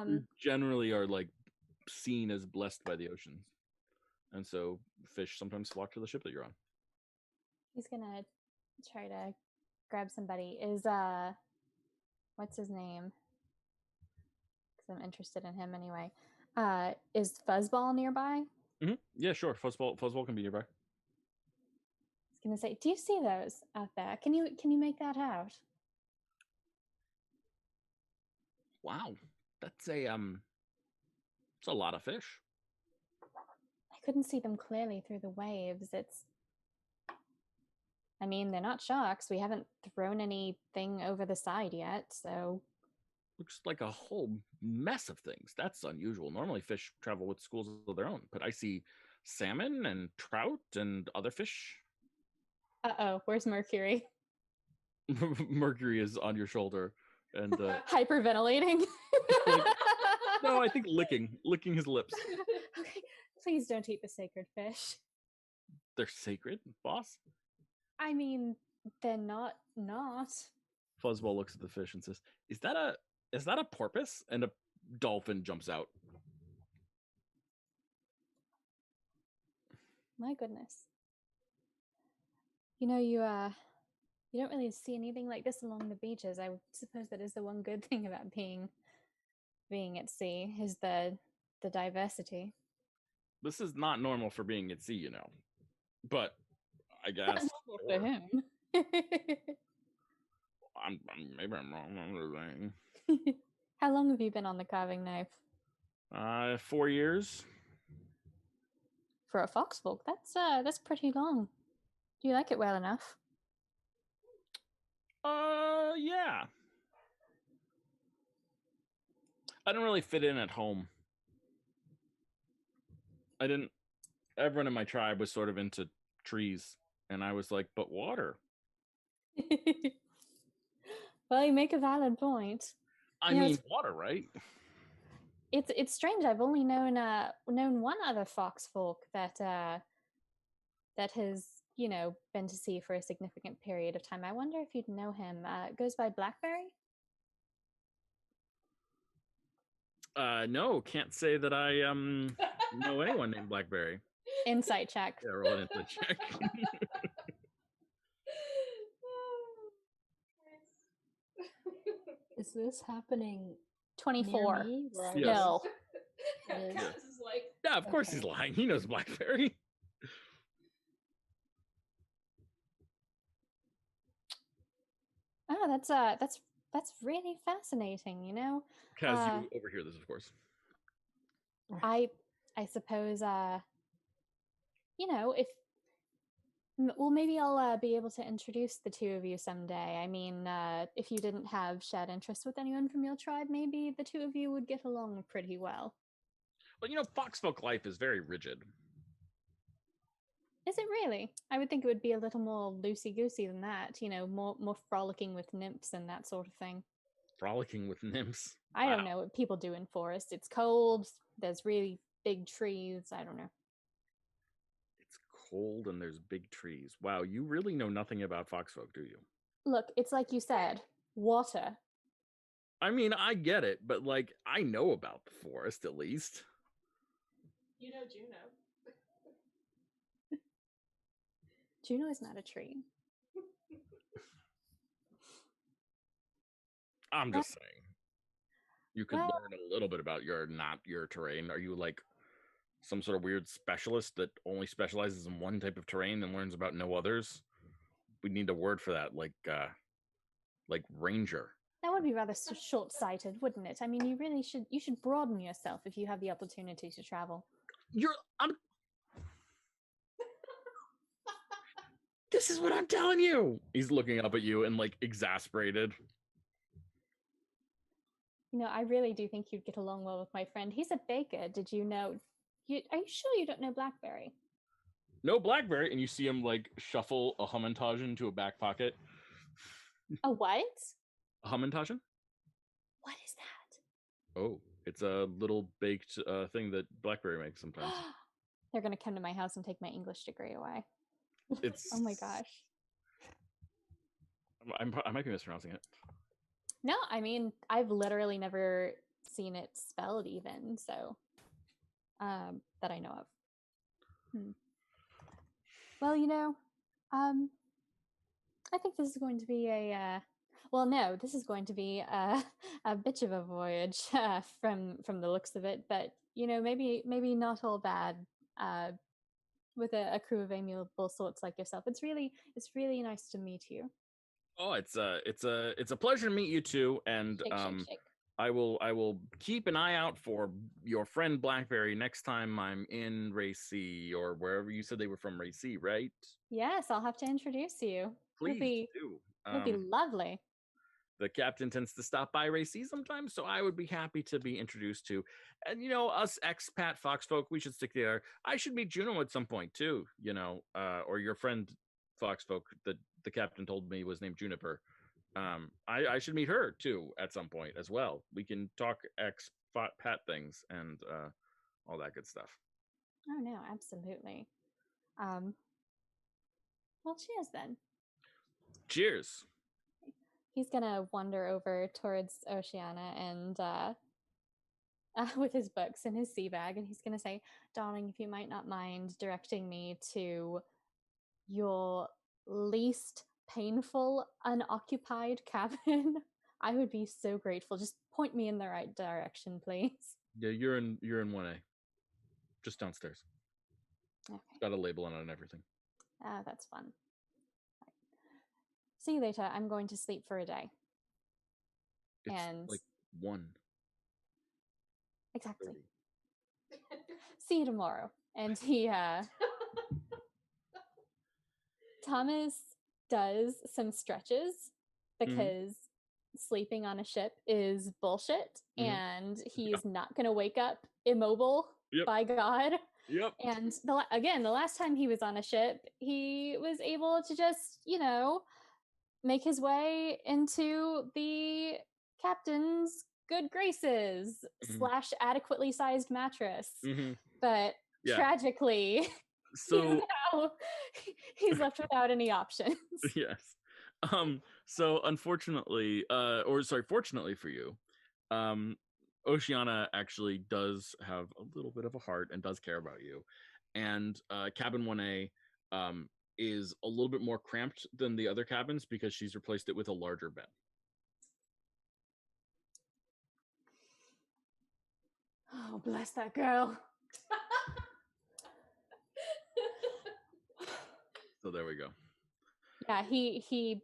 We generally are like seen as blessed by the oceans. And so fish sometimes flock to the ship that you're on. He's gonna try to grab somebody. Is what's his name? Because I'm interested in him anyway. Is Fuzzball nearby? Yeah, sure. Fuzzball can be nearby. I was gonna say, do you see those out there? Can you make that out? Wow, that's a lot of fish. I couldn't see them clearly through the waves. I mean, they're not sharks. We haven't thrown anything over the side yet, so. Looks like a whole mess of things. That's unusual. Normally fish travel with schools of their own, but I see salmon and trout and other fish. Uh-oh, where's Mercury? Mercury is on your shoulder and hyperventilating. no, I think licking his lips. Okay, please don't eat the sacred fish. They're sacred, boss? I mean, they're not. Fuzzball looks at the fish and says, Is that a porpoise? And a dolphin jumps out. My goodness. You know, you don't really see anything like this along the beaches. I suppose that is the one good thing about being at sea, is the diversity. This is not normal for being at sea, you know. But I guess Not normal for him. Maybe I'm wrong. How long have you been on the carving knife? 4 years. For a foxfolk, that's pretty long. Do you like it well enough? Yeah. I don't really fit in at home. Everyone in my tribe was sort of into trees, and I was like, but water. Well, you make a valid point. I mean, water, right? It's strange. I've only known one other foxfolk that has, been to sea for a significant period of time. I wonder if you'd know him. It goes by Blackberry? No, can't say that I know anyone named Blackberry. Insight check. Yeah, roll an insight check. Is this happening 24. near me? Still. It is? Cass is like, Yeah, of course he's lying. He knows Blackberry. Oh, that's really fascinating, you know? Kaz, you overhear this, of course. I suppose if well, maybe I'll be able to introduce the two of you someday. I mean, if you didn't have shared interests with anyone from your tribe, maybe the two of you would get along pretty well. But foxfolk life is very rigid. Is it really? I would think it would be a little more loosey-goosey than that, more frolicking with nymphs and that sort of thing. Frolicking with nymphs? I don't know what people do in forests. It's cold, there's really big trees, I don't know. It's cold and there's big trees. Wow, you really know nothing about foxfolk, do you? Look, it's like you said, water. I mean, I get it, but I know about the forest at least. you know Juno. Juno is not a tree. I'm just saying. You could learn a little bit about your terrain. Are you some sort of weird specialist that only specializes in one type of terrain and learns about no others? We need a word for that, like ranger. That would be rather short-sighted, wouldn't it? I mean, you should broaden yourself if you have the opportunity to travel. This is what I'm telling you. He's looking up at you and like exasperated. I really do think you'd get along well with my friend. He's a baker. Did you know? Are you sure you don't know Blackberry? No Blackberry, and you see him like shuffle a Hummintogen into a back pocket. A what? A Hummintogen? What is that? Oh, it's a little baked thing that Blackberry makes sometimes. They're gonna come to my house and take my English degree away. It's. Oh my gosh. I might be mispronouncing it. No, I mean, I've literally never seen it spelled even, so that I know of. Well, I think this is going to be this is going to be a bit of a voyage from the looks of it, but maybe not all bad with a crew of amiable sorts like yourself. It's really nice to meet you. Oh, it's a pleasure to meet you too, and Shake. I will keep an eye out for your friend Blackberry next time I'm in Racy or wherever you said they were from. Racy, right? Yes, I'll have to introduce you. Please do. It'll be lovely. The captain tends to stop by Racy sometimes, so I would be happy to be introduced to. And us expat fox folk, we should stick together. I should meet Juno at some point too. Or your friend fox folk that the captain told me was named Juniper. I should meet her too at some point as well. We can talk expat things and all that good stuff. Oh no, absolutely. Well, cheers then. Cheers. He's gonna wander over towards Oceana and with his books and his sea bag, and he's gonna say, "Darling, if you might not mind directing me to your least painful unoccupied cabin, I would be so grateful. Just point me in the right direction, please." Yeah, you're in 1A, just downstairs. Okay. It's got a label on it and everything. That's fun. Right. See you later. I'm going to sleep for a day. It's and like 1. Exactly. See you tomorrow. And he Thomas does some stretches because sleeping on a ship is bullshit, and he's not going to wake up immobile. Yep. By God. Yep. And the last time he was on a ship, he was able to just, make his way into the captain's good graces / adequately sized mattress. But tragically, so he's left without any options. Yes. So unfortunately, fortunately for you, Oceana actually does have a little bit of a heart and does care about you. And cabin 1A is a little bit more cramped than the other cabins because she's replaced it with a larger bed. Oh, bless that girl. So there we go. Yeah, he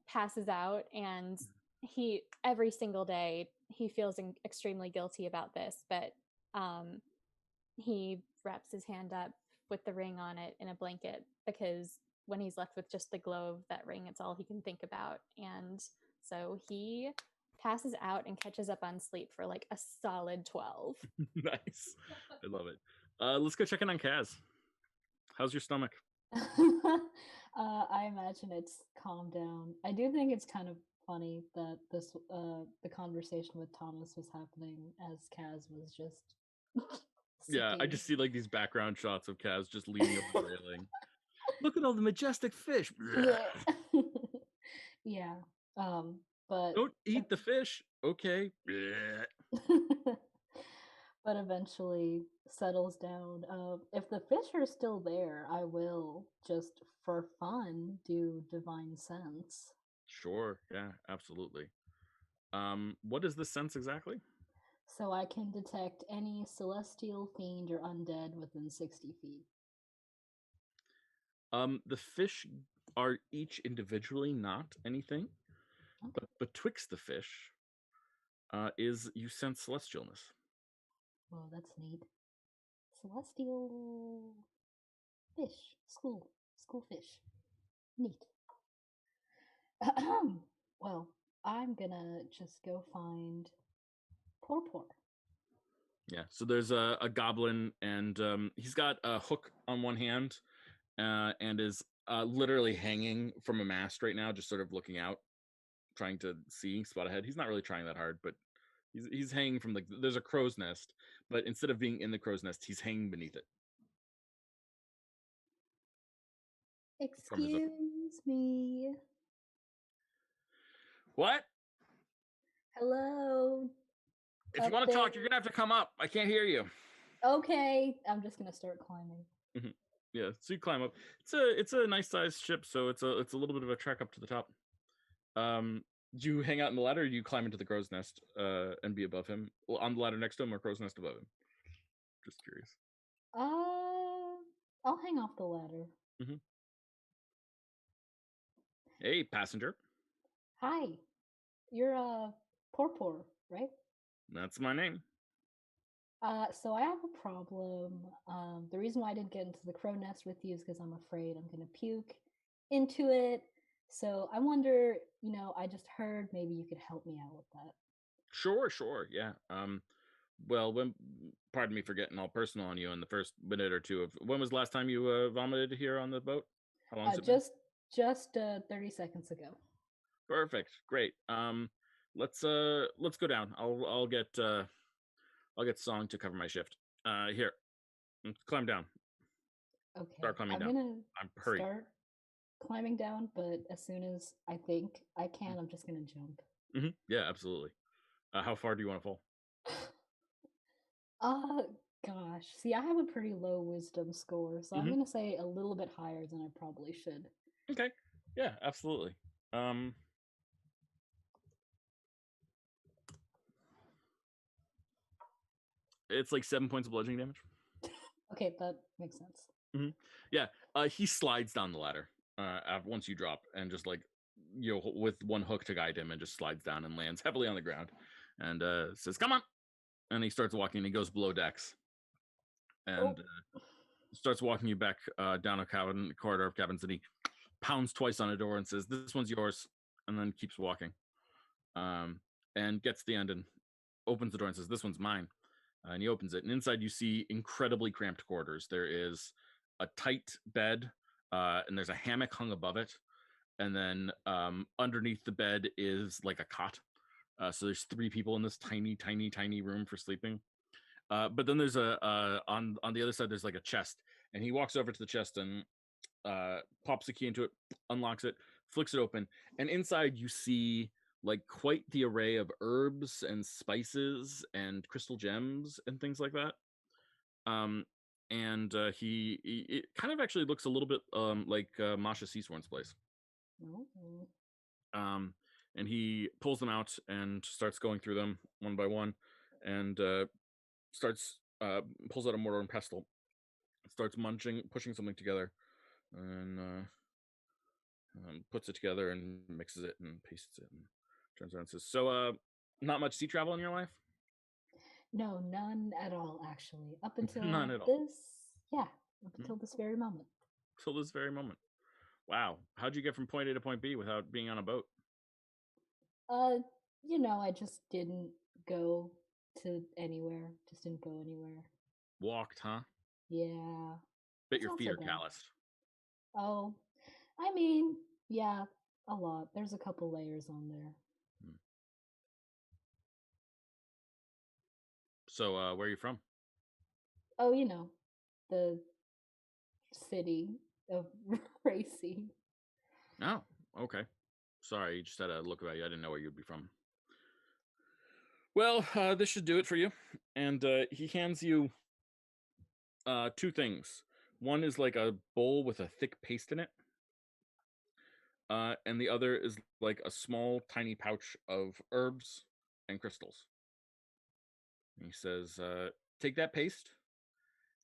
passes out, and he every single day he feels extremely guilty about this, but he wraps his hand up with the ring on it in a blanket, because when he's left with just the glow of that ring, it's all he can think about. And so he passes out and catches up on sleep for like a solid 12. Nice. I love it. Let's go check in on Kaz. How's your stomach? I imagine it's calmed down. I do think it's kind of funny that this the conversation with Thomas was happening as Kaz was just yeah, I just see like these background shots of Kaz just leaning over the railing. Look at all the majestic fish. Yeah. But don't eat the fish. Okay. But eventually settles down. If the fish are still there, I will just for fun do divine sense. Sure. Yeah, absolutely. What is the sense exactly? So I can detect any celestial, fiend, or undead within 60 feet. The fish are each individually not anything, but betwixt the fish is you sense celestialness. Well, that's neat. Celestial fish. School fish. Neat. Well, I'm gonna just go find Porpor. Yeah, so there's a goblin, and he's got a hook on one hand, and is literally hanging from a mast right now, just sort of looking out, trying to spot ahead. He's not really trying that hard, but he's hanging from there's a crow's nest, but instead of being in the crow's nest, he's hanging beneath it. Excuse me. What? Hello. If you want to talk, you're gonna have to come up. I can't hear you. Okay, I'm just gonna start climbing. Mm-hmm. Yeah, so you climb up. It's a nice sized ship, so it's a little bit of a trek up to the top. Do you hang out in the ladder, or do you climb into the crow's nest and be above him? Well, on the ladder next to him, or crow's nest above him? Just curious. I'll hang off the ladder. Mm-hmm. Hey, passenger. Hi. You're Porpor, right? That's my name. So I have a problem. The reason why I didn't get into the crow nest with you is because I'm afraid I'm gonna puke into it. So I wonder, I just heard maybe you could help me out with that. Sure, yeah. Well, pardon me for getting all personal on you in the first minute or two of when was the last time you vomited here on the boat? How long has it been? Just 30 seconds ago. Perfect, great. Let's go down. I'll get Song to cover my shift. Here, climb down. Okay. Start climbing down. I'm hurrying. Start climbing down, but as soon as I think I can, I'm just gonna jump. Mm-hmm. Yeah, absolutely. How far do you want to fall? Gosh. See, I have a pretty low wisdom score, so I'm gonna say a little bit higher than I probably should. Okay. Yeah, absolutely. It's like 7 points of bludgeoning damage. Okay, that makes sense. Mm-hmm. Yeah, he slides down the ladder once you drop, and just with one hook to guide him, and just slides down and lands heavily on the ground, and says, "Come on!" And he starts walking. And he goes below decks, and starts walking you back down a corridor of cabins, and he pounds twice on a door and says, "This one's yours," and then keeps walking, and gets to the end and opens the door and says, "This one's mine." And he opens it, and inside you see incredibly cramped quarters. There is a tight bed, and there's a hammock hung above it, and then underneath the bed is like a cot. So there's 3 people in this tiny room for sleeping. But then there's on the other side there's like a chest, and he walks over to the chest and pops the key into it, unlocks it, flicks it open, and inside you see like quite the array of herbs and spices and crystal gems and things like that. And it kind of actually looks a little bit like Masha Seasworn's place. And he pulls them out and starts going through them one by one, and pulls out a mortar and pestle, starts pushing something together, and puts it together and mixes it and pastes it and turns around and says, "So, not much sea travel in your life?" No, none at all, actually. Up until None at all. Up until this very moment. Till this very moment. Wow. How'd you get from point A to point B without being on a boat? I just didn't go to anywhere. Just didn't go anywhere. Walked, huh? Yeah. Bet your feet are calloused. Oh, I mean, yeah, a lot. There's a couple layers on there. So, where are you from? Oh, the city of Racy. Oh, okay. Sorry, you just had a look about you. I didn't know where you'd be from. Well, this should do it for you. And he hands you 2 things. One is like a bowl with a thick paste in it. And the other is like a small, tiny pouch of herbs and crystals. And he says, take that paste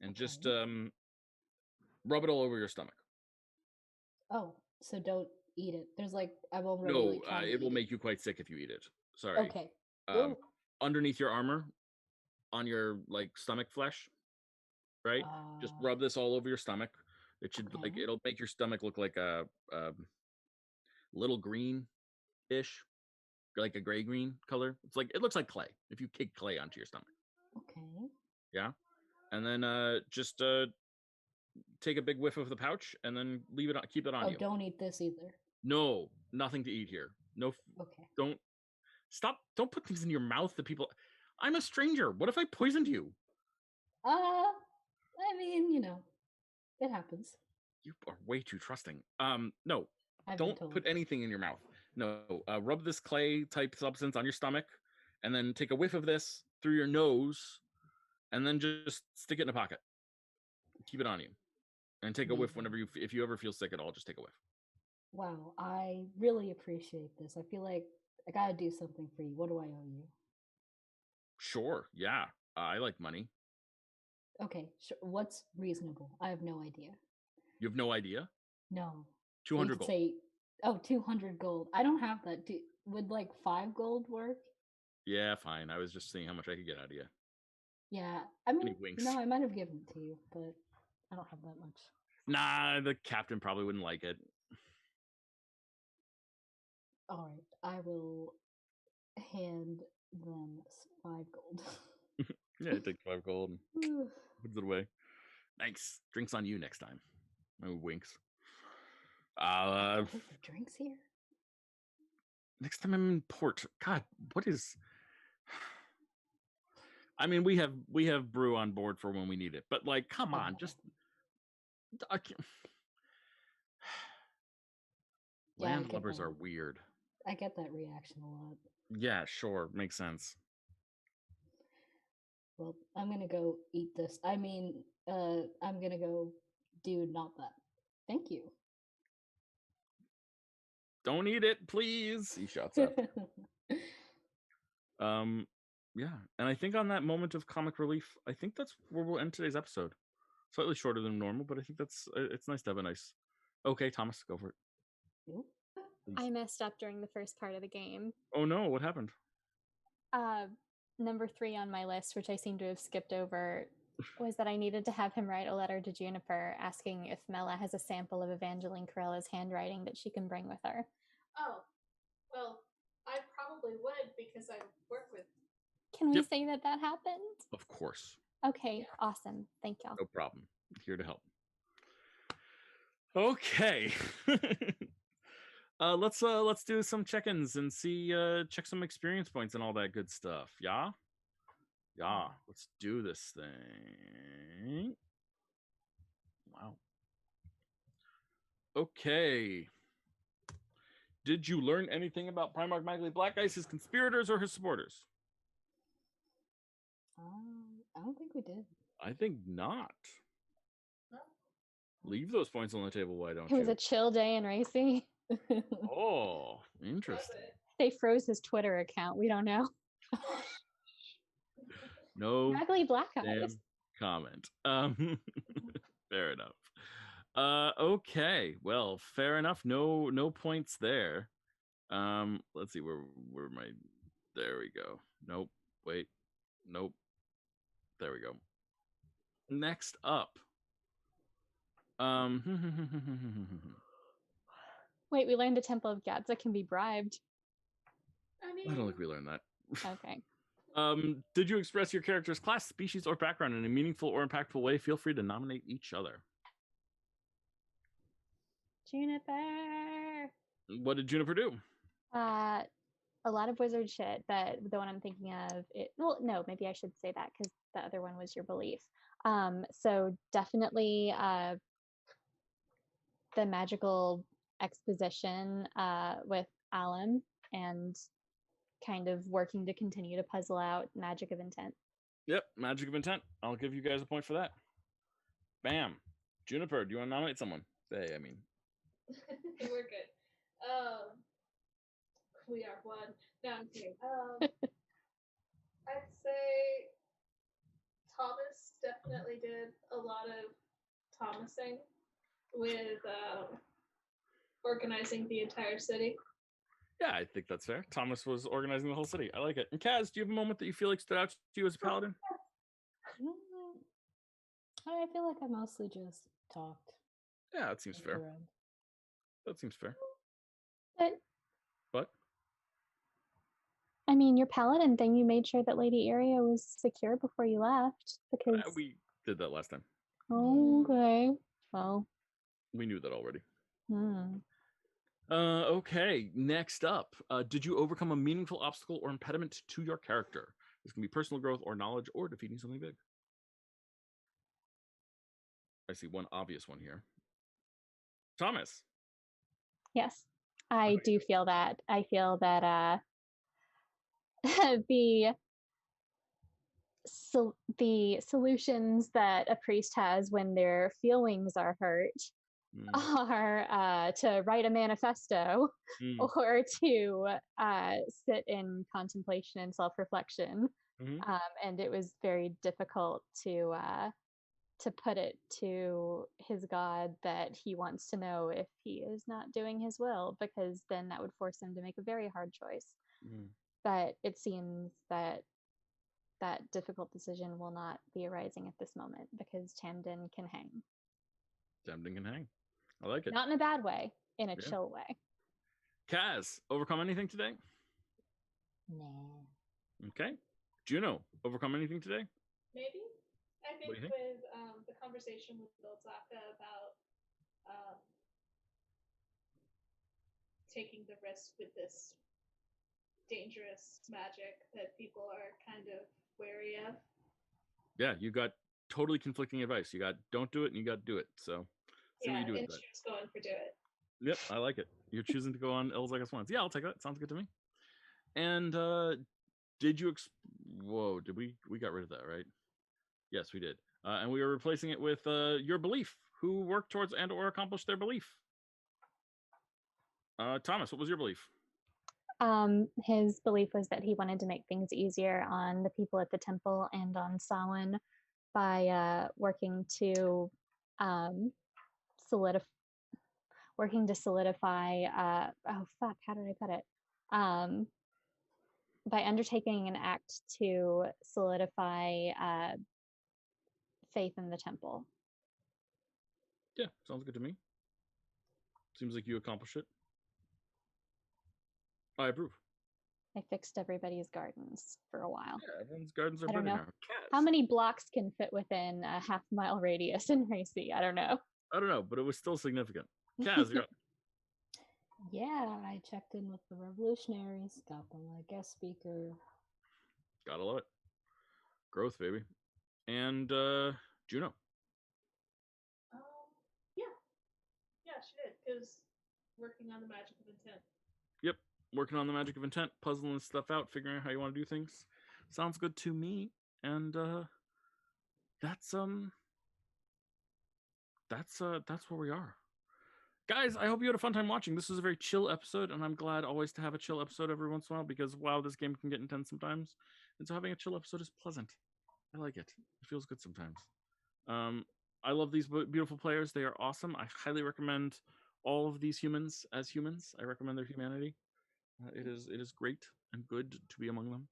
and just rub it all over your stomach. Oh, so don't eat it. There's I won't really try it will make you quite sick if you eat it. Sorry. Okay. Underneath your armor, on your stomach flesh, right? Just rub this all over your stomach. It should like it'll make your stomach look like a little green-ish, like a gray-green color. It's like it looks like clay if you kick clay onto your stomach. Okay. Yeah, and then just take a big whiff of the pouch and then leave it on. Keep it on you. Don't eat this either. No, nothing to eat here. No. Okay. Don't stop. Don't put things in your mouth that people. I'm a stranger. What if I poisoned you? I mean, you know, it happens. You are way too trusting. No, I've don't put anything in your mouth. No, rub this clay type substance on your stomach, and then take a whiff of this through your nose, and then just stick it in a pocket. Keep it on you, and take a whiff whenever if you ever feel sick at all. Just take a whiff. Wow, I really appreciate this. I feel like I gotta do something for you. What do I owe you? Sure. Yeah, I like money. Okay, sure. What's reasonable? I have no idea. You have no idea? No. 200 gold. Say, 200 gold. I don't have that. Would like 5 gold work? Yeah, fine. I was just seeing how much I could get out of you. Yeah, I mean, winks. no, I might have given it to you, but I don't have that much. Nah, the captain probably wouldn't like it. All right, I will hand them 5 gold. Yeah, take 5 gold and puts it away. Nice. Drinks on you next time. Oh, winks. Drinks here? Next time I'm in port. God, what is... I mean, we have brew on board for when we need it, but like, come on, just... Landlubbers are weird. I get that reaction a lot. Yeah, sure. Makes sense. Well, I'm gonna go eat this. I mean, I'm gonna go do not that. Thank you. Don't eat it, please. He shouts up. Yeah, and I think on that moment of comic relief, I think that's where we'll end today's episode. Slightly shorter than normal, but I think that's it's nice to have a nice. Okay, Thomas, go for it. Please. I messed up during the first part of the game. Oh no, what happened? Number 3 on my list, which I seem to have skipped over, was that I needed to have him write a letter to Juniper asking if Mela has a sample of Evangeline Corella's handwriting that she can bring with her. Oh, well, I probably would because I work with... Can we say that happened? Of course. Okay, awesome. Thank y'all. No problem. Here to help. Okay. Let's do some check-ins and see check some experience points and all that good stuff. Yeah? Yeah. Let's do this thing. Wow. Okay. Did you learn anything about Primarch Magli Blackice, his conspirators, or his supporters? I don't think we did. I think not. Leave those points on the table, why don't you? It was a chill day in racing. Oh, interesting. They froze his Twitter account. We don't know. No Magli Blackice. comment. Fair enough. Okay. Well, fair enough. No points there. Let's see where my there we go. Nope. Wait. Nope. There we go. Next up. Wait, we learned the Temple of Gadza can be bribed. I don't think we learned that. Okay. Did you express your character's class, species, or background in a meaningful or impactful way? Feel free to nominate each other. Juniper. What did Juniper do? A lot of wizard shit, but the one I'm thinking of, well, no, maybe I should say that because the other one was your belief. So definitely the magical exposition with Alum and kind of working to continue to puzzle out Magic of Intent. Yep, Magic of Intent. I'll give you guys a point for that. Bam. Juniper, do you want to nominate someone? We're good. We are one. No, I'm kidding. I'd say Thomas definitely did a lot of Thomasing with organizing the entire city. Yeah, I think that's fair. Thomas was organizing the whole city. I like it. And Kaz, do you have a moment that you feel like stood out to you as a paladin? I feel like I mostly just talked. Yeah, that seems looked fair. around. That seems fair. But But I mean, your paladin thing, you made sure that Lady Area was secure before you left because. we did that last time. Okay. Well. We knew that already. Hmm. Okay, next up. Did you overcome a meaningful obstacle or impediment to your character? This can be personal growth or knowledge or defeating something big. I see one obvious one here. Thomas. Yes, I do feel that. I feel that the the solutions that a priest has when their feelings are hurt are to write a manifesto or to sit in contemplation and self-reflection. And it was very difficult to put it to his god that he wants to know if he is not doing his will, because then that would force him to make a very hard choice. But it seems that that difficult decision will not be arising at this moment because Tamden can hang. Tamden can hang. I like it. Not in a bad way, in a chill way. Kaz, overcome anything today? Nah. Okay. Juno, overcome anything today? Maybe. I think with the conversation with Bilzaka about taking the risk with this dangerous magic that people are kind of wary of. Yeah, you got totally conflicting advice. You got don't do it and you got do it. So see what you do with that. She's going for do it. Yep, I like it. You're choosing to go on Elzagas once. Yeah, I'll take that. Sounds good to me. And did you whoa, did we got rid of that, right? Yes, we did. And we were replacing it with your belief. Who worked towards and or accomplished their belief? Thomas, what was your belief? His belief was that he wanted to make things easier on the people at the temple and on Samhain by working to solidify. Oh fuck! How did I put it? By undertaking an act to solidify faith in the temple. Yeah, sounds good to me. Seems like you accomplished it. I approve. I fixed everybody's gardens for a while. Yeah, everyone's gardens are I don't better know now. how many blocks can fit within a half-mile radius in Racy. I don't know. I don't know, but it was still significant. Kaz, you're up. Yeah, I checked in with the revolutionaries, got them a guest speaker. Gotta love it. Growth, baby. And Juno. Yeah, she did. It was working on the magic of intent. Yep, working on the magic of intent, puzzling stuff out, figuring out how you want to do things. Sounds good to me. And that's where we are. Guys, I hope you had a fun time watching. This was a very chill episode, and I'm glad always to have a chill episode every once in a while because, wow, this game can get intense sometimes. And so having a chill episode is pleasant. I like it. It feels good sometimes. I love these beautiful players. They are awesome. I highly recommend all of these humans as humans. I recommend their humanity. It is great and good to be among them.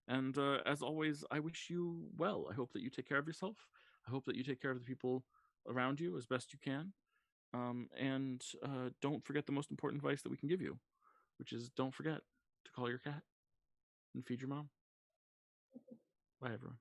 And as always, I wish you well. I hope that you take care of yourself. I hope that you take care of the people around you as best you can. And don't forget the most important advice that we can give you, which is don't forget to call your cat and feed your mom. Bye, everyone.